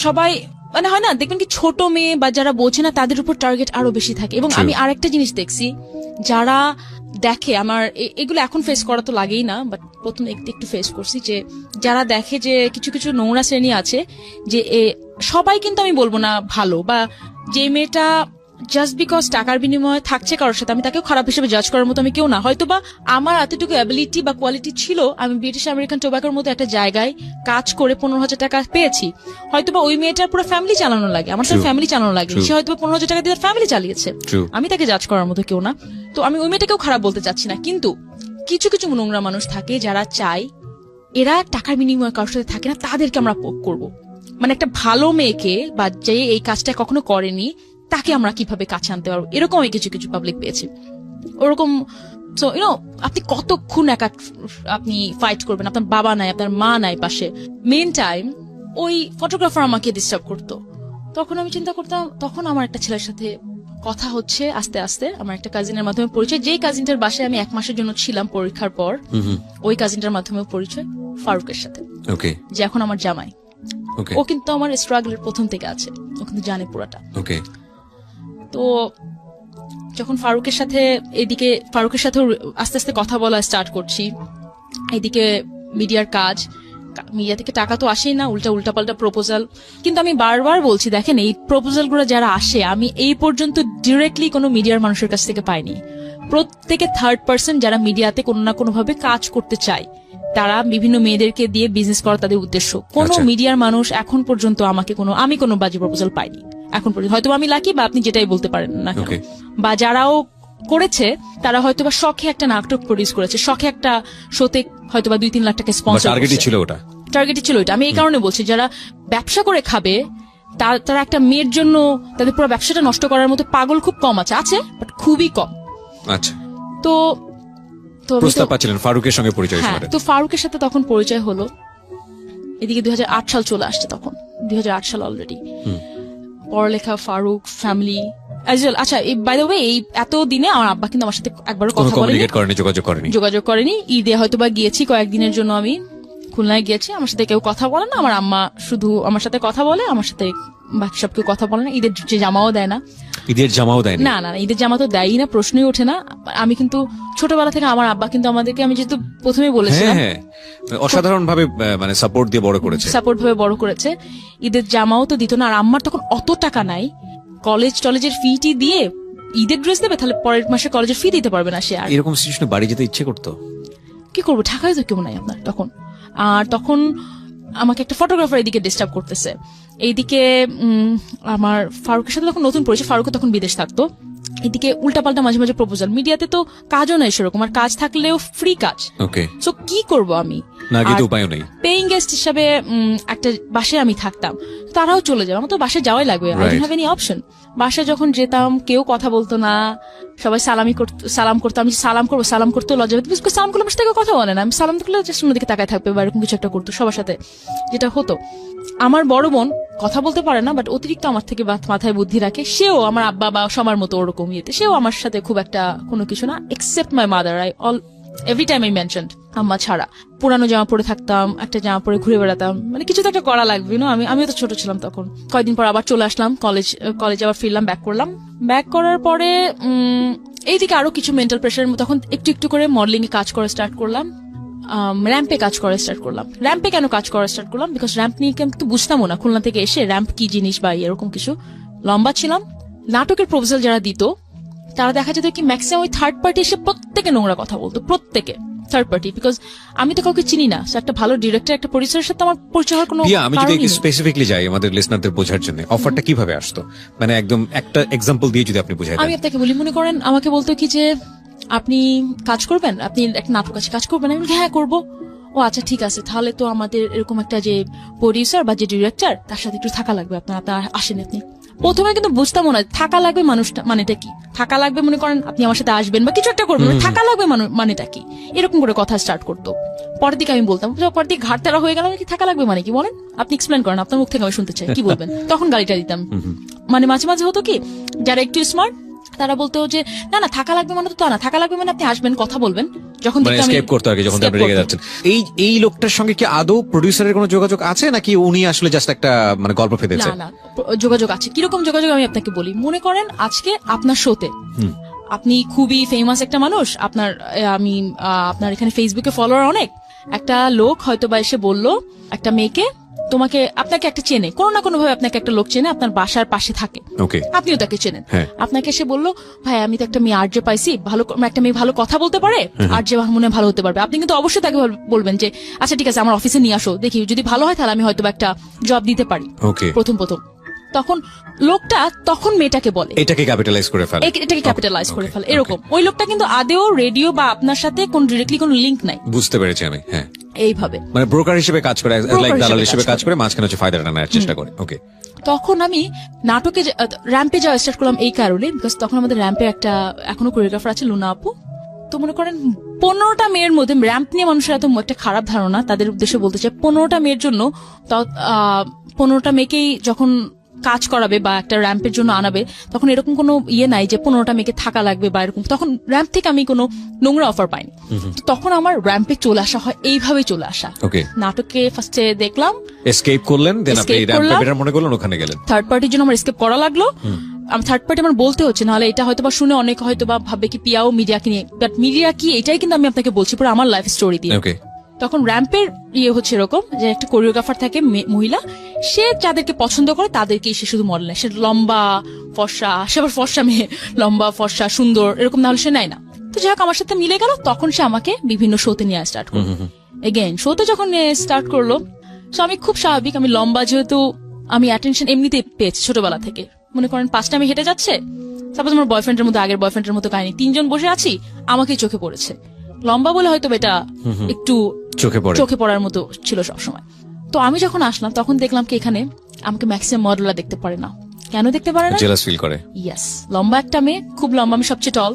A: সবাই মানে হয় না, দেখবেন কি ছোট মেয়ে বা যারা বোঝে না তাদের উপর টার্গেট আরো বেশি থাকে। এবং আমি আরেকটা জিনিস দেখছি, যারা দেখে, আমার এগুলো এখন ফেস করা তো লাগেই না, বাট প্রথম একটু ফেস করছি, যে যারা দেখে যে কিছু কিছু নোংরা শ্রেণী আছে, যে সবাই কিন্তু আমি বলবো না ভালো, বা যে মেয়েটা জাস্ট বিকজ টাকার বিনিময়ে থাকছে কারোর সাথে, আমি তাকেও খারাপ হিসেবে জাজ করার মতো আমি কেউ না। হয়তোবা আমার এতটুকু অ্যাবিলিটি বা কোয়ালিটি ছিল, আমি ব্রিটিশ আমেরিকান টোব্যাকোর মতো একটা জায়গায় কাজ করে 15,000 টাকা পেয়েছি। হয়তোবা ওই মেয়েটার পুরো ফ্যামিলি চালানো লাগে, আমার তো ফ্যামিলি চালানো লাগে, সে হয়তো 15,000 টাকা দিয়ে ফ্যামিলি চালিয়েছে, আমি তাকে জাজ করার মতো কেউ না। তো আমি ওই মেয়েটাকেও খারাপ বলতে চাচ্ছি না, কিন্তু কিছু কিছু নোংরা মানুষ থাকে যারা চায় এরা টাকার বিনিময়ে কারোর সাথে থাকে না, তাদেরকে আমরা পোক করবো। মানে একটা ভালো মেয়েকে বা যে এই কাজটা কখনো করেনি তাকে আমরা কিভাবে কাছে আনতে পারবো, এরকম আমি কিছু কিছু পাবলিক পেয়েছি। ওরকম সো আপনি কতক্ষণ একা আপনি ফাইট করবেন, আপনার বাবা নাই, আপনার মা নাই পাশে। মেন টাইম ওই ফটোগ্রাফার আমাকে ডিস্টার্ব করতো। তখন আমি চিন্তা করতাম, তখন আমার একটা ছেলের সাথে কথা হচ্ছে আস্তে আস্তে, আমার একটা কাজিনের মাধ্যমে পরিচয়, যেই কাজিনটার বাসায় আমি 1 মাসের জন্য ছিলাম পরীক্ষার পর, ওই কাজিনটার মাধ্যমে পরিচয় ফারুকের সাথে, যে এখন আমার জামাই। ও কিন্তু আমার স্ট্রাগলের প্রথম থেকে আছে, ও কিন্তু জানে পুরাটা। তো যখন ফারুকের সাথে আস্তে আস্তে কথা বলা স্টার্ট করছি, এদিকে মিডিয়ার কাজ, মিডিয়া থেকে টাকা তো আসেই না, উল্টাপাল্টা প্রপোজাল। কিন্তু আমি বারবার বলছি, দেখেন এই প্রপোজাল গুলো যারা আসে, আমি এই পর্যন্ত ডিরেক্টলি কোনো মিডিয়ার মানুষের কাছ থেকে পাইনি। প্রত্যেকে থার্ড পার্সন যারা মিডিয়াতে কোনো না কোনো ভাবে কাজ করতে চায়, তারা বিভিন্ন মেয়েদেরকে দিয়ে বিজনেস করা তাদের উদ্দেশ্য। কোনো মিডিয়ার মানুষ এখন পর্যন্ত আমি কোনো বাজে প্রপোজাল পাইনি এখন পর্যন্ত। হয়তো আমি লাকি, বা আপনি যেটাই বলতে পারেন না কেন, বা যারাও করেছে তারা হয়তোবা শখে একটা নাটক প্রডিউস করেছে, শখে একটা শোতে হয়তোবা 2-3 লাখ টাকা স্পন্সর, টার্গেটই ছিল ওটা। আমি এই কারণে বলছি, যারা ব্যবসা করে খাবে তারা একটা মেয়ের জন্য তাদের পুরো ব্যবসাটা নষ্ট করার মতো পাগল খুব কম আছে, বাট খুবই কম। আচ্ছা, তো প্রস্তাব পাচ্ছিলেন ফারুকের সঙ্গে পরিচয়। তো ফারুকের সাথে তখন পরিচয় হলো, এদিকে 2008 সাল চলে আসছে, তখন 2008 সাল অলরেডি। পড়ালেখা, ফারুক, ফ্যামিলি। আচ্ছা, বাই দ্য ওয়ে, এই এত দিনে আমার আব্বা কিন্তু আমার সাথে একবারও কথা বলেনি, যোগাযোগ করেনি। ঈদে হয়তো বা গিয়েছি কয়েকদিনের জন্য, আমি খুলনায় গিয়েছি, আমার সাথে কেউ কথা বলে না। আমার আম্মা শুধু আমার সাথে কথা বলে, আমার সাথে বাকি সব কেউ কথা বলে না। ঈদের জামাও দেয় না। না, ঈদের জামা তো দেয়ই না, প্রশ্নই ওঠে না। আমি কিন্তু ছোটবেলা থেকে আমার আব্বা কিন্তু আমাদেরকে, আমি যেহেতু প্রথমেই বলেছিলাম, অসাধারণ ভাবে মানে সাপোর্ট ভাবে বড় করেছে। ঈদের জামাও তো দিত না, আর আম্মার তখন অত টাকা নাই, কলেজের ফি দিয়ে ঈদের ড্রেস দেবে, তাহলে পরের মাসে কলেজের ফি দিতে পারবে না সে। আর এরকম সিচুয়েশনে বাড়ি যেতে ইচ্ছে করতো, কি করবো, ঢাকায় তো কেউ নাই আপনার তখন। আর তখন আমাকে একটা ফটোগ্রাফার এদিকে ডিস্টার্ব করতেছে, এইদিকে আমার ফারুকের সাথে তখন নতুন পরিচয়, ফারুক তখন বিদেশ থাকতো। এদিকে উল্টাপাল্টা মাঝে মাঝে প্রপোজাল, মিডিয়াতে তো কাজও নাই সেরকম, আর কাজ থাকলেও ফ্রি কাজ। সো কি করবো আমি, পেইং গেস্ট হিসাবে একটা বাসায় আমি থাকতাম, তারাও চলে যাবে, আমার তো বাসায় যাওয়াই লাগবে, I don't have any option. বাসায় যখন যেতাম কেউ কথা বলতো না, সবাই সালাম করতো, আমি সালাম করতে লজ্জা পেত, সালাম করলে আমার সাথে কথা বলে না, আমি সালাম করলে জাস্ট অন্যদিকে তাকায় থাকবে বা এরকম কিছু একটা করতো সবার সাথে, যেটা হতো। আমার বড় বোন কথা বলতে পারে না, বাট অতিরিক্ত আমার থেকে মাথায় বুদ্ধি রাখে, সেও আমার আব্বা বা সবার মতো ওরকম ইয়েতে, সেও আমার সাথে খুব একটা কোনো কিছু না, except my mother. Every time I mentioned, আম্মা ছাড়া। পুরানো জামা পরে থাকতাম, একটা জামা পরে ঘুরে বেড়াতাম, মানে কিছু তো একটা করা লাগবে না। আমিও তো ছোট ছিলাম তখন। কয়েকদিন পর আবার চলে আসলাম কলেজে, আবার ফিরলাম, ব্যাক করার পরে এইদিকে আরো কিছু মেন্টাল প্রেশার, তখন একটু একটু করে মডেলিং এ কাজ করা স্টার্ট করলাম, র্যাম্পে কাজ করা স্টার্ট করলাম। র্যাম্পে কেন কাজ করা স্টার্ট করলাম, বিকজ র্যাম্প নিয়ে কিন্তু বুঝতামও না, খুলনা থেকে এসে র্যাম্প কি জিনিস বা এরকম কিছু। লম্বা ছিলাম, নাটকের প্রপোজাল যারা দিত তারা দেখা যেত কি ম্যাক্সিমাম ওই থার্ড পার্টি এসে প্রত্যেকে নোংরা কথা বলতো, প্রত্যেকে থার্ড পার্টি, বিকজ আমি তো কাউকে চিনি না। একটা ভালো ডিরেক্টর, একটা প্রডিউসারের সাথে আমার পরিচয় হওয়ার কোনো, আমি যদি একটু স্পেসিফিকলি যাই আমাদের লিসনারদের বোঝার জন্য, অফারটা কিভাবে আসতো, মানে একদম একটা এক্সাম্পল দিয়ে যদি আপনি বুঝাই দেন। আমি আপনাকে বলি, মনে করেন আমাকে বলতো কি যে আপনি কাজ করবেন, আপনি একটা নাটক আছে কাজ করবেন, আমি বলি হ্যাঁ করবো। ও আচ্ছা ঠিক আছে, তাহলে তো আমাদের এরকম একটা যে প্রডিউসার বা যে ডিরেক্টর, তার সাথে একটু থাকা লাগবে, আপনার আসেন। আপনি প্রথমে কিন্তু বুঝতাম না থাকা লাগবে মানুষটা মানেটা কি, থাকা লাগবে মনে করেন আপনি আমার সাথে আসবেন বা কিছু একটা করবেন, থাকা লাগবে মানেটা কি, এরকম করে কথা স্টার্ট করতো। পরের দিকে আমি বলতাম, পরের দিকে ঘাটতারা হয়ে গেল, কি থাকা লাগবে মানে কি বলেন, আপনি এক্সপ্লেন করেন, আপনার মুখ থেকে আমি শুনতে চাই, কি বলবেন। তখন গালিটা দিতাম। মানে মাঝে মাঝে হতো কি, যারা একটু স্মার্ট তারা বলতো যে না থাকা লাগবে মানে তো না, থাকা লাগবে মানে আপনি আসবেন, কথা বলবেন। যখন এই লোকটার সঙ্গে কি আদৌ প্রডিউসারের কোনো যোগাযোগ আছে, নাকি উনি আসলে জাস্ট একটা মানে গল্প ফেলেছেন? না, যোগাযোগ আছে। কিরকম যোগাযোগ আমি আপনাকে বলি। মনে করেন আজকে আপনার শোতে আপনি খুবই ফেমাস একটা মানুষ, আপনার এখানে ফেসবুকে ফলোয়ার অনেক, একটা লোক হয়তো বা এসে বললো একটা মেয়েকে, আপনাকে একটা চেনে, কোনো না কোনো ভাবে আপনাকে একটা লোক চেনে, আপনার বাসার পাশে থাকে, আপনিও তাকে চেনেন, আপনাকে এসে বললো ভাই আমি তো একটা মেয়ে আরজে পাইছি, একটা মেয়ে ভালো কথা বলতে পারে, আরজে মনে ভালো হতে পারবে। আপনি কিন্তু অবশ্যই তাকে বলবেন যে আচ্ছা ঠিক আছে আমার অফিসে নিয়ে আসো, দেখি যদি ভালো হয় তাহলে আমি হয়তো একটা জব দিতে পারি প্রথম। তখন লোকটা তখন মেয়েটাকে বলে এটাকে ক্যাপিটালাইজ করে ফেলে, এরকম। ওই লোকটা কিন্তু আদেও রেডিও বা আপনার সাথে কোন ডিরেক্টলি কোনো লিংক নাই। বুঝতে পেরেছি আমি। হ্যাঁ, এইভাবে মানে ব্রোকার হিসেবে কাজ করে, লাইক দালাল হিসেবে কাজ করে, মাঝখানে হচ্ছে ফায়দাটা নেওয়ার চেষ্টা করে। ওকে, তখন আমি নাটকে র্যাম্পে যাওয়া স্টার্ট করলাম এই কারণে, বিকজ তখন আমাদের র্যাম্পে একটা এখনো কোরিওগ্রাফার আছে, লুনা আপু। তো মনে করেন 15টা মেয়ের মধ্যে র্যাম্প নিয়ে মানুষের এত একটা খারাপ ধারণা, তাদের উদ্দেশ্যে বলতে চাই 15টা মেয়ের জন্য 15টা মেয়েকেই যখন কাজ করাবে বা একটা র্যাম্পের জন্য আনাবে, তখন এরকম কোনো নাই যে 15টা মেয়েকে থাকা লাগবে বা এরকম, তখন র্যাম্প থেকে আমি কোনো নোংরা অফার পাইনি। তখন আমার র্যাম্পে চলে আসা হয় এইভাবেই চলে আসা। নাটকে ফার্স্টে দেখলাম,
B: এসকেপ করলেন, দেন আপনি র্যাম্পে বেটার মনে করলেন, ওখানে গেলেন।
A: থার্ড পার্টির জন্য আমার এসকেপ করা লাগলো। আমি থার্ড পার্টি আমার বলতে হচ্ছে, নাহলে এটা হয়তো বা শুনে অনেক হয়তো বা ভাববে কি পিয়াও মিডিয়াকে নিয়ে, বাট মিডিয়া কি এটাই কিন্তু আমি আপনাকে বলছি পুরো আমার লাইফ স্টোরি দিয়ে। তখন র্যাম্পের হচ্ছে এরকম যে একটা কোরিওগ্রাফার থাকে মহিলা, সে যাদেরকে পছন্দ করে তাদেরকে সে শুধু মডেল নেয়। সে লম্বা ফর্সা, সে আবার ফর্সা মেয়ে, লম্বা ফর্সা সুন্দর এরকম না হলে সে নেয় না। তো যাই হোক আমার সাথে মিলে গেল, তখন সে আমাকে বিভিন্ন শোতে নিয়ে স্টার্ট করলো। এগেইন শোতে যখন স্টার্ট করলো, তো আমি খুব স্বাভাবিক, আমি লম্বা যেহেতু আমি অ্যাটেনশন এমনিতেই পেয়েছি ছোটবেলা থেকে। মনে করেন 5টা আমি হেঁটে যাচ্ছে, সাপোজ আমার বয়ফ্রেন্ডের মতো, আগের বয়ফ্রেন্ডের মতো কাহিনী, 3 জন বসে আছি, আমাকেই চোখে পড়েছে। লম্বা বলে হয়তো এটা একটু চোখে পড়ার মতো ছিল সবসময়। তো আমি যখন আসলাম তখন দেখলাম কি এখানে আমাকে ম্যাক্সিমাম মডেলরা দেখতে পারে না। কেন দেখতে পারে না?
B: জেলাস ফিল করে।
A: ইয়েস, লম্বা একটা মেয়ে, খুব লম্বা, আমি সবচেয়ে টল।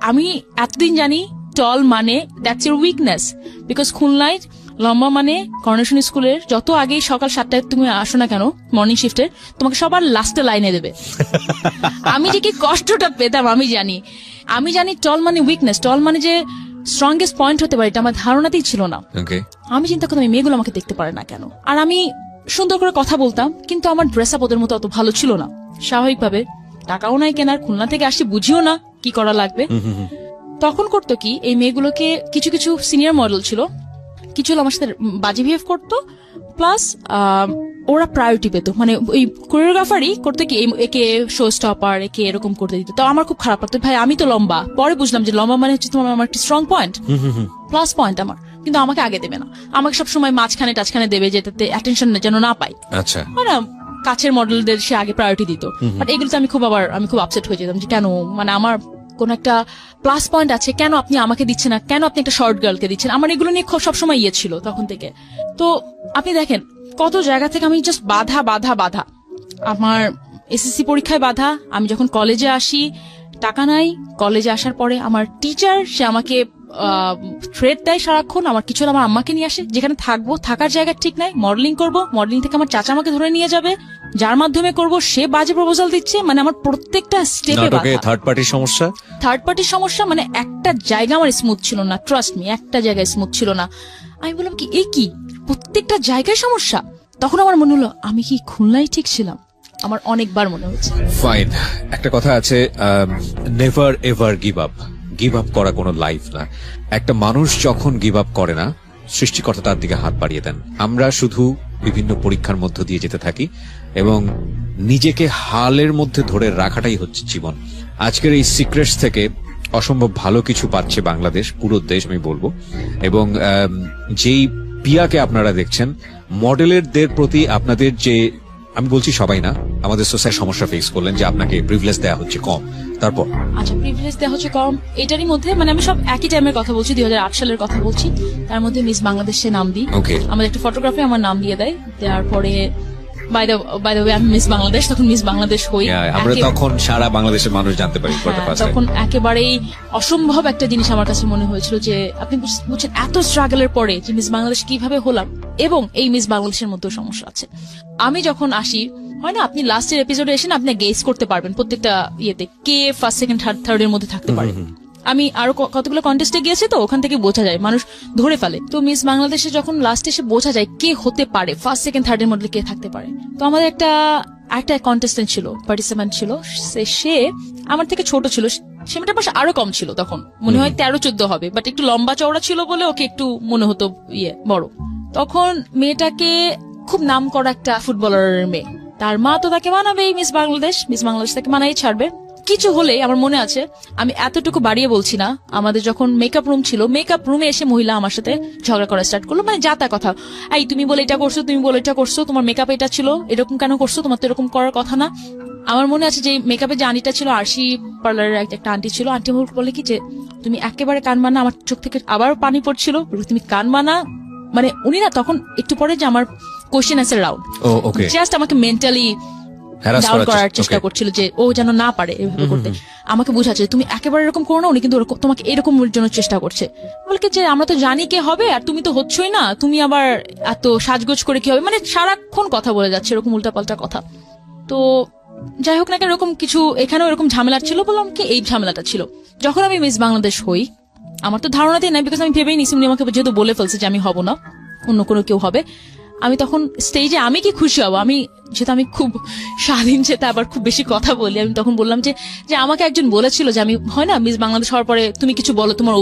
A: আমি এতদিন জানি টল মানে দ্যাটস ইউর উইকনেস, বিকজ খুলনায় লম্বা মানে করোনেশন স্কুলের যত আগেই সকাল 7টায় তুমি আসো না কেন মর্নিং শিফটের, তোমাকে সবার লাস্টে লাইনে দেবে। আমি যে কি কষ্টটা পেতাম আমি জানি টল মানে উইকনেস, টল মানে যে স্ট্রংগেস্ট পয়েন্ট হতে পারে, এটা আমার ধারণাতেই ছিল না। আমি চিন্তা করতাম এই মেয়েগুলো আমাকে দেখতে পারে না কেন। আর আমি সুন্দর করে কথা বলতাম, কিন্তু আমার ড্রেস আপ ওদের মতো অত ভালো ছিল না। স্বাভাবিকভাবে টাকাও নাই কেনার, খুলনা থেকে আসি, বুঝিও না কি করা লাগবে। তখন করতো কি, এই মেয়েগুলোকে কিছু কিছু সিনিয়র মডেল ছিল, কিছু আমার সাথে বাজে বিহেভ করতো, প্লাস ওরা প্রায়োরিটি পেত। মানে ওই কোরিওগ্রাফারই করতে কি একে শো স্টপার, একে এরকম করতে দিত। তো আমার খুব খারাপ লাগতো, ভাই আমি তো লম্বা। পরে বুঝলাম যে লম্বা মানে হচ্ছে তোমার আমার একটা স্ট্রং পয়েন্ট, প্লাস পয়েন্ট আমার, কিন্তু আমাকে আগে দেবে না, আমাকে সবসময় মাঝখানে টাচখানে দেবে, যেটাতে অ্যাটেনশন যেন না পাই।
B: আচ্ছা,
A: মানে কাছের মডেলদের সে আগে প্রায়োরিটি দিত। বাট এগুলোতে আমি খুব আপসেট হয়ে যেতাম যে কেন, মানে আমার কোন একটা প্লাস পয়েন্ট আছে, কেন আপনি আমাকে দিচ্ছেন না, কেন আপনি একটা শর্ট গার্লকে দিচ্ছেন। আমার এগুলো নিয়ে খুব সবসময় ছিল তখন থেকে। তো আপনি দেখেন কত জায়গা থেকে আমি জাস্ট বাধা। আমার এসএসসি পরীক্ষায় বাধা, আমি যখন কলেজে আসি টাকা নাই, কলেজে আসার পরে আমার টিচার সে আমাকে থ্রেট দেয় সারাক্ষণ, আমার কিছু আমার আম্মাকে নিয়ে আসে, যেখানে থাকবো থাকার জায়গা ঠিক নাই, মডেলিং করবো, মডেলিং থেকে আমার চাচা আমাকে ধরে নিয়ে যাবে, যার মাধ্যমে করব সে বাজে প্রপোজাল দিচ্ছে। মানে আমার প্রত্যেকটা স্টেপে
B: থার্ড পার্টির সমস্যা, মানে একটা জায়গা আমার স্মুথ ছিল না, ট্রাস্ট মি, একটা জায়গায় স্মুথ ছিল না। আমি বললাম কি এই কি প্রত্যেকটা জায়গায় সমস্যা। তখন আমার মনে হলো আমি কি খুলনায় ঠিক ছিলাম, আমার অনেকবার মনে হচ্ছে। ফাইন, একটা কথা আছে, নেভার এভার গিভ আপ করা কোনো লাইফ না। একটা মানুষ যখন গিভ আপ করে না, সৃষ্টিকর্তা তার দিকে হাত বাড়িয়ে দেন। আমরা শুধু বিভিন্ন পরীক্ষার মধ্য দিয়ে যেতে থাকি এবং নিজেকে হালের মধ্যে ধরে রাখাটাই হচ্ছে জীবন। আজকের এই সিক্রেটস থেকে অসম্ভব ভালো কিছু পাচ্ছে বাংলাদেশ, পুরো দেশ আমি বলবো। এবং যেই পিয়াকে আপনারা দেখছেন, মডেলেরদের প্রতি আপনাদের যে, আমি বলছি সবাই না, আমাদের সোসাইটি সমস্যা ফেস করলেন যে আপনাকে প্রিভিলেজ দেওয়া হচ্ছে কম, তারপর
A: আচ্ছা প্রিভিলেজ দেওয়া হচ্ছে কম, এটারই মধ্যে মানে আমি সব একই টাইমের কথা বলছি, 2008 সালের কথা বলছি। তার মধ্যে মিস বাংলাদেশে নাম দিই, আমাদের একটা ফটোগ্রাফি আমার নাম দিয়ে দেয়, দেওয়ার পরে বাই দ্য ওয়ে আমি মিস বাংলাদেশ, তখন মিস বাংলাদেশ হই,
B: আমরা তখন সারা বাংলাদেশের মানুষ জানতে পারি।
A: তখন একেবারেই অসম্ভব একটা জিনিস আমার কাছে মনে হয়েছিল যে আপনি বুঝছেন এত স্ট্রাগলের পরে যে মিস বাংলাদেশ কিভাবে হলাম, এবং এই মিস বাংলাদেশের মধ্যেও সমস্যা আছে। আমি যখন আসি, হয় না আপনি লাস্টের এপিসোডে এসে আপনি গেস করতে পারবেন প্রত্যেকটা ইয়েতে কে ফার্স্ট সেকেন্ড থার্ড এর মধ্যে থাকতে পারে। আমি আরো কতগুলো কন্টেস্টে গিয়েছি, তো ওখান থেকে বোঝা যায়, মানুষ ধরে ফেলে। তো মিস বাংলাদেশে যখন লাস্টে এসে বোঝা যায় কে হতে পারে, ফার্স্ট সেকেন্ড থার্ড এর মধ্যে কে থাকতে পারে। তো আমাদের একটা কন্টেস্টেন্ট ছিল, পার্টিসিপেন্ট ছিল, সে আমার থেকে ছোট ছিল, সে মেয়েটার পাশে আরো কম ছিল, তখন মনে হয় 13-14 হবে, বাট একটু লম্বা চওড়া ছিল বলে ওকে একটু মনে হতো বড়। তখন মেয়েটাকে খুব নাম করা একটা ফুটবলারের মেয়ে, তার মা তো তাকে মানাবেই, মিস বাংলাদেশ তাকে মানাই ছাড়বে। কিছু হলে আমার মনে আছে, আমি এতটুকু বাড়িয়ে বলছি না, আমাদের যখন মেকআপ রুম ছিল, মেকআপ রুমে এসে মহিলা আমার সাথে ঝগড়া করা স্টার্ট করলো, মানে যা তা কথা, এই তুমি বলে এটা করছো, তুমি বলে এটা করছো, তোমার মেকআপ এটা ছিল, এরকম কেন করছো, তোমার তো এরকম করার কথা না। আমার মনে আছে যে মেকআপের যে আন্টিটা ছিল, আরশি পার্লারের একটা আন্টি ছিল, আন্টি বলে কি যে তুমি একেবারে কান মানা, আমার চোখ থেকে আবার পানি পড়ছিল, তুমি কান মানা, মানে উনি না তখন একটু পরে যে আমার কোশ্চেন অ্যান্সার রাউন্ড, জাস্ট আমাকে মেন্টালি
B: Harass
A: ডাউন
B: করার
A: করার
B: চেষ্টা,
A: চেষ্টা
B: okay.
A: করছিল যে ও যেন না পারে এভাবে করতে। আমাকে বুঝাচ্ছে তুমি একেবারে এরকম করো না, উনি কিন্তু তোমাকে এরকম জন্য চেষ্টা করছে। বলকে যে আমরা তো জানি কে হবে, আর তুমি তো হচ্ছই না, তুমি আবার এত সাজগোজ করে কি হবে, মানে সারাক্ষণ কথা বলে যাচ্ছে এরকম উল্টাপাল্টা কথা। তো যাই হোক না কেন, এরকম কিছু এখানেও এরকম ঝামেলা ছিল, বললাম কি এই ঝামেলাটা ছিল। যখন আমি মিস বাংলাদেশ হই, আমার তো ধারণাতেই নাই, বিকজ আমি ভেবেই নিছি উনি আমাকে যেহেতু বলে ফেলছে যে আমি হব না, অন্য কোনো কেউ হবে। আমি তখন স্টেজে আমি কি খুশি হব, আমি যেহেতু আমি খুব স্বাধীন, সেটা আবার খুব বেশি কথা বলি, আমি তখন বললাম যে আমাকে একজন বলেছিল যে আমি হয় না মিস বাংলাদেশ হওয়ার পরে তুমি কিছু বলো, তোমার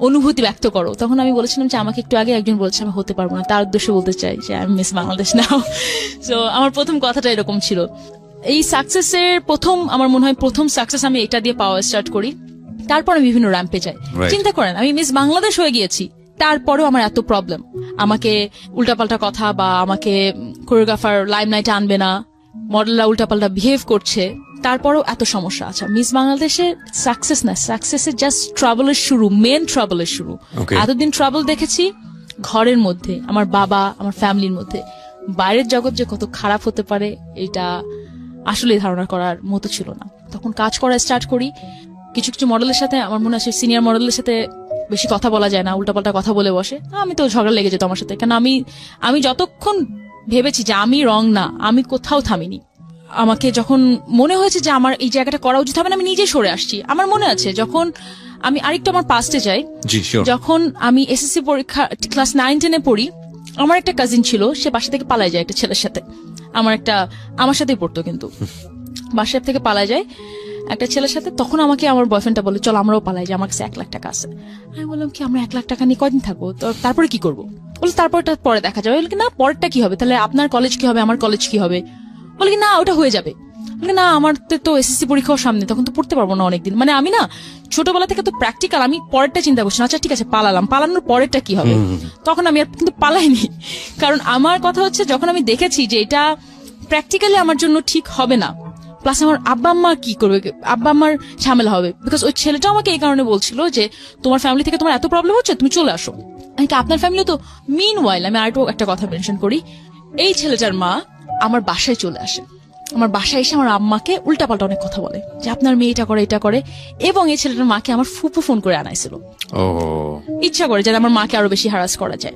A: অনুভূতি ব্যক্ত করো। তখন আমি বলেছিলাম যে আমাকে একটু আগে একজন বলছে আমি হতে পারবো না, তার উদ্দেশ্যে বলতে চাই যে আমি মিস বাংলাদেশ নাও। তো আমার প্রথম কথাটা এরকম ছিল। এই সাকসেসের আমার মনে হয় প্রথম সাকসেস আমি এটা দিয়ে পাওয়া স্টার্ট করি। তারপর আমি বিভিন্ন র্যাম্পে যাই। চিন্তা করেন আমি মিস বাংলাদেশ হয়ে গিয়েছি, তারপরেও আমার এত প্রবলেম, আমাকে উল্টাপাল্টা কথা বা আমাকে কোরিওগ্রাফার লাইমলাইটে আনবে না, মডেলরা উল্টাপাল্টা বিহেভ করছে, তারপরেও এত সমস্যা আছে। মিস বাংলাদেশের সাকসেস না, সাকসেসের জাস্ট ট্রাভেলের শুরু, মেন ট্রাভেলের শুরু। এতদিন ট্রাভেল দেখেছি ঘরের মধ্যে, আমার বাবা, আমার ফ্যামিলির মধ্যে। বাইরের জগৎ যে কত খারাপ হতে পারে এটা আসলে ধারণা করার মতো ছিল না। তখন কাজ করা স্টার্ট করি। কিছু কিছু মডেলের সাথে আমার মনে আছে সিনিয়র মডেলের সাথে বেশি কথা বলা যায় না, উল্টাপাল্টা কথা বলে বসে। আমি তো ঝগড়া লেগে যেত আমার সাথে, কারণ আমি যতক্ষণ ভেবেছি যে আমি রং না, আমি কোথাও থামিনি। আমাকে যখন মনে হয়েছে যে আমার এই জায়গাটা করা উচিত হবে না, আমি নিজে সরে আসছি। আমার মনে আছে যখন আমি আরেকটু আমার পাস্টে যাই, যখন আমি এসএসসি পরীক্ষা ক্লাস 9-10 পড়ি, আমার একটা কাজিন ছিল, সে বাসা থেকে পালায় যায় একটা ছেলের সাথে, আমার সাথেই পড়তো, কিন্তু বাসা থেকে পালায় যায় একটা ছেলের সাথে। তখন আমাকে আমার বয়ফ্রেন্ডটা বলে চল আমরাও পালাই, যে আমার কাছে 1 লাখ টাকা আছে। আমি বললাম কি আমরা 1 লাখ টাকা নিয়ে কয়দিন থাকবো, তারপরে কি করবো? বলে তারপরটা পরে দেখা যাবে। বলে না পরেরটা কি হবে, তাহলে আপনার কলেজ কি হবে, আমার কলেজ কি হবে? বলে কি না ওটা হয়ে যাবে। বলে না আমার তো এসএসসি পরীক্ষাও সামনে, তখন তো পড়তে পারবো না অনেকদিন। মানে আমি না ছোটবেলা থেকে তো প্র্যাকটিক্যাল, আমি পরেরটা চিন্তা করছি না। আচ্ছা ঠিক আছে পালানোর পরেরটা কি হবে। তখন আমি আর কিন্তু পালাইনি, কারণ আমার কথা হচ্ছে যখন আমি দেখেছি যে এটা প্র্যাকটিক্যালি আমার জন্য ঠিক হবে না, প্লাস আমার আব্বা আম্মা কি করবে, আব্বা আম্মার ঝামেলা হবে। বিকজ ওই ছেলেটা আমাকে এই কারণে বলছিল যে তোমার ফ্যামিলি থেকে তোমার এত প্রবলেম হচ্ছে, তুমি চলে আসো। আপনার ফ্যামিলি তো মিন ওয়াইল, আমি আরেকটু একটা কথা মেনশন করি, এই ছেলেটার মা আমার বাসায় চলে আসে। আমার বাসায় এসে আমার আম্মাকে উল্টাপাল্টা অনেক কথা বলে যে আপনার মেয়ে এটা করে, এবং এই ছেলেটার মাকে আমার ফুপু ফোন করে আনাইছিল, ইচ্ছা করে যাতে আমার মাকে আরো বেশি হারাস করা যায়।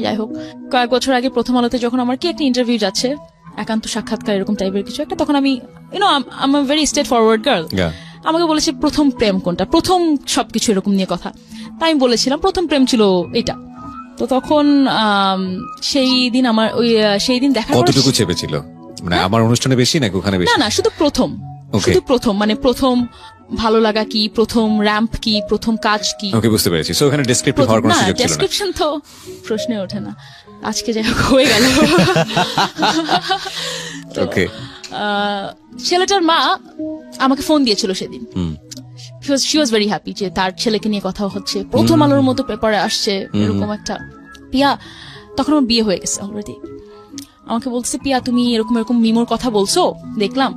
A: যাই হোক, কয়েক বছর আগে প্রথম আলোতে যখন আমার কি একটা ইন্টারভিউ যাচ্ছে, একান্ত সাক্ষাৎকার এরকম টাইপের কিছু একটা, তখন আমি I'm a very straightforward girl. আমাকে বলেছে প্রথম প্রেম কোনটা, প্রথম সবকিছু এরকম নিয়ে কথা। তাই আমি বলেছিলাম প্রথম প্রেম ছিল এটা। তো তখন সেই দিন দেখা
B: কতটুকু চেপেছিল, মানে আমার অনুষ্ঠানে বেশি নাকি ওখানে বেশি?
A: না শুধু প্রথম মানে প্রথম ভালো লাগা কি, প্রথম র্যাম্প কি, প্রথম কাজ কি।
B: ওকে, বুঝতে পেরেছি। সো ওখানে ডেসক্রিপটিভ হওয়ার কোনো সুযোগ ছিল না।
A: ডেসক্রিপশন তো প্রশ্নে ওঠে না। আজকে যাই হোক হয়ে গেল।
B: ওকে,
A: ছেলেটার মা আমাকে ফোন দিয়েছিল সেদিন। শি ওয়াজ ভেরি হ্যাপি যে তার ছেলেকে নিয়ে কথা হচ্ছে, প্রথম আলোর মতো পেপারে আসছে এরকম একটা। পিয়া, তখন আমার বিয়ে হয়ে গেছে অলরেডি। আমাকে বলছে পিয়া তুমি এরকম মিমোর কথা বলছো দেখলাম।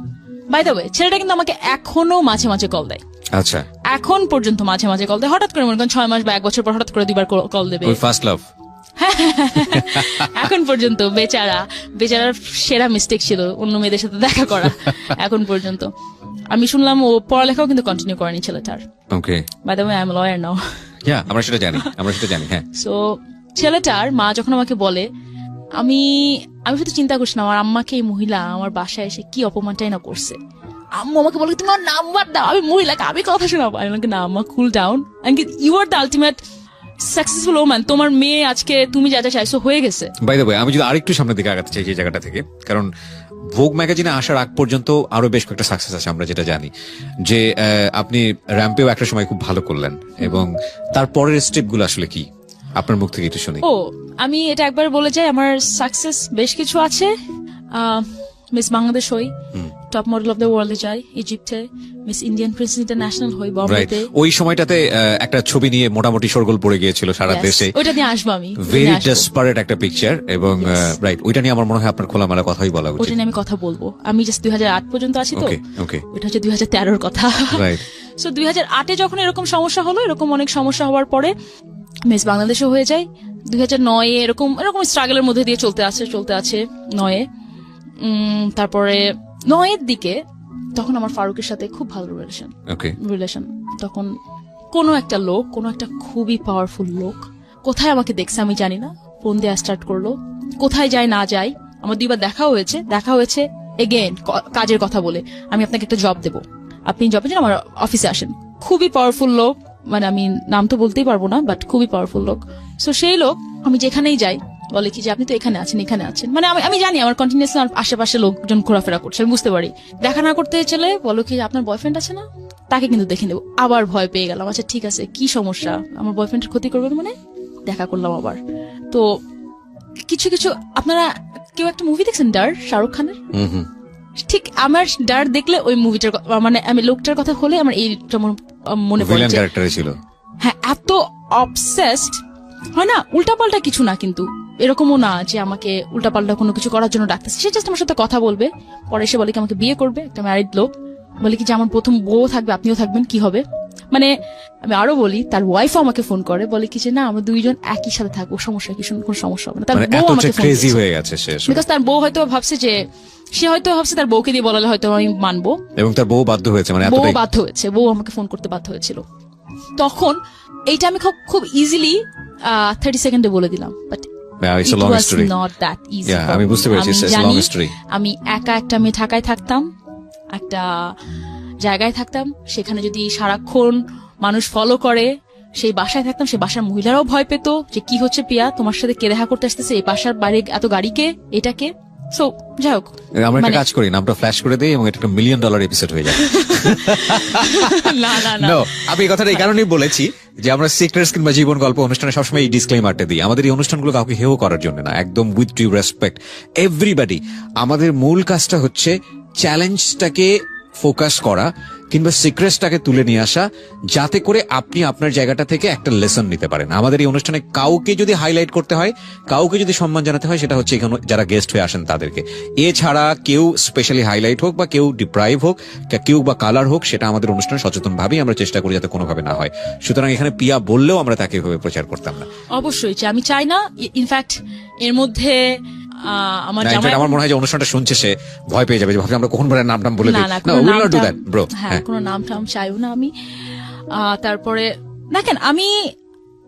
A: বাই দ্য ওয়ে ছেলেটা কিন্তু আমাকে এখনো মাঝে মাঝে কল দেয়।
B: আচ্ছা,
A: এখন পর্যন্ত মাঝে মাঝে কল দেয়, হঠাৎ করে মনে করেন 6 মাস বা 1 বছর পর হঠাৎ করে 2বার কল দেবে।
B: First love.
A: এখন পর্যন্ত বেচারার সেরা মিস্টেক ছিল অন্য মেয়েদের সাথে দেখা করা। এখন পর্যন্ত আমি শুনলাম ও পড়ালেখাও কিন্তু কন্টিনিউ করেনি ছেলেটার।
B: Okay,
A: by the way I am lawyer now.
B: আমরা সেটা জানি। হ্যাঁ,
A: সো ছেলেটার মা যখন আমাকে বলে, আমি শুধু চিন্তা করছি না আমার আম্মাকে এই মহিলা আমার বাসায় এসে কি অপমানটাই না করছে। আম্মু আমাকে বলে তুমি আমার নাম্বার দাও, আমি মহিলাকে আমি কথা শোনাবো। আমি বলি না আম্মা, cool down, you are the ultimate successful woman, তোমার মেয়ে আজকে তুমি যা যা চাইছো হয়ে গেছে।
B: বাই দ্য ওয়ে আমি যদি আরেকটু সামনের দিকে আগাতে চাই এই জায়গাটা থেকে, কারণ ভোগ ম্যাগাজিনে আসার আগ পর্যন্ত আরো বেশ কয়েকটা সাকসেস আছে আমরা যেটা জানি, যে আপনি র্যাম্পেও একটা সময় খুব ভালো করলেন, এবং তারপরের স্টেপ গুলো আসলে কি আপনার মুখ থেকে একটু শুনি।
A: আমি এটা একবার বলে যাই, আমার সাকসেস বেশ কিছু আছে। মিস বাংলাদেশ হই, টপ মডেল অফ দ্য ওয়ার্ল্ডে যাই ইজিপ্টে, মিস ইন্ডিয়ান প্রিন্স ইন্টারন্যাশনাল হই বম্বেতে।
B: ওই সময়টাতে একটা ছবি নিয়ে মোটামুটি শোরগোল পড়ে গিয়েছিল সারা দেশে।
A: ওইটা নিয়ে আসবো আমি,
B: ভেরি ডেসপারেট একটা পিকচার, এবং রাইট ওইটা নিয়ে আমার মনে হয় আপনার খোলামেলা কথাই বলা উচিত।
A: ওইটা নিয়ে আমি কথা বলবো। আমি জাস্ট 2008 পর্যন্ত আছি, তো ওইটা হচ্ছে 2013 কথা। সো 2008-এ যখন এরকম সমস্যা হলো, এরকম অনেক সমস্যা হওয়ার পরে মিস বাংলাদেশও হয়ে যায়। 2009-এ এরকম স্ট্রাগলের মধ্যে দিয়ে চলতে আছে 9-এ তারপরে 9 এর দিকে তখন আমার ফারুকের সাথে খুব ভালো রিলেশন। তখন কোনো একটা লোক, কোনো একটা খুবই পাওয়ারফুল লোক কোথায় আমাকে দেখছে আমি জানি না, ফোন দেওয়া স্টার্ট করলো। কোথায় যায় না যায়, আমার 2বার দেখা হয়েছে এগেইন কাজের কথা বলে, আমি আপনাকে একটা জব দেবো, আপনি জবের জন্য আমার অফিসে আসেন। খুবই পাওয়ারফুল লোক, মানে আমি নাম তো বলতেই পারবো না, বাট খুবই পাওয়ারফুল লোক। সো সেই লোক আমি যেখানেই যাই বলে কি যে আপনি তো এখানে আছেন, মানে আমি জানি আমার কন্টিনিউসলি আশেপাশে লোকজন ঘোরাফেরা করছে, আমি বুঝতে পারি। দেখা না করতে চলে বলো কি আপনার বয়ফ্রেন্ড আছে না, তাকে কিন্তু দেখে নেবো। আবার ভয় পেয়ে গেলাম, আচ্ছা ঠিক আছে কি সমস্যা, আমার বয়ফ্রেন্ডের ক্ষতি করবেন মানে, দেখা করলাম আবার। তো কিছু আপনারা কেউ একটা মুভি দেখছেন ডার, শাহরুখ খানের? ঠিক আমার ডার দেখলে ওই মুভিটার মানে আমি লোকটার কথা হলে আমার এইটা মনে পড়ে
B: ছিল।
A: হ্যাঁ, এত অবসেসড হয় না, উল্টাপাল্টা কিছু না, কিন্তু এরকমও না যে আমাকে উল্টাপাল্টা কোনো কিছু করার জন্য ডাকতেছে। সে জাস্ট আমার সাথে কথা বলবে, পরে এসে বলে কি আমাকে বিয়ে করবে, একটা ম্যারিড লোক, বলে কি যে আমার প্রথম বউ থাকবে, আপনিও থাকবেন, কি হবে। মানে আমি আরো বলি, তার ওয়াইফও আমাকে ফোন করে, বলে কি যে না আমরা 2জন একই সাথে থাকবো, সমস্যা কি, কোনো সমস্যা হবে না। তার বউ আমাকে ফোন করেছে, বিকজ তার বউ হয়তো ভাবছে যে তার বউকে দিয়ে বলালে হয়তো আমি মানবো, এবং তার বউ বাধ্য হয়েছে, মানে বউ আমাকে ফোন করতে বাধ্য হয়েছিল। তখন এইটা আমি খুব ইজিলি 30 সেকেন্ডে বলে দিলাম, বাট
B: আমি বুঝতে পেরেছি,
A: আমি একা একটা মেয়ে ঢাকায় থাকতাম, একটা জায়গায় থাকতাম, সেখানে যদি সারাক্ষণ মানুষ ফলো করে, সেই বাসায় থাকতাম, সেই বাসার মহিলারাও ভয় পেত যে কি হচ্ছে পিয়া, তোমার সাথে কে দেখা করতে আসতেছে, এই বাসার বাইরে এত গাড়িকে, এটাকে। সো যাই হোক,
B: আমরা একটা কাজ করি, নামটা ফ্ল্যাশ করে দিই এবং এটা একটা $1 মিলিয়ন এপিসোড হয়ে যায়। না, আমি এই কথাটা এই কারণেই বলেছি যে আমরা সিক্রেটস কিংবা জীবন গল্প অনুষ্ঠানে সবসময় এই ডিসক্লেইমারটা দিই। আমাদের এই অনুষ্ঠানগুলো কাউকে হেয় করার জন্য না, একদম উইথ ডিউ রেসপেক্ট এভরিবডি। আমাদের মূল কাজটা হচ্ছে চ্যালেঞ্জটাকে ফোকাস করা কিংবা সিক্রেটসটাকে তুলে নিয়ে আসা, যাতে করে আপনি আপনার জায়গাটা থেকে একটা লেসন নিতে পারেন। আমাদের এই অনুষ্ঠানে কাউকে যদি হাইলাইট করতে হয়, কাউকে যদি সম্মান জানাতে হয়, সেটা হচ্ছে এখানে যারা গেস্ট হয়ে আসেন তাদেরকে। এছাড়া কেউ স্পেশালি হাইলাইট হোক বা কেউ ডিপ্রাইভ হোক, কেউ বা কালার হোক, সেটা আমাদের অনুষ্ঠানে সচেতন ভাবেই আমরা চেষ্টা করি যাতে কোনোভাবে না হয়। সুতরাং এখানে পিয়া বললেও আমরা তাকে এভাবে প্রচার করতাম না।
A: অবশ্যই আমি চাই না, ইনফ্যাক্ট এর মধ্যে আমার
B: মনে হয় যে অনুষ্ঠানটা শুনছে সে ভয় পেয়ে যাবে, ভাবছি আমরা কখন নাম বলে দিই।
A: হ্যাঁ, কোনো নাম টাম চাইও না আমি। তারপরে দেখেন, আমি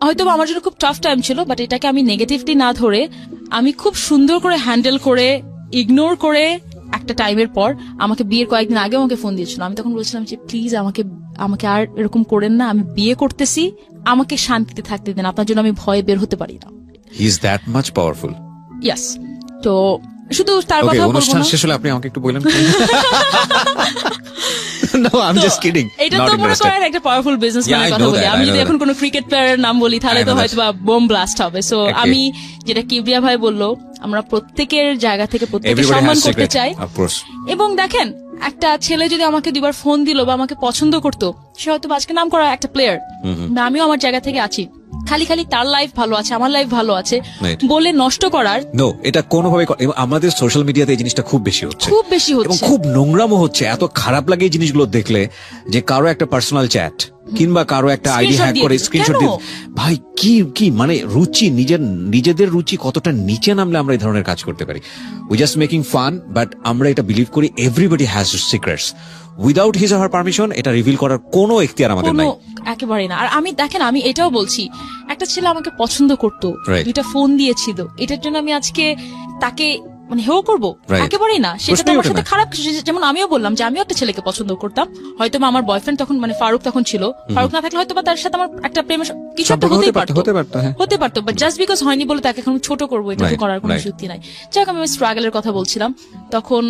A: হয়তো আমার জন্য খুব টাফ টাইম ছিল, বাট এটাকে আমি নেগেটিভলি না ধরে আমি খুব সুন্দর করে হ্যান্ডেল করে, ইগনোর করে, একটা টাইমের পর আমাকে বিয়ের কয়েকদিন আগে আমাকে ফোন দিয়েছিল। আমি তখন বলছিলাম যে প্লিজ আমাকে আর এরকম করেন না, আমি বিয়ে করতেছি, আমাকে শান্তিতে থাকতে দেন, আপনার জন্য আমি ভয়ে বের হতে পারি না।
B: He is that much powerful.
A: Yes. তো শুধু তার কথা বলবো না।
B: অনুষ্ঠান শেষ হলে আপনি আমাকে একটু বলেন। No, I'm just kidding.
A: এটা তো মনে করেন একটা পাওয়ারফুল বিজনেসম্যানের কথা বলি। আমি যদি এখন কোনো ক্রিকেট প্লেয়ারের নাম বলি তাহলে তো হয়তো বা বোম ব্লাস্ট হবে। সো আমি যেটা কিবরিয়া ভাই বললো, আমরা প্রত্যেকের জায়গা থেকে প্রত্যেককে সম্মান করতে চাই। এবং দেখেন, একটা ছেলে যদি আমাকে 2বার ফোন দিল বা আমাকে পছন্দ করতো, সে হয়তো আজকে নাম করা একটা প্লেয়ার, আমিও আমার জায়গা থেকে আছি, খালি তার লাইফ ভালো আছে, আমার লাইফ ভালো আছে বলে নষ্ট করার
B: এটা কোনোভাবে। আমাদের সোশ্যাল মিডিয়াতে এই জিনিসটা খুব বেশি হচ্ছে এবং খুব নোংরামও হচ্ছে। এত খারাপ লাগে এই জিনিসগুলো দেখলে, যে কারো একটা পার্সোনাল চ্যাট কিংবা কারো একটা আইডি হ্যাক করে স্ক্রিনশট দিয়ে, ভাই কি মানে রুচি, নিজেদের রুচি কতটা নিচে নামলে আমরা এই ধরনের কাজ করতে পারি। We just making fun, but আমরা এটা বিলিভ করি everybody has secrets. Without his or her permission এটা রিভিল করার কোনো এখতিয়ার আমাদের নাই,
A: একেবারেই না। আর আমি দেখেন, আমি এটাও বলছি, একটা ছেলে আমাকে পছন্দ করতো, 2টা ফোন দিয়েছিল, এটার জন্য আমি আজকে তাকে মানে হেও করবো? একেবারেই না। সেটা আমার সাথে খারাপ। যেমন আমিও বললাম যে আমিও একটা ছেলেকে পছন্দ করতাম, হয়তো আমার বয়ফ্রেন্ড তখন মানে ফারুক তখন ছিল, ফারুক না থাকলে হয়তো তার সাথে আমার একটা প্রেমের কিছু একটা হতে পারতো, বাট জাস্ট বিকজ হয়নি বলে তাকে এখন ছোট করবো, এটা তো করার কোনো যুক্তি নাই। যাই হোক, আমি স্ট্রাগলের কথা বলছিলাম তখন।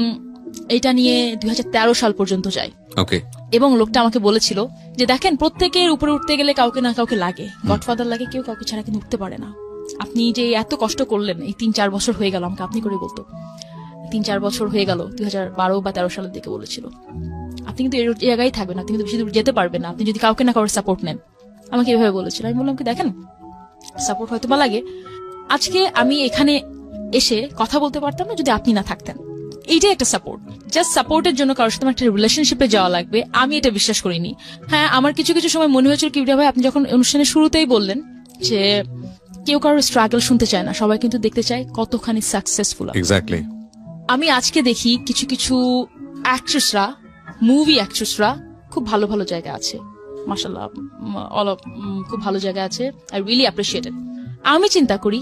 A: এটা নিয়ে 2013 সাল পর্যন্ত যায়। এবং লোকটা আমাকে বলেছিল যে দেখেন, প্রত্যেকের উপরে উঠতে গেলে কাউকে না কাউকে লাগে, গডফাদার লাগে, কেউ কাউকে ছাড়া কিন্তু উঠতে পারে না। আপনি যে এত কষ্ট করলেন, এই 3-4 বছর হয়ে গেল, আমাকে আপনি করে বলতো, 3-4 বছর হয়ে গেল, 2012 বা 13 সালের দিকে বলেছিল, আপনি কিন্তু এই জায়গায় থাকবেন, আপনি কিন্তু বেশি দূর যেতে পারবেন না, আপনি যদি কাউকে না কারোর সাপোর্ট নেন। আমাকে এভাবে বলেছিল। আমি বললাম কি দেখেন, সাপোর্ট হয়তো বা লাগে, আজকে আমি এখানে এসে কথা বলতে পারতাম না যদি আপনি না থাকতেন। এইটাই একটা সাপোর্ট। জাস্ট সাপোর্টের জন্য কারোর সাথে একটা রিলেশনশিপে যাওয়া লাগবে, আমি এটা বিশ্বাস করিনি। হ্যাঁ, আমার কিছু সময় মনে হয়েছিল কিবরিয়া ভাই, আপনি যখন অনুষ্ঠানের শুরুতেই বললেন যে কেউ কারোর স্ট্রাগল শুনতে চায় না, সবাই কিন্তু দেখতে চায় কতখানি সাকসেসফুল।
B: এক্স্যাক্টলি।
A: আমি আজকে দেখি কিছু কিছু অ্যাক্ট্রেসরা, মুভি অ্যাক্ট্রেসরা খুব ভালো ভালো জায়গা আছে, মাশাআল্লাহ, খুব ভালো জায়গা আছে। আই রিয়েলি অ্যাপ্রিশিয়েট ইট। আমি চিন্তা করি,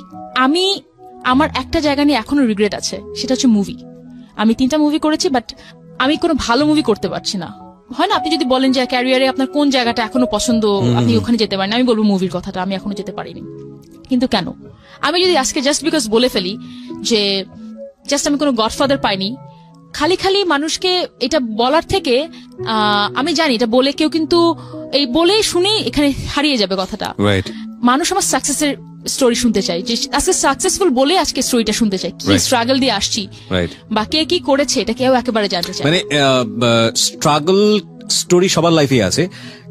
A: আমার একটা জায়গা নিয়ে এখনো রিগ্রেট আছে, সেটা হচ্ছে মুভি। আমি 3টা মুভি করেছি, বাট আমি কোনো ভালো মুভি করতে পারছি না। হয় না, আপনি যদি বলেন যে ক্যারিয়ারে আপনার কোন জায়গাটা এখনো পছন্দ, আপনি ওখানে যেতে পারেন, আমি বলবো মুভির কথাটা, আমি এখনো যেতে পারিনি। কিন্তু কেন? আমি যদি আজকে জাস্ট বিকজ বলে ফেলি যে জাস্ট আমি কোনো গডফাদার পাইনি, খালি খালি মানুষকে এটা বলার থেকে আমি জানি এটা বলে কেউ কিন্তু এই বলেই শুনে এখানে হারিয়ে যাবে কথাটা। মানুষ আমার সাকসেসের স্টোরি শুনতে চাই, যে আজকে সাকসেসফুল বলে আজকে স্টোরিটা শুনতে চাই, কি স্ট্রাগল দিয়ে আসছি বা কে কি করেছে এটা কেউ একেবারে জানতে চায়।
B: মানে স্ট্রাগল স্টোরি সবার লাইফে আছে,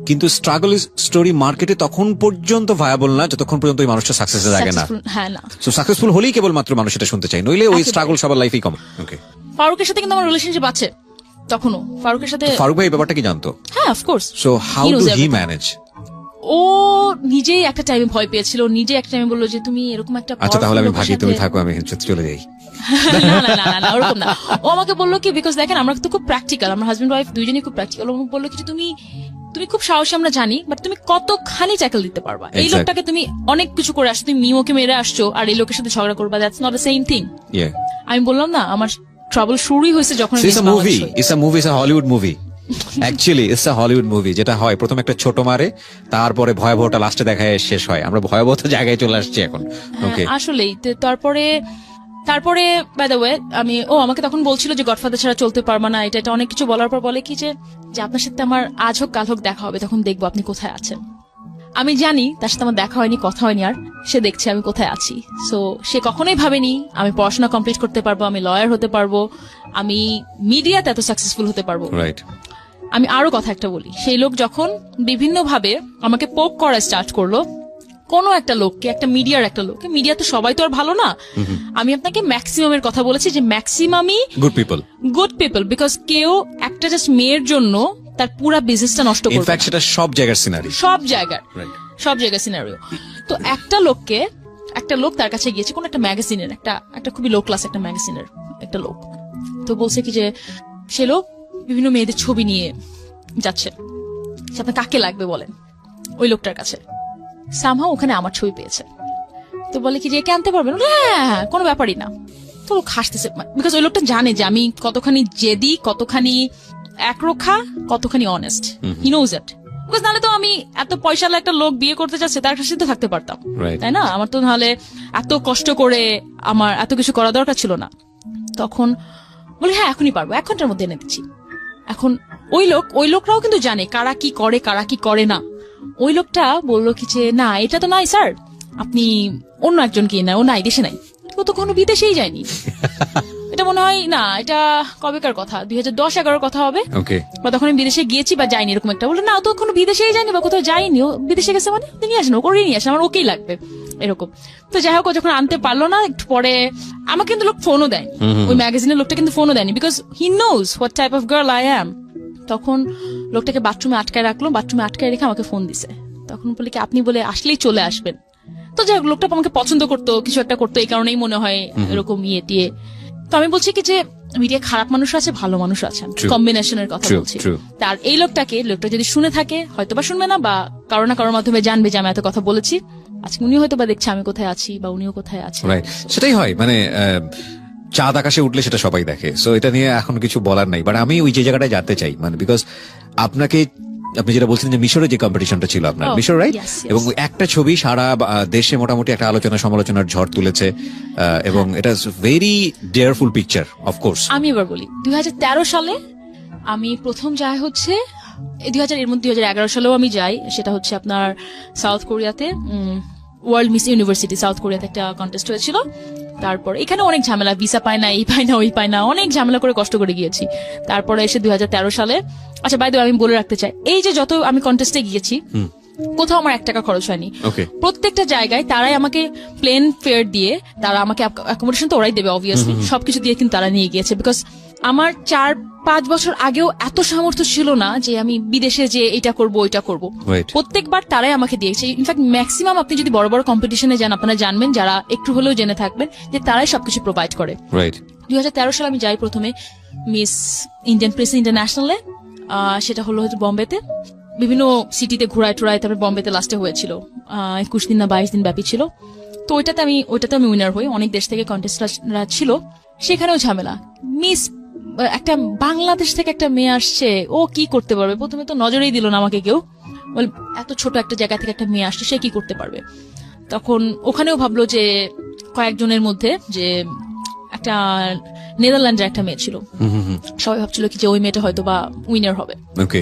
B: কিন্তু স্ট্রাগল স্টোরি মার্কেটে তখন পর্যন্ত ভায়াবল না যতক্ষণ পর্যন্ত ওই মানুষটা সাকসেসে থাকে না।
A: হ্যাঁ, না,
B: সো সাকসেসফুল হলেই কেবলমাত্র মানুষ এটা শুনতে চায়, নইলে ওই স্ট্রাগল সবার লাইফেই কম। ওকে,
A: ফারুকের সাথে কিন্তু আমার রিলেশনশিপ আছে তখনও। ফারুকের সাথে
B: ফারুক ভাই এই ব্যাপারটা কি জানতো?
A: হ্যাঁ, of course.
B: So how do he manage?
A: ও নিজেই একটা টাইমে ভয় পেয়েছিল, নিজে একটা টাইমে বললো যে তুমি এরকম একটা,
B: আচ্ছা তাহলে আমি ভাগি, তুমি থাকো, আমি চলে যাই।
A: না না না না, ওরকম না। ও আমাকে বললো কি, বিকজ দেখেন আমরা তো খুব প্র্যাকটিক্যাল, আমার হাজবেন্ড ওয়াইফ দুইজনই খুব প্র্যাকটিক্যাল। ও বললো কি তুমি খুব সাহসী, আমরা জানি, বাট তুমি কতখানি ট্যাকল দিতে পারবা? এই লোকটাকে তুমি অনেক কিছু করে আসছো, তুমি মিমোকে মেরে আসছো, আর এই লোকের সাথে ঝগড়া করবা, that's not the same thing. আমি বললাম না, আমার ট্রাবল শুরুই হয়েছে যখন
B: Hollywood movie. Actually it's a Hollywood movie, যেটা হয় প্রথম একটা ছোট মারে, তারপরে ভয়াবহটা লাস্টে দেখায় শেষ হয়। আমরা ভয়াবহতা জায়গায় চলে আসছি এখন। ওকে,
A: আসলেই। তারপরে বাই দ্য ওয়ে আমাকে তখন বলছিল যে গডফাদার ছাড়া চলতে পারবা না, এটা অনেক কিছু বলার পর বলে কি যে আপনার সাথে আমার আজ হোক কাল হোক দেখা হবে, তখন দেখবো আপনি কোথায় আছেন। আমি জানি তার সাথে আমার দেখা হয়নি, কথা হয়নি, আর সে দেখছে আমি কোথায় আছি। সো সে কখনোই ভাবেনি আমি পড়াশোনা কমপ্লিট করতে পারবো, আমি লয়ার হতে পারবো, আমি মিডিয়াতে এত সাকসেসফুল হতে পারবো। আমি আরো কথা একটা বলি, সেই লোক যখন বিভিন্ন ভাবে আমাকে পোক করা স্টার্ট করলো, কোন একটা লোককে, একটা মিডিয়ার একটা লোককে, মিডিয়া তো সবাই তো আর ভালো না, আমি আপনাকে ম্যাক্সিমামের কথা বলেছি যে ম্যাক্সিমামই গুড পিপল, বিকজ কেউ একটা জাস্ট মেয়ের জন্য তার পুরো বিজনেসটা নষ্ট করবে।
B: ইনফ্যাক্ট সেটা সব জায়গার সিনারিও,
A: সব জায়গার সিনারিও। তো একটা লোক তার কাছে গিয়েছে, কোন একটা ম্যাগাজিনের, একটা খুবই লো ক্লাস একটা ম্যাগাজিনের একটা লোক, তো বলছে কি যে সে লোক বিভিন্ন মেয়েদের ছবি নিয়ে যাচ্ছে, আপনার কাকে লাগবে বলেন। ওই লোকটার কাছে সামহাও ওখানে আমার ছবি পেয়েছে, তো বলে কি যে একে আনতে পারবেন? হ্যাঁ, কোনো ব্যাপারই না। তো লোক হাসতেছে, বিকজ ওই লোকটা জানে যে আমি কতখানি জেদি, কতখানি একরোখা, কতখানি honest. He knows it. Because নাহলে তো আমি এত পয়সাওয়ালা একটা লোক বিয়ে করতে চাচ্ছে, তার কাছে তো থাকতে পারতাম, তাই না? আমার তো নাহলে এত কষ্ট করে আমার এত কিছু করা দরকার ছিল না। তখন বলি হ্যাঁ এখনই পারবো, 1 ঘন্টার মধ্যে এনে দিচ্ছি। এখন ওই লোকরাও কিন্তু জানে কারা কি করে, কারা কি করে না। ওই লোকটা বললো কি যে না, এটা তো নাই স্যার, আপনি অন্য একজনকে না, ও নাই, দেশে নাই, ও তো কোনো বিদেশেই যায়নি। এটা মনে হয় না, এটা কবেকার কথা, 2010-11 কথা হবে, বা তখন আমি বিদেশে গিয়েছি বা যাইনি, এরকম একটা। বললো না, ও তো কোনো বিদেশেই যায়নি বা কোথাও যায়নি, ও বিদেশে গেছে, মানে নিয়ে আসেন, ও করে নিয়ে আসেন, আমার ওকেই লাগবে, এরকম। তো যাই হোক, ও যখন আনতে পারলো না, একটু পরে আমাকে কিন্তু লোক ফোনও দেয়নি, ওই ম্যাগাজিনের লোকটা কিন্তু ফোনও দেয়নি, because he knows what type of girl I am. তখন লোকটাকে বাথরুমে আটকায় রাখলো, বাথরুমে আটকায় রেখে আমাকে ফোন দিছে। তখন বলে কি আপনি বলে আসলেই চলে আসবেন। তো যাই হোক, লোকটা আমাকে পছন্দ করতো, কিছু একটা করতো, এই কারণেই মনে হয় এরকম টিয়ে। তো আমি বলছি কি যে মিডিয়া খারাপ মানুষ আছে, ভালো মানুষ আছে, কম্বিনেশনের কথা বলছি। তার এই লোকটা যদি শুনে থাকে, হয়তো বা শুনবে না, বা কারো না কারোর মাধ্যমে জানবে যে আমি এত কথা বলেছি, আজকে উনি হয়তো বা দেখছে আমি কোথায় আছি বা উনিও কোথায় আছে।
B: সেটাই হয়, মানে চাঁদ আকাশে উঠলে সেটা সবাই দেখে। সো এটা নিয়ে এখন কিছু বলার নাই, বাট আমি ওই যে জায়গাটায় যেতে চাই, মানে বিকজ আপনি যেটা বলছেন যে মিশরে যে কম্পিটিশনটা ছিল আপনার, মিশর, রাইট? এবং একটা ছবি সারা দেশে মোটামুটি একটা আলোচনা সমালোচনার ঝড় তুলেছে, এবং এটা ভেরি ডেয়ারফুল পিকচার, অফকোর্স।
A: আমি এবার বলি, 2013 সালে আমি প্রথম যাই হচ্ছে, 2011 সালেও আমি যাই, সেটা হচ্ছে আপনার সাউথ কোরিয়াতে, ওয়ার্ল্ড মিস ইউনিভার্সিটি সাউথ কোরিয়াতে একটা কন্টেস্ট হয়েছিল। তারপর এখানে অনেক ঝামেলা, ভিসা পায় না, এই পায় না, ওই পায় না, অনেক ঝামেলা করে কষ্ট করে গিয়েছি। তারপরে এসে 2013 সালে, আচ্ছা বাই দ্য ওয়ে আমি বলে রাখতে চাই, এই যে যত আমি কন্টেস্টে গিয়েছি, কোথাও আমার 1 টাকা খরচ হয়নি। প্রত্যেকটা জায়গায় তারাই আমাকে প্লেন ফেয়ার দিয়ে, তারা আমাকে অ্যাকোমোডেশন তো ওরাই দেবে অবভিয়াসলি, সবকিছু দিয়ে কিন্তু তারা নিয়ে গিয়েছে, বিকজ আমার 5 বছর আগেও এত সামর্থ্য ছিল না যে আমি বিদেশে যে এটা করব ওইটা করব।
B: Right.
A: প্রত্যেকবার তারাই আমাকে দিয়েছে। ইনফ্যাক্ট ম্যাক্সিমাম আপনি যদি বড় বড় কম্পিটিশনে যান আপনারা জানবেন, যারা একটু হলেও জেনে থাকবেন যে তারাই সবকিছু প্রোভাইড করে।
B: রাইট।
A: 2013 সালে আমি যাই প্রথমে মিস ইন্ডিয়ান প্রেস ইন্টারন্যাশনালে, সেটা হলো বম্বেতে। বিভিন্ন সিটিতে ঘুরায় টুরায়, তারপরে বম্বেতে লাস্টে হয়েছিল 21 দিন না 22 দিন ব্যাপী ছিল। তো ওইটাতে আমি উইনার হই। অনেক দেশ থেকে কন্টেস্টরা ছিল, সেখানেও ঝামেলা। মিস একটা বাংলাদেশ থেকে একটা মেয়ে আসছে, ও কি করতে পারবে? প্রথমে তো নজরেই দিল না আমাকে কেউ, বল এত ছোট একটা জায়গা থেকে একটা মেয়ে আসছে, সে কি করতে পারবে? তখন ওখানেও ভাবলো যে কয়েকজনের মধ্যে যে একটা নেদারল্যান্ডের একটা মেয়ে ছিল, সবাই ভাবছিল কি যে ওই মেয়েটা হয়তো বা উইনার হবে।
B: ওকে।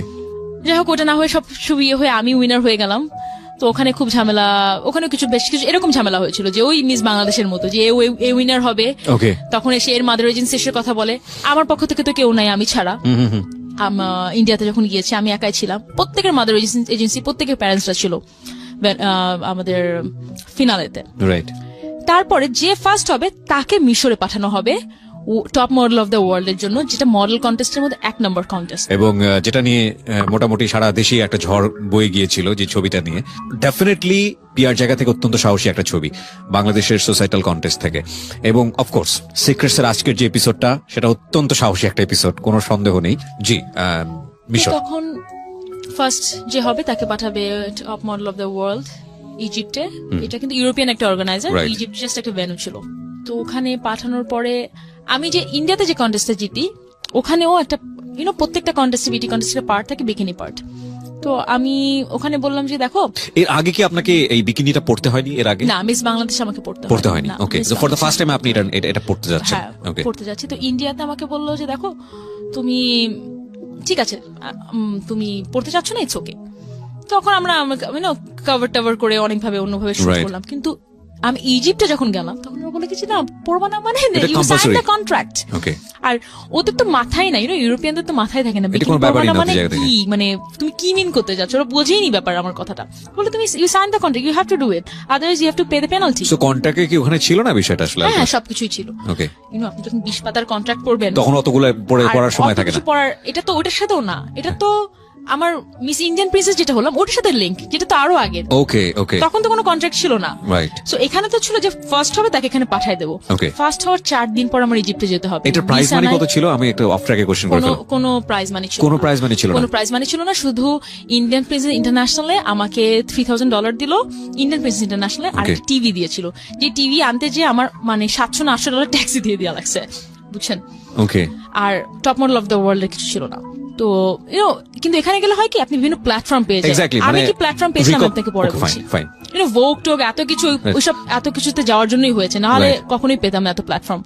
A: যাই হোক, ওটা না হয়ে সব সুবিয়ে হয়ে আমি উইনার হয়ে গেলাম। তো ওখানে খুব ঝামেলা, ওখানে বেশ কিছু এরকম ঝামেলা হয়েছিল যে ওই মিস বাংলাদেশের মতো যে এ উইনার হবে।
B: ওকে।
A: তখন এসে এর মাদার এজেন্সি এসে কথা বলে, আমার পক্ষ থেকে তো কেউ নাই আমি ছাড়া। ইন্ডিয়াতে যখন গিয়েছি আমি একাই ছিলাম, প্রত্যেকের মাদার এজেন্সি প্রত্যেকের প্যারেন্টসরা ছিল আমাদের ফিনালেতে।
B: রাইট।
A: তারপরে যে ফার্স্ট হবে তাকে মিশরে পাঠানো হবে top model of the world এর জন্য, যেটা মডেল কন্টেস্টের মধ্যে 1 নম্বর কন্টেস্ট,
B: এবং যেটা নিয়ে মোটামুটি সারা দেশে একটা ঝড় বয়ে গিয়েছিল যে ছবিটা নিয়ে। ডেফিনেটলি পিআর জায়গা থেকে অত্যন্ত সাহসী একটা ছবি বাংলাদেশের সোসাইটাল কন্টেস্ট থেকে। এবং অফকোর্স সিক্রেটস এর আজকের যে এপিসোডটা সেটা অত্যন্ত সাহসী একটা এপিসোড, কোনো সন্দেহ নেই। জি, মিশর।
A: তখন ফার্স্ট যে হবে তাকে পাঠাবে top model of the world ইজিপ্টে। এটা কিন্তু ইউরোপিয়ান একটা অর্গানাইজার, ইজিপ্ট জাস্ট একটা ভেন্যু ছিল। তো ওখানে পাঠানোর পরে আমি যে ইন্ডিয়াতে যে কন্টেস্টে জিতি, ওখানেও একটা প্রত্যেকটা কন্টেস্টে বিটি কন্টেস্টের পার্ট থাকে বিকিনি পার্ট। তো আমি ওখানে বললাম যে দেখো,
B: এর আগে কি আপনাকে এই বিকিনিটা পড়তে হয়নি? এর আগে
A: না, মিস বাংলাদেশ আমাকে পড়তে
B: হয়নি। Okay, so for the first time আপনি এটা পড়তে যাচ্ছেন। ওকে,
A: পড়তে যাচ্ছি। তো ইন্ডিয়াতে আমাকে বললো যে দেখো তুমি ঠিক আছে, তুমি পড়তে চাচ্ছ না, ইটস ওকে। তখন আমরা কভার টাভার করে অনেকভাবে অন্যভাবে শুরু করলাম। কিন্তু আমি ইজিপ্টে যখন গেলাম তখন ওরা বলে কিছু না, পড়বা না মানে ইউ সাইন দ্য কন্ট্রাক্ট। আর ওদের তো মাথায় নাই, ইউরোপিয়ানদের তো মাথায় থাকে না পড়বা না মানে কি, মানে তুমি কি মিন করতে যাচ্ছ, ওরা বোঝেই নি ব্যাপার আমার কথাটা। বলে তুমি you sign the contract, you have to do it, otherwise you have to pay the penalty.
B: So কন্ট্রাক্টে কি ওখানে ছিল না বিষয়টা আসলে?
A: হ্যাঁ, সবকিছুই ছিল।
B: ওকে।
A: আপনি যখন 20 পাতার কন্ট্রাক্ট পড়বেন
B: তখন অতগুলো পড়ার সময় থাকে না।
A: এটা তো ওটার সাথেও না, এটা তো আমার মিস ইন্ডিয়ান প্রিন্সেস যেটা হলাম ওটার সাথে লিংক, যেটা তো আরো আগে।
B: ওকে ওকে।
A: তখন তো কোনো কন্ট্রাক্ট ছিল না।
B: রাইট।
A: সো এখানে তো ছিল যে ফার্স্ট হবে তাকে এখানে পাঠিয়ে দেবো। ফার্স্ট হওয়ার 4 দিন পর আমার ইজিপ্টে যেতে হবে।
B: এটা প্রাইজ মানি কত ছিল? আমি একটা অফ ট্র্যাকে কোশ্চেন করে ফেললাম।
A: কোনো প্রাইজ মানি ছিল না।
B: কোনো প্রাইজ মানি ছিল না।
A: কোনো প্রাইজ মানি ছিল না, শুধু ইন্ডিয়ান প্রিন্সেস ইন্টারন্যাশনালে আমাকে $3000 দিল, ইন্ডিয়ান প্রিন্সেস ইন্টারন্যাশনালে আর একটা টিভি দিয়েছিল। যে টিভি আনতে যে আমার মানে $700 না $800 ট্যাক্সি দিয়ে দেওয়া লাগছে, বুঝছেন?
B: ওকে। আর
A: top model of the world এর কিছু ছিল না। তো কিন্তু এখানে গেলে হয় কি, আপনি বিভিন্ন প্ল্যাটফর্ম পেয়ে যান। আমি কি প্ল্যাটফর্ম পেয়েছিলাম আপনাকে পরে বলছি। ভোগ টোগ এত কিছু, ওইসব এত কিছুতে যাওয়ার জন্যই হয়েছে, নাহলে কখনোই পেতাম না এত প্ল্যাটফর্ম।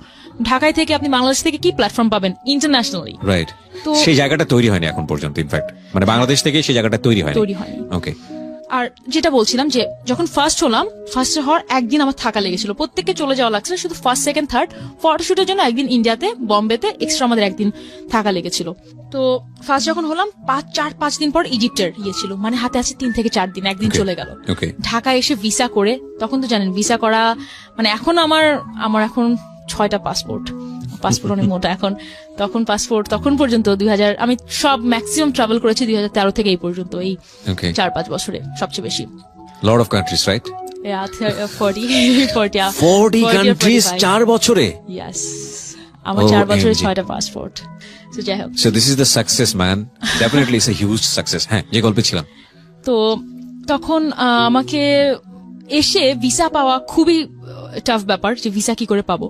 A: ঢাকায় থেকে আপনি বাংলাদেশ থেকে কি প্ল্যাটফর্ম পাবেন ইন্টারন্যাশনালি? রাইট।
B: তো সেই জায়গাটা তৈরি হয়নি এখন পর্যন্ত, ইনফ্যাক্ট মানে বাংলাদেশ থেকে সেই জায়গাটা তৈরি হয়নি। ওকে।
A: আর যেটা বলছিলাম যে যখন ফার্স্ট হলাম, ফার্স্ট হওয়ার একদিন আমার থাকা লেগেছিল, প্রত্যেককে চলে যাওয়া লাগছিল, শুধু ফার্স্ট সেকেন্ড থার্ড ফটোশুটের জন্য একদিন ইন্ডিয়াতে বম্বেতে এক্সট্রা আমাদের একদিন থাকা লেগেছিল। তো ফার্স্ট যখন হলাম 4-5 দিন পর ইজিপ্টের ছিল, মানে হাতে আছে 3 থেকে 4 দিন, একদিন চলে গেল। ঢাকায় এসে ভিসা করে, তখন তো জানেন ভিসা করা মানে এখন আমার এখন 6টা পাসপোর্ট অনেক মোটা এখন। তখন পাসপোর্ট তখন পর্যন্ত 2000 আমি সব ম্যাক্সিমাম ট্রাভেল করেছি 2013 থেকে এই পর্যন্ত, এই 4-5 বছরে সবচেয়ে বেশি।
B: Lot of countries, right?
A: Yeah, 40
B: countries 4 বছরে।
A: ইয়েস, আমার 4 বছরে 6টা পাসপোর্ট। সো যাই হোক,
B: so this is the success man, definitely it's a huge success. হ্যাঁ, যে গল্পে ছিলাম।
A: তো তখন আমাকে এসে ভিসা পাওয়া খুবই টাফ ব্যাপার, যে ভিসা কি করে পাবো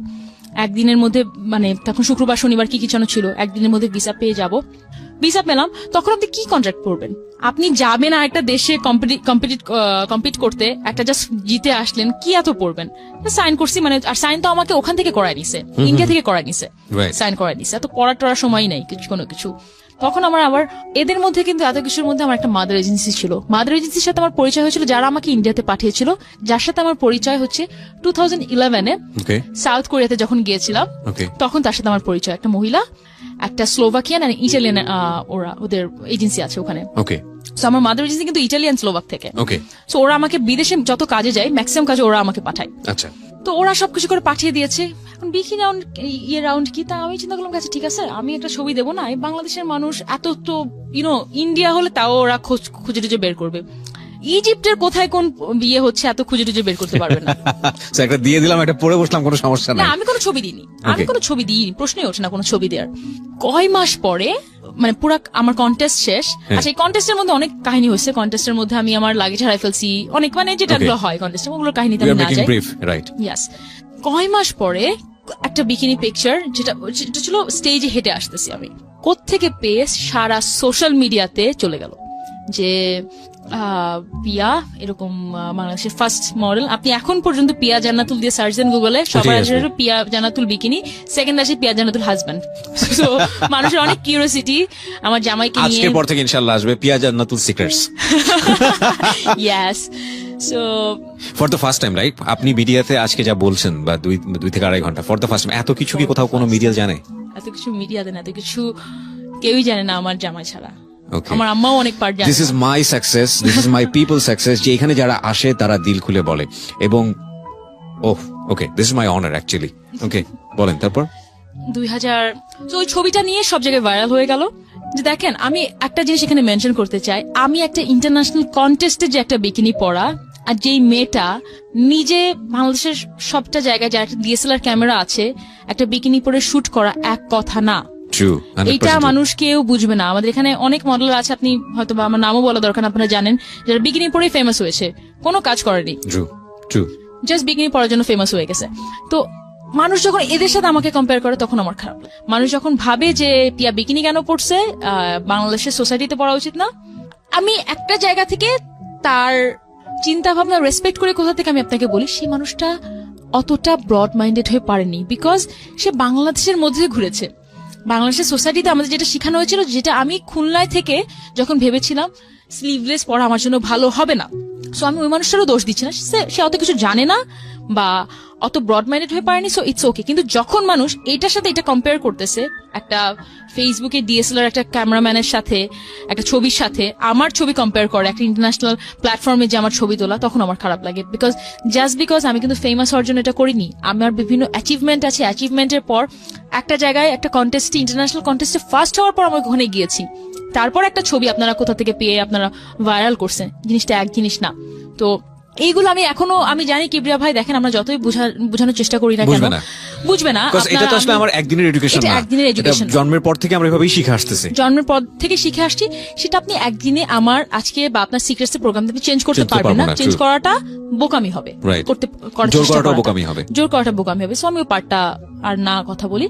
A: একদিনের মধ্যে, মানে তখন শুক্রবার শনিবার কি যেন ছিল, একদিনের মধ্যে ভিসা পেয়ে যাব। ভিসা পেলাম, তখন আপনি কি কন্ট্রাক্ট করবেন? আপনি যাবেন আর একটা দেশে কম্পিট করতে, একটা জাস্ট জিতে আসলেন, কি এত পড়বেন? সাইন করছি, মানে আর সাইন তো আমাকে ওখান থেকে করায় নিছে, ইন্ডিয়া থেকে করায় নিছে, সাইন করায় নিছে, এত পড়ার টড়ার সময় নাই কোনো কিছু। তখন আবার এদের মধ্যে কিন্তু এত কিছুর মধ্যে আমার একটা মাদার এজেন্সি ছিল। মাদার এজেন্সির সাথে আমার পরিচয় হয়েছিল, যারা আমাকে ইন্ডিয়াতে পাঠিয়েছিল, যার সাথে আমার পরিচয় হচ্ছে 2011-এ সাউথ কোরিয়াতে যখন গিয়েছিলাম, তখন তার সাথে আমার পরিচয়। একটা মহিলা, একটা স্লোভাকিয়ান আর ইটালিয়ান, ওদের এজেন্সি আছে ওখানে। সো আমার মাদার অরিজিন কিন্তু ইটালিয়ান স্লোভাক থেকে।
B: ওকে।
A: সো ওরা আমাকে বিদেশে যত কাজে যায় ম্যাক্সিমাম কাজে ওরা আমাকে পাঠায়।
B: আচ্ছা।
A: তো ওরা সবকিছু করে পাঠিয়ে দিয়েছে। এখন বিকিনি রাউন্ড রাউন্ড কি, তা আমি চিন্তা করলাম কাছে ঠিক আছে আমি একটা ছবি দেবো না, এই বাংলাদেশের মানুষ এত তো ইন্ডিয়া হলে তাও ওরা খুঁজে টুজে বের করবে, ইজিপ্টের কোথায় কোন বিয়ে হচ্ছে এত খুঁজে টুজে বের করতে পারবে না।
B: একটা দিয়ে দিলাম, একটা পরে বসলাম, কোনো সমস্যা
A: না
B: নাই।
A: আমি কোনো ছবি দিইনি, আমি কোনো ছবি দিইনি, প্রশ্নই ওঠে না কোনো ছবি দেওয়ার। কয় মাস পরে মানে পুরা আমার কন্টেস্ট শেষ। আচ্ছা এই কন্টেস্টের মধ্যে অনেক কাহিনী হয়েছে, কন্টেস্টের মধ্যে আমি আমার লাগেজ হারাই ফেলছি অনেক, মানে যেটা হয় কন্টেস্টে ওগুলোর কাহিনীতে আমি না যাই। ইয়াস, কয় মাস পরে একটা বিকিনি পিকচার যেটা ছিল স্টেজে হেঁটে আসতেছি আমি, কোত্থেকে পেয়ে সারা সোশ্যাল মিডিয়াতে চলে গেল যে পিয়া এরকম বাংলাদেশের ফার্স্ট মডেল। আপনি এখন পর্যন্ত পিয়া জান্নাতুল দিয়ে সার্চ দেন গুগলে, সবার আসে পিয়া জান্নাতুল বিকিনি, সেকেন্ড আসে পিয়া জান্নাতুল হাজব্যান্ড। সো মানুষের অনেক কিউরিওসিটি আমার জামাইকে নিয়ে।
B: আজকের পর থেকে ইনশাআল্লাহ আসবে Piya Jannatul Secrets.
A: Yes, so
B: for the first time right, আপনি মিডিয়াতে আজকে যা বলছেন বা 2 থেকে 2.5 ঘন্টা, ফর দ্য ফার্স্ট টাইম এত কিছু কি কোথাও কোনো মিডিয়া জানে?
A: এত কিছু মিডিয়া দেন, এত কিছু কেউই জানে না আমার জামাই ছাড়া। আমার আম্মাও অনেক পার্ট জানে।
B: This is my success, this is my people success, যে এখানে যারা আসে তারা দিল খুলে বলে। এবং okay, this is my honour actually. Okay, বলেন তারপর।
A: 2000 তো ওই ছবিটা নিয়ে সব জায়গায় ভাইরাল হয়ে গেল। যে দেখেন আমি একটা জিনিস এখানে মেনশন করতে চাই, আমি একটা ইন্টারন্যাশনাল কন্টেস্টে যে একটা বিকিনি পরা, আর যেই মেয়েটা নিজে বাংলাদেশের সবটা জায়গায় যার একটা ডিএসএলআর ক্যামেরা আছে, একটা বিকিনি পরে শুট করা এক কথা না। এইটা মানুষ কেউ বুঝবে না। আমাদের এখানে অনেক মডেল আছে, আপনি হয়তো বা আমার নামও বলা দরকার, আপনারা জানেন, যারা বিকিনি পরেই ফেমাস হয়েছে, কোনো কাজ করেনি, জাস্ট বিকিনি পরার জন্য ফেমাস হয়ে গেছে। তো মানুষ যখন এদের সাথে আমাকে কম্পেয়ার করে তখন আমার খারাপ লাগে। মানুষ যখন ভাবে যে পিয়া বিকিনি কেন পড়ছে, বাংলাদেশের সোসাইটিতে পড়া উচিত না, আমি একটা জায়গা থেকে তার চিন্তা ভাবনা রেসপেক্ট করে কোথা থেকে আমি আপনাকে বলি, সেই মানুষটা অতটা ব্রড মাইন্ডেড হয়ে পারেনি, বিকজ সে বাংলাদেশের মধ্যে ঘুরেছে। বাংলাদেশের সোসাইটিতে আমাদের যেটা শেখানো হয়েছিল, যেটা আমি খুলনায় থেকে যখন ভেবেছিলাম স্লিভলেস পরা আমার জন্য ভালো হবে না, সো আমি ওই মানুষটারও দোষ দিচ্ছি না, সে অত কিছু জানে না বা অত ব্রড মাইন্ডেড হয়ে পারেনি, সো ইটস ওকে। কিন্তু যখন মানুষ এইটার সাথে এটা কম্পেয়ার করতেছে, একটা ফেসবুকে ডিএসএলআর একটা ক্যামেরাম্যানের সাথে একটা ছবির সাথে আমার ছবি কম্পেয়ার করে একটা ইন্টারন্যাশনাল প্ল্যাটফর্মে যে আমার ছবি তোলা, তখন আমার খারাপ লাগে। বিকজ আমি কিন্তু ফেমাস হওয়ার জন্য এটা করিনি, আমার বিভিন্ন অ্যাচিভমেন্ট আছে, অ্যাচিভমেন্টের পর একটা জায়গায় একটা কন্টেস্টে, ইন্টারন্যাশনাল কন্টেস্টে ফার্স্ট হওয়ার পর আমি ওখানে গিয়েছি, তারপর একটা ছবি আপনারা কোথা থেকে পেয়ে আপনারা ভাইরাল করছেন, জিনিসটা এক জিনিস না। তো এইগুলো আমি এখনো আমি জানি কিবরিয়া ভাই, দেখেন আমরা যতই বোঝানোর চেষ্টা করি না কেন বুঝবে না।
B: এটা তো আসলে আমার একদিনের এডুকেশন না,
A: একদিনের এডুকেশন,
B: জন্মের পর থেকে আমরা এভাবেই শিখে আসতেছি,
A: জন্মের পর থেকে শিখে আসছি। সেটা আপনি একদিনে আমার আজকে বা আপনার সিক্রেটস প্রোগ্রাম আপনি চেঞ্জ করতে পারবেন না, চেঞ্জ করাটা বোকামি হবে,
B: জোর করাটা বোকামি হবে,
A: জোর করাটা বোকামি হবে। সো আমি ওই পার্টটা আর না কথা বলি।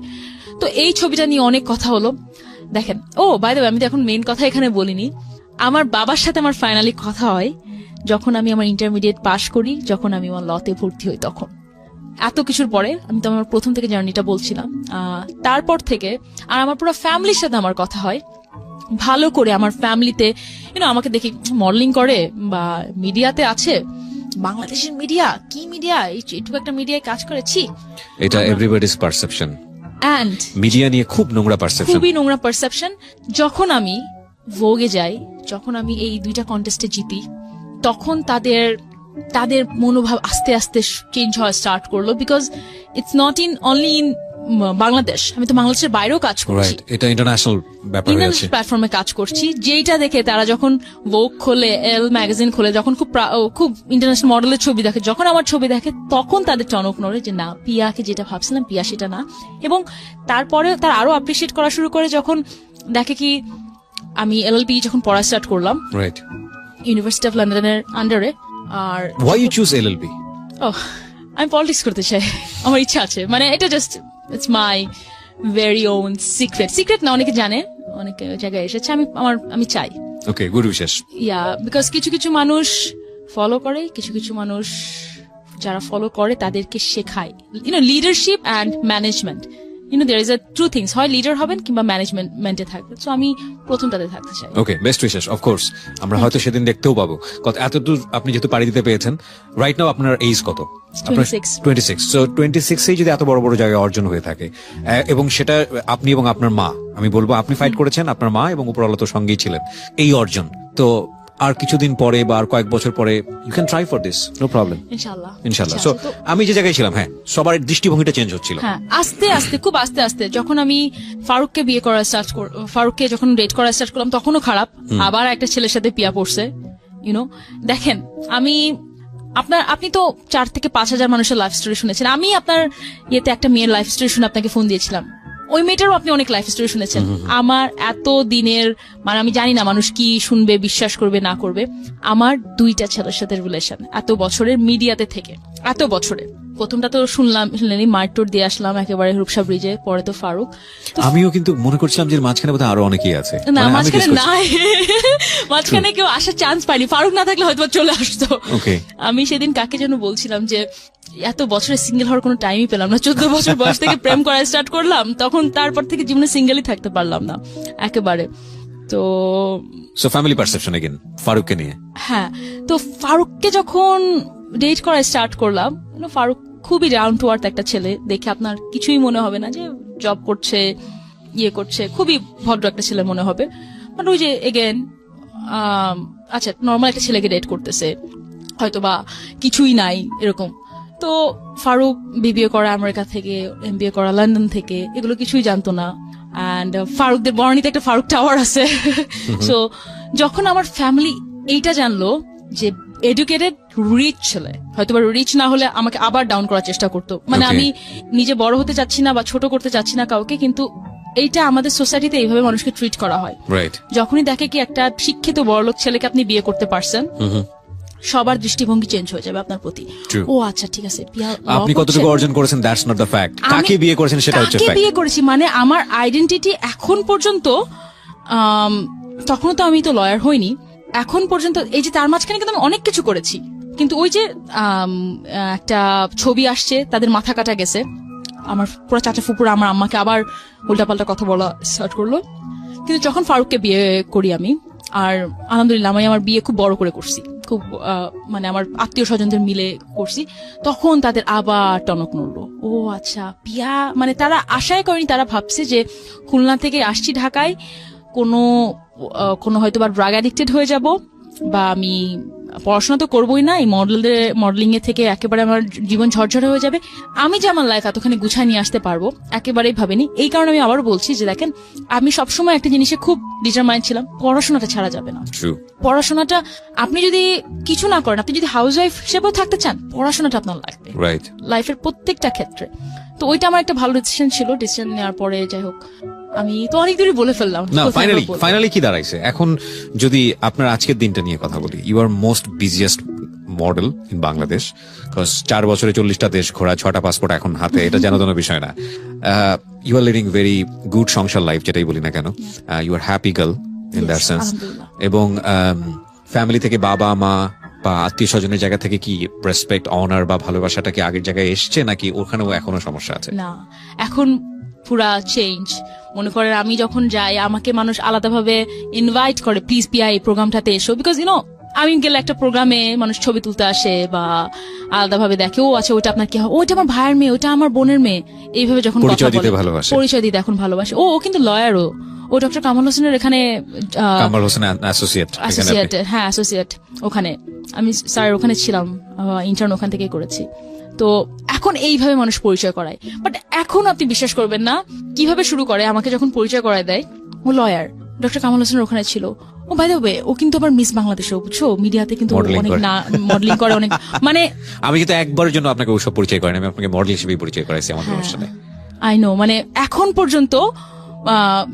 A: তো এই ছবিটা নিয়ে অনেক কথা হলো। দেখেন, বাই দ্য ওয়ে আমি তো এখন মেইন কথা এখানে বলিনি, আমার বাবার সাথে আমার ফাইনালি কথা হয় যখন আমি আমার ইন্টারমিডিয়েট পাশ করি, যখন আমি আমার লতে ভর্তি হই, তখন এত কিছুর পরে আমি তো আমার প্রথম থেকে জার্নিটা বলছিলাম, তারপর থেকে আর আমার পুরো ফ্যামিলির সাথে আমার কথা হয় ভালো করে। আমার ফ্যামিলিতে আমাকে দেখি মডেলিং করে বা মিডিয়াতে আছে, বাংলাদেশের মিডিয়া কি মিডিয়া, এইটুকু একটা মিডিয়ায় কাজ করেছি,
B: এটা এভরিবডিজ পারসেপশন,
A: এন্ড
B: মিডিয়া নিয়ে খুব নোংরা পারসেপশন,
A: খুবই নোংরা পারসেপশন। যখন আমি ভোগে যাই, যখন আমি এই 2টা কন্টেস্টে জিতি, তখন তাদের মনোভাব আস্তে আস্তে চেঞ্জ হওয়া স্টার্ট করলো, because it's not only in Bangladesh, আমি তো বাংলাদেশের বাইরেও কাজ করছি,
B: এটা ইন্টারন্যাশনাল ব্যাপার,
A: ইন্টারন্যাশনাল প্ল্যাটফর্মে কাজ করছি, যেটা দেখে তারা যখন ভোগ খোলে, এল ম্যাগাজিন খোলে, যখন খুব ইন্টারন্যাশনাল মডেলের ছবি দেখে, যখন আমার ছবি দেখে, তখন তাদের টনক নড়ে যে না, পিয়াকে যেটা ভাবছিলাম পিয়া সেটা না। এবং তারপরে তার আরো অ্যাপ্রিসিয়েট করা শুরু করে যখন দেখে কি আমি এলএলবি যখন পড়া স্টার্ট করলাম,
B: রাইট,
A: ইউনিভার্সিটি অফ লন্ডনের আন্ডারে। আর
B: why you choose LLB?
A: আমি পলিটিক্স করতে চাই, আমার ইচ্ছা আছে, মানে এটা just it's my very on secret না, অনেকে জানে, অনেক জায়গায় এসেছে, আমি চাই।
B: ওকে, গুড উইশেস।
A: বিকজ কিছু কিছু মানুষ ফলো করে, কিছু কিছু মানুষ যারা ফলো করে তাদেরকে শেখায় leadership and management, there is a two things, হয় লিডার হবেন কিংবা ম্যানেজমেন্টে থাকবেন। সো আমি প্রথমটাতে থাকতে চাই।
B: ওকে, বেস্ট উইশেস। অফ কোর্স আমরা হয়তো সেদিন দেখতেও পাবো। এতদূর আপনি যেহেতু পাড়ি দিতে পেয়েছেন, রাইট নাও আপনার এজ কত?
A: 26।
B: সো 26 এই যদি এত বড় বড় জায়গায় অর্জন হয়ে থাকে, এবং সেটা আপনি এবং আপনার মা আমি বলবো আপনি ফাইট করেছেন, আপনার মা এবং উপরওয়ালা তো সঙ্গেই ছিলেন, এই অর্জন। তো আর কিছুদিন পরে বা আর কয়েক বছর পরে you can try for this, no problem, ইনশাল্লাহ। সো আমি যে জায়গায় ছিলাম, হ্যাঁ, সবার দৃষ্টিভঙ্গিটা চেঞ্জ হচ্ছিল।
A: হ্যাঁ, আস্তে আস্তে, খুব আস্তে আস্তে। যখন আমি ফারুককে বিয়ে করা ফারুককে যখন ডেট করা স্টার্ট করলাম, তখনও খারাপ। আবার একটা ছেলের সাথে পিয়া পড়ছে, দেখেন, আপনি তো 4 থেকে 5 হাজার মানুষের লাইফ স্টোরি শুনেছেন। আমি আপনার ইয়েতে একটা মেয়ের লাইফ স্টোরি শুনে আপনাকে ফোন দিয়েছিলাম, ওই মেয়েটারও আপনি অনেক লাইফ স্টোরি শুনেছেন। আমার এত দিনের, মানে আমি জানি না মানুষ কি শুনবে, বিশ্বাস করবে না করবে, আমার 2টা ছেলের সাথে রিলেশন এত বছরের, মিডিয়াতে থেকে এত বছরে। প্রথমটা তো শুনলেনি, মারটোর দিয়ে আসলাম একেবারে রূপসা ব্রিজে, পরে তো ফারুক।
B: আমিও কিন্তু মনে করছিলাম যে মাঝখানে বোধহয় আরো অনেকেই আছে।
A: না, মাঝখানে নাই, মাঝখানে কেউ আসার চান্স পাইনি। ফারুক না থাকলে হয়তো চলে আসতো। আমি সেদিন কাকে যেন বলছিলাম যে এত বছরে সিঙ্গেল হওয়ার কোনো টাইমই পেলাম না। 14 বছর বয়স থেকে প্রেম করা স্টার্ট করলাম, তখন তারপর থেকে জীবনে সিঙ্গেলই থাকতে পারলাম না একেবারে। তো
B: ফ্যামিলি পারসেপশন এগেইন ফারুককে নিয়ে।
A: হ্যাঁ, তো ফারুককে যখন ডেট করা স্টার্ট করলাম, ফারুক খুবই ডাউন টু আর্থ একটা ছেলে, দেখে আপনার কিছুই মনে হবে না যে জব করছে, ইয়ে করছে, খুবই ভদ্র একটা ছেলে মনে হবে। বাট ওই যে এগেন, আচ্ছা, নর্মাল একটা ছেলেকে ডেট করতেছে, হয়তো বা কিছুই নাই এরকম। তো ফারুক বিবিএ করা আমেরিকা থেকে, এমবিএ করা লন্ডন থেকে, এগুলো কিছুই জানতো না। অ্যান্ড ফারুকদের বর্ণিতে একটা ফারুক টাওয়ার আছে। সো যখন আমার ফ্যামিলি এইটা জানলো যে এডুকেটেড রিচ ছেলে, হয়তো বা রিচ না হলে আমাকে আবার ডাউন করার চেষ্টা করতো। মানে আমি নিজে বড় হতে চাচ্ছি না বা ছোট করতে চাচ্ছি না কাউকে, কিন্তু এইটা আমাদের সোসাইটিতে এইভাবে মানুষকে ট্রিট করা হয়। যখনই দেখে কি একটা শিক্ষিত বড়লোক ছেলেকে আপনি বিয়ে করতে পারছেন, সবার দৃষ্টিভঙ্গি চেঞ্জ হয়ে যাবে আপনার প্রতি। ও আচ্ছা, ঠিক আছে,
B: আপনি কতটুকু অর্জন করেছেন দ্যাটস নট দ্য ফ্যাক্ট, কাকে বিয়ে করেছেন সেটা হচ্ছে ফ্যাক্ট।
A: কাকে বিয়ে করেছি মানে আমার আইডেন্টিটি এখন পর্যন্ত, তখনও তো আমি তো লয়ার হইনি, এখন পর্যন্ত এই যে তার মাঝখানে কিন্তু আমি অনেক কিছু করেছি, কিন্তু ওই যে একটা ছবি আসছে, তাদের মাথা কাটা গেছে, আমার পুরো চাচা ফুপুরা আমার আম্মাকে আবার উল্টাপাল্টা কথা বলা স্টার্ট করলো। কিন্তু যখন ফারুককে বিয়ে করি আমি, আর আলহামদুলিল্লাহ আমি আমার বিয়ে খুব বড় করে করছি, খুব মানে আমার আত্মীয় স্বজনদের মিলে করছি, তখন তাদের আবার টনক নড়লো। ও আচ্ছা, বিয়া মানে তারা আশাই করেনি, তারা ভাবছে যে খুলনা থেকে আসছি ঢাকায়, কোনো হয়তো বা ড্রাগ অ্যাডিক্টেড হয়ে যাব, বা আমি পড়াশোনা তো করবোই না, এই মডেলিং এ থেকে একেবারে আমার জীবন ঝরঝরে হয়ে যাবে, আমি যে আমার লাইফ এতখানি গুছায় নিয়ে আসতে পারবো একেবারেই ভাবিনি। এই কারণে আমি আবার বলছি যে দেখেন, আমি সবসময় একটা জিনিসে খুব ডিটারমাইন্ড ছিলাম, পড়াশোনাটা ছাড়া যাবে না। পড়াশোনাটা আপনি যদি কিছু না করেন, আপনি যদি হাউস ওয়াইফ হিসেবেও থাকতে চান, পড়াশোনাটা আপনার লাগবে লাইফের প্রত্যেকটা ক্ষেত্রে। তো ওইটা আমার একটা ভালো ডিসিশন ছিল। ডিসিশন নেওয়ার পরে যাই হোক, আমি তো অনেক দূরই বলে ফেললাম।
B: না, ফাইনালি কি দাঁড়াইছে এখন? যদি আপনার আজকের দিনটা নিয়ে কথা বলি, you are most busiest model in Bangladesh, 4 বছরে 40টা দেশ ঘোরা, 6টা পাসপোর্ট এখন হাতে, এটা জানার বিষয় না। You are leading very good sansar life, যেটাই বলি না কেন, you are happy girl in that sense. এবং ফ্যামিলি থেকে বাবা মা বা আত্মীয় স্বজনের জায়গা থেকে কি রেসপেক্ট, অনার বা ভালোবাসাটা কি আগের জায়গায় এসছে, নাকি ওখানেও এখনো সমস্যা আছে?
A: না, এখন পুরা চেঞ্জ। মনে করেন আমি যখন যাই, আমাকে মানুষ আলাদাভাবে ইনভাইট করে, প্লিজ পিয়া এই প্রোগ্রামটাতে এসো, বিকজ আমি গেলে একটা প্রোগ্রামে মানুষ ছবি তুলতে আসে বা আলাদাভাবে দেখে, ও আচ্ছা ওইটা আপনার কি হয়, ওইটা আমার ভাইয়ের মেয়ে, ওইটা আমার বোনের মেয়ে, এইভাবে যখন
B: পরিচয় দিতে
A: এখন ভালোবাসে। ও কিন্তু লয়ারও, ও ডক্টর কামাল হোসেনের এখানে অ্যাসোসিয়েট, হ্যাঁ অ্যাসোসিয়েট, ওখানে আমি স্যার ওখানে ছিলাম, ইন্টার্ন ওখান থেকেই করেছি। তো এখন এইভাবে মানুষ পরিচয় করায়, বাট এখন আপনি বিশ্বাস করবেন না কিভাবে শুরু করে। আমাকে যখন পরিচয় করায় দেয়, ও লয়ার, ডক্টর কামাল হোসেনের ওখানে ছিল, ও বাই দ্য ওয়ে ও কিন্তু আবার মিস বাংলাদেশও, বুঝছো, মিডিয়াতে কিন্তু অনেক মডেলিং করে অনেক। মানে
B: আমি কিন্তু একবারের জন্য আপনাকে ওসব পরিচয় করিনি, আমি আপনাকে মডেল হিসেবে পরিচয় করাইছি আমার অনুষ্ঠানে।
A: আই নো, মানে এখন পর্যন্ত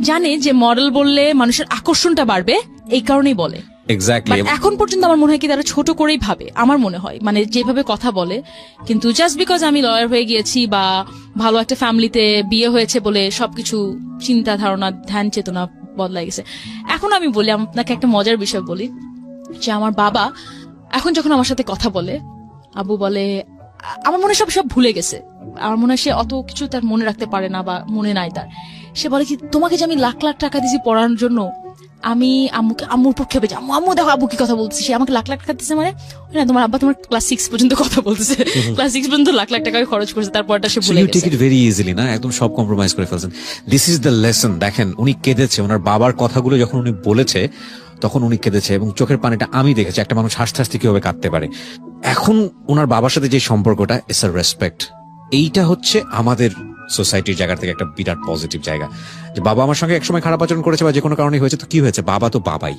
A: জানে যে মডেল বললে মানুষের আকর্ষণটা বাড়বে, এই কারণেই বলে। এখন পর্যন্ত আমার মনে হয় কি তারা ছোট করেই ভাবে, আমার মনে হয়, মানে যেভাবে কথা বলে। কিন্তু জাস্ট বিকজ আমি লয়ার হয়ে গিয়েছি বা ভালো একটা ফ্যামিলিতে বিয়ে হয়েছে বলে সবকিছু চিন্তা ধারণা, ধ্যান চেতনা বদলাই গেছে। এখন আমি বলি, আপনাকে একটা মজার বিষয় বলি, যে আমার বাবা এখন যখন আমার সাথে কথা বলে, আবু বলে, আমার মনে হয় সব ভুলে গেছে, আমার মনে হয় সে অত কিছু তার মনে রাখতে পারে না বা মনে নাই তার। সে বলে কি, তোমাকে যে আমি লাখ লাখ টাকা দিয়েছি পড়ানোর জন্য, আমি আম্মুর উপর খেপে যাই, আম্মু দেখো আব্বু কি কথা বলতেছে, সে আমাকে লাখ লাখ টাকা দিচ্ছে, মানে না তোমার আব্বা তোমার ক্লাস 6 পর্যন্ত কথা বলতেছে, ক্লাস 6 পর্যন্ত লাখ লাখ টাকা খরচ করছে, তারপরটা সে ভুলে গেছে।
B: টেক ইট ভেরি ইজিলি না, একদম সব কম্প্রোমাইজ করে ফেলছেন। This is the lesson. দেখেন উনি কেঁদেছে, ওনার বাবার কথাগুলো যখন উনি বলেছে তখন উনি কেঁদেছে, এবং চোখের পানিটা আমি দেখেছি। একটা মানুষ হাসতে হাসতে কিভাবে কাঁদতে পারে। এখন ওনার বাবার সাথে যে সম্পর্কটা, ইটস আ রেসপেক্ট। এইটা হচ্ছে আমাদের সোসাইটির জায়গা থেকে একটা বিরাট পজিটিভ জায়গা, যে বাবা আমার সঙ্গে একসময় খারাপ আচরণ করেছে বা যে কোনো কারণে হয়েছে, তো কি হয়েছে, বাবা তো বাবাই।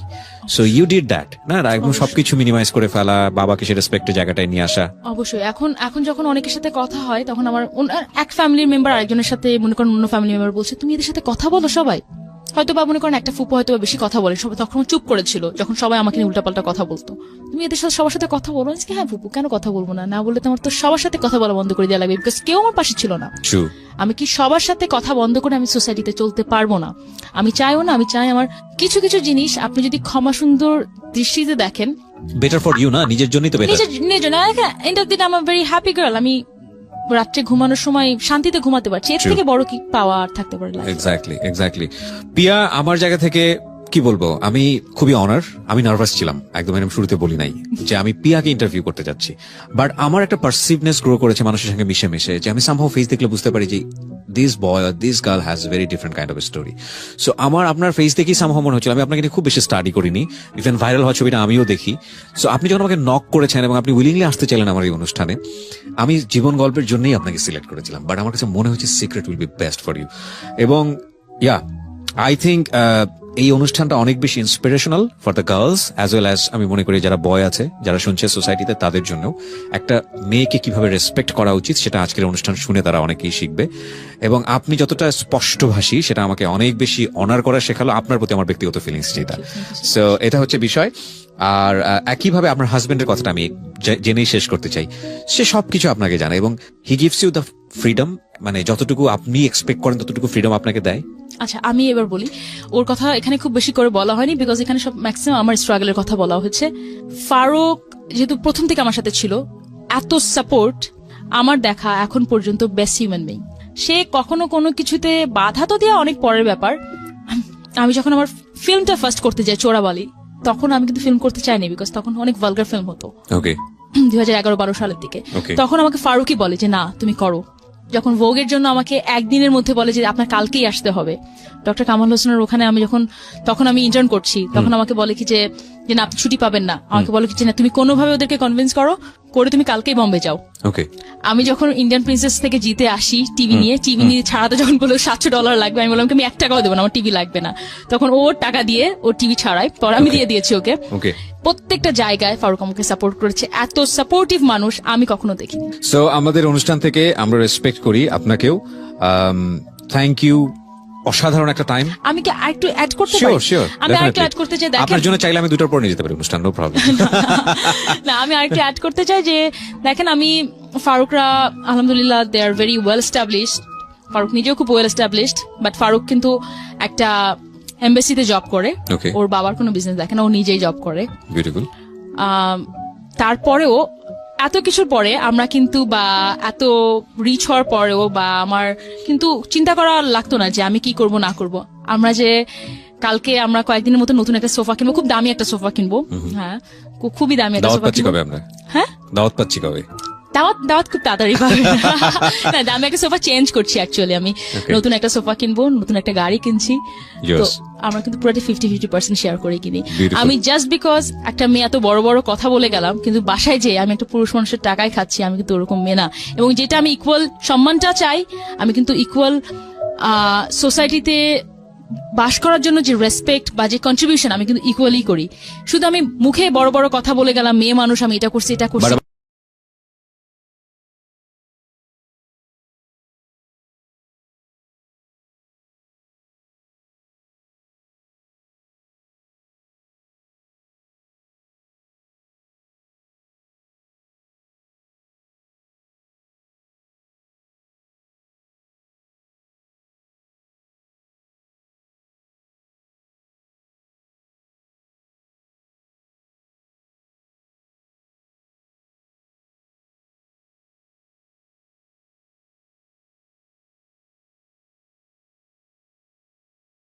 B: সো ইউ ডিড দ্যাট না, একদম সবকিছু মিনিমাইজ করে ফেলা, বাবাকে সে রেসপেক্টের জায়গাটায় নিয়ে আসা।
A: অবশ্যই এখন যখন অনেকের সাথে কথা হয়, তখন আমার এক ফ্যামিলির মেম্বার আরেকজনের সাথে, মনে করেন অন্য ফ্যামিলি মেম্বার বলছে তুমি এদের সাথে কথা বলো সবাই, হয়তো বা মনে করেন একটা ফুপু হয়তো বেশি কথা বলে, সবাই তখন চুপ করেছিল যখন সবাই আমাকে নিয়ে উল্টাপাল্টা কথা বলতো, তুমি এদের সাথে সবার সাথে কথা বলো। হ্যাঁ ফুপু, কেন কথা বলবো না, না বললে তো আমার তো সবার সাথে কথা বলা বন্ধ করে দেওয়া লাগবে, বিকজ কেউ আমার পাশে ছিল না। আমি কি সবার সাথে কথা বন্ধ করে আমি সোসাইটিতে চলতে পারবো না, আমি চাইও না। আমি চাই আমার কিছু কিছু জিনিস আপনি যদি ক্ষমা সুন্দর দৃষ্টিতে দেখেন,
B: বেটার ফর ইউ না, নিজের জন্যই তো বেটার।
A: নিজের জন্য end of the day I am very happy girl. আমি রাত্রে ঘুমানোর সময় শান্তিতে ঘুমাতে পারছি, এর থেকে বড় কি পাওয়া আর থাকতে পারে?
B: এক্স্যাক্টলি। পিয়া, আমার জায়গা থেকে কি বলবো, আমি খুবই অনার। আমি নার্ভাস ছিলাম, একদম আমি শুরুতে বলি নাই যে আমি পিয়াকে ইন্টারভিউ করতে যাচ্ছি, বাট আমার একটা পারসিভনেস গ্রো করেছে মানুষের সঙ্গে মিশে মিশে, যে আমি সামহাউ ফেস দেখলে বুঝতে পারি যে this boy or this girl has very different kind of story. So আমার আপনার ফেস দেখেই সামহাউ মনে হচ্ছিল, আমি আপনাকে নিয়ে খুব বেশি স্টাডি করিনি, ইভেন ভাইরাল হওয়ার ছবিটা আমিও দেখি। সো আপনি যখন আমাকে নক করেছেন এবং আপনি উইলিংলি আসতে চাইলেন আমার এই অনুষ্ঠানে, আমি জীবন গল্পের জন্যই আপনাকে সিলেক্ট করেছিলাম, বাট আমার কাছে মনে হচ্ছে secret will be best for you. এবং আই থিঙ্ক এই অনুষ্ঠানটা অনেক বেশি inspirational for the girls as well as আমি মনে করি যারা বয় আছে, যারা শুনছে সোসাইটিতে, তাদের জন্য একটা মেয়েকে কিভাবে রেসপেক্ট করা উচিত সেটা আজকের অনুষ্ঠান শুনে তারা অনেকেই শিখবে। এবং আপনি যতটা স্পষ্টভাষী সেটা আমাকে অনেক বেশি অনার করা শেখালো, আপনার প্রতি আমার ব্যক্তিগত ফিলিংস যেটা। সো এটা হচ্ছে বিষয়। আর একইভাবে আপনার হাজবেন্ডের কথাটা আমি জেনেই শেষ করতে চাই। সে সবকিছু আপনাকে জানে এবং he gives you the freedom, মানে যতটুকু আপনি এক্সপেক্ট করেন ততটুকু ফ্রিডম আপনাকে দেয়।
A: আচ্ছা, আমি এবার বলি, ওর কথা এখানে খুব বেশি করে বলা হয়নি, বিকজ এখানে সব ম্যাক্সিমাম আমার স্ট্রাগলের কথা বলা হয়েছে। ফারুক যেহেতু প্রথম থেকে আমার সাথে ছিল, এত সাপোর্ট আমার দেখা এখন পর্যন্ত বেস্ট হিউম্যান বিং। সে কখনো কোনো কিছুতে বাধা তো দেওয়া অনেক পরের ব্যাপার। আমি যখন আমার ফিল্মটা ফার্স্ট করতে যাই চোরাবালি, তখন আমি কিন্তু ফিল্ম করতে চাইনি, বিকজ তখন অনেক ভালগার ফিল্ম হতো, 2011-12 সালের দিকে। তখন আমাকে ফারুকই বলে যে না তুমি করো। যখন ভোগের জন্য আমাকে একদিনের মধ্যে বলে যে আপনার কালকেই আসতে হবে, ডক্টর কামাল হোসেনের ওখানে আমি তখন আমি ইন্টার্ন করছি, তখন আমাকে বলে কি যে না আপনি ছুটি পাবেন না, আমাকে বলে কি যে না তুমি কোনোভাবে ওদেরকে কনভিন্স করো করে তুমি কালকেই বম্বে যাও। আমি যখন ইন্ডিয়ান প্রিন্সেস থেকে জিতে আসি টিভি নিয়ে ছাড়াতে যখন বললো $700 লাগবে, আমি বললাম আমি 1 টাকাও দেবো না, আমার টিভি লাগবে না। তখন ওর টাকা দিয়ে ওর টিভি ছাড়াই, পর আমি দিয়ে দিয়েছি ওকে। প্রত্যেকটা জায়গায় ফারুক আমাকে সাপোর্ট করেছে, এত সাপোর্টিভ মানুষ আমি কখনো দেখিনি।
B: সো আমাদের অনুষ্ঠান থেকে আমরা রেসপেক্ট করি আপনাকেও। থ্যাংক ইউ, অসাধারণ একটা টাইম।
A: আমি কি আরেকটু অ্যাড করতে পারি? আমি আরেকটু অ্যাড করতে চাই,
B: আপনার জন্য চাইলে আমি 2টার পর নিয়ে যেতে পারি অনুষ্ঠান, নো প্রবলেম।
A: না, আমি আরেকটু অ্যাড করতে চাই যে দেখেন, আমি ফারুকরা আলহামদুলিল্লাহ they are very well established. Faruk নিজেও খুব ওয়েল এস্টাবলিশড, বাট ফারুক কিন্তু একটা এমবেসিতে জব করে, ওর বাবার কোনো বিজনেস দেখে না, ও নিজেই জব করে। বিউটিফুল। তারপরেও এত কিছুর পরে আমরা কিন্তু, বা এত রিচ হওয়ার পরেও, বা আমার কিন্তু চিন্তা করা লাগতো না যে আমি কি করব না করব। আমরা যে কালকে আমরা কয়েকদিনের মতো নতুন একটা সোফা কিনবো, খুব দামি একটা সোফা কিনবো। হ্যাঁ, খুবই দামি একটা সোফা কিনবো। হ্যাঁ, দাওয়াত পাচ্ছি কবে? দাওয়াত খুব তাড়াতাড়ি পাবে। না, আমি একটা সোফা চেঞ্জ করছি অ্যাকচুয়ালি, আমি নতুন একটা সোফা কিনবো, নতুন একটা গাড়ি কিনছি। তো আমরা কিন্তু পুরোটা 50-50% শেয়ার করে কিনি। আমি জাস্ট বিকজ একটা মেয়ে এত বড় বড় কথা বলে গেলাম, কিন্তু বাসায় যে আমি একটা পুরুষ মানুষের টাকায় খাচ্ছি, আমি কিন্তু ওরকম মেয়ে না। এবং যেটা আমি ইকুয়াল সম্মানটা চাই, আমি কিন্তু ইকুয়াল সোসাইটিতে বাস করার জন্য যে রেসপেক্ট বা যে কন্ট্রিবিউশন আমি কিন্তু ইকুয়ালি করি। শুধু আমি মুখে বড় বড় কথা বলে গেলাম, মেয়ে মানুষ আমি এটা করছি এটা করছি,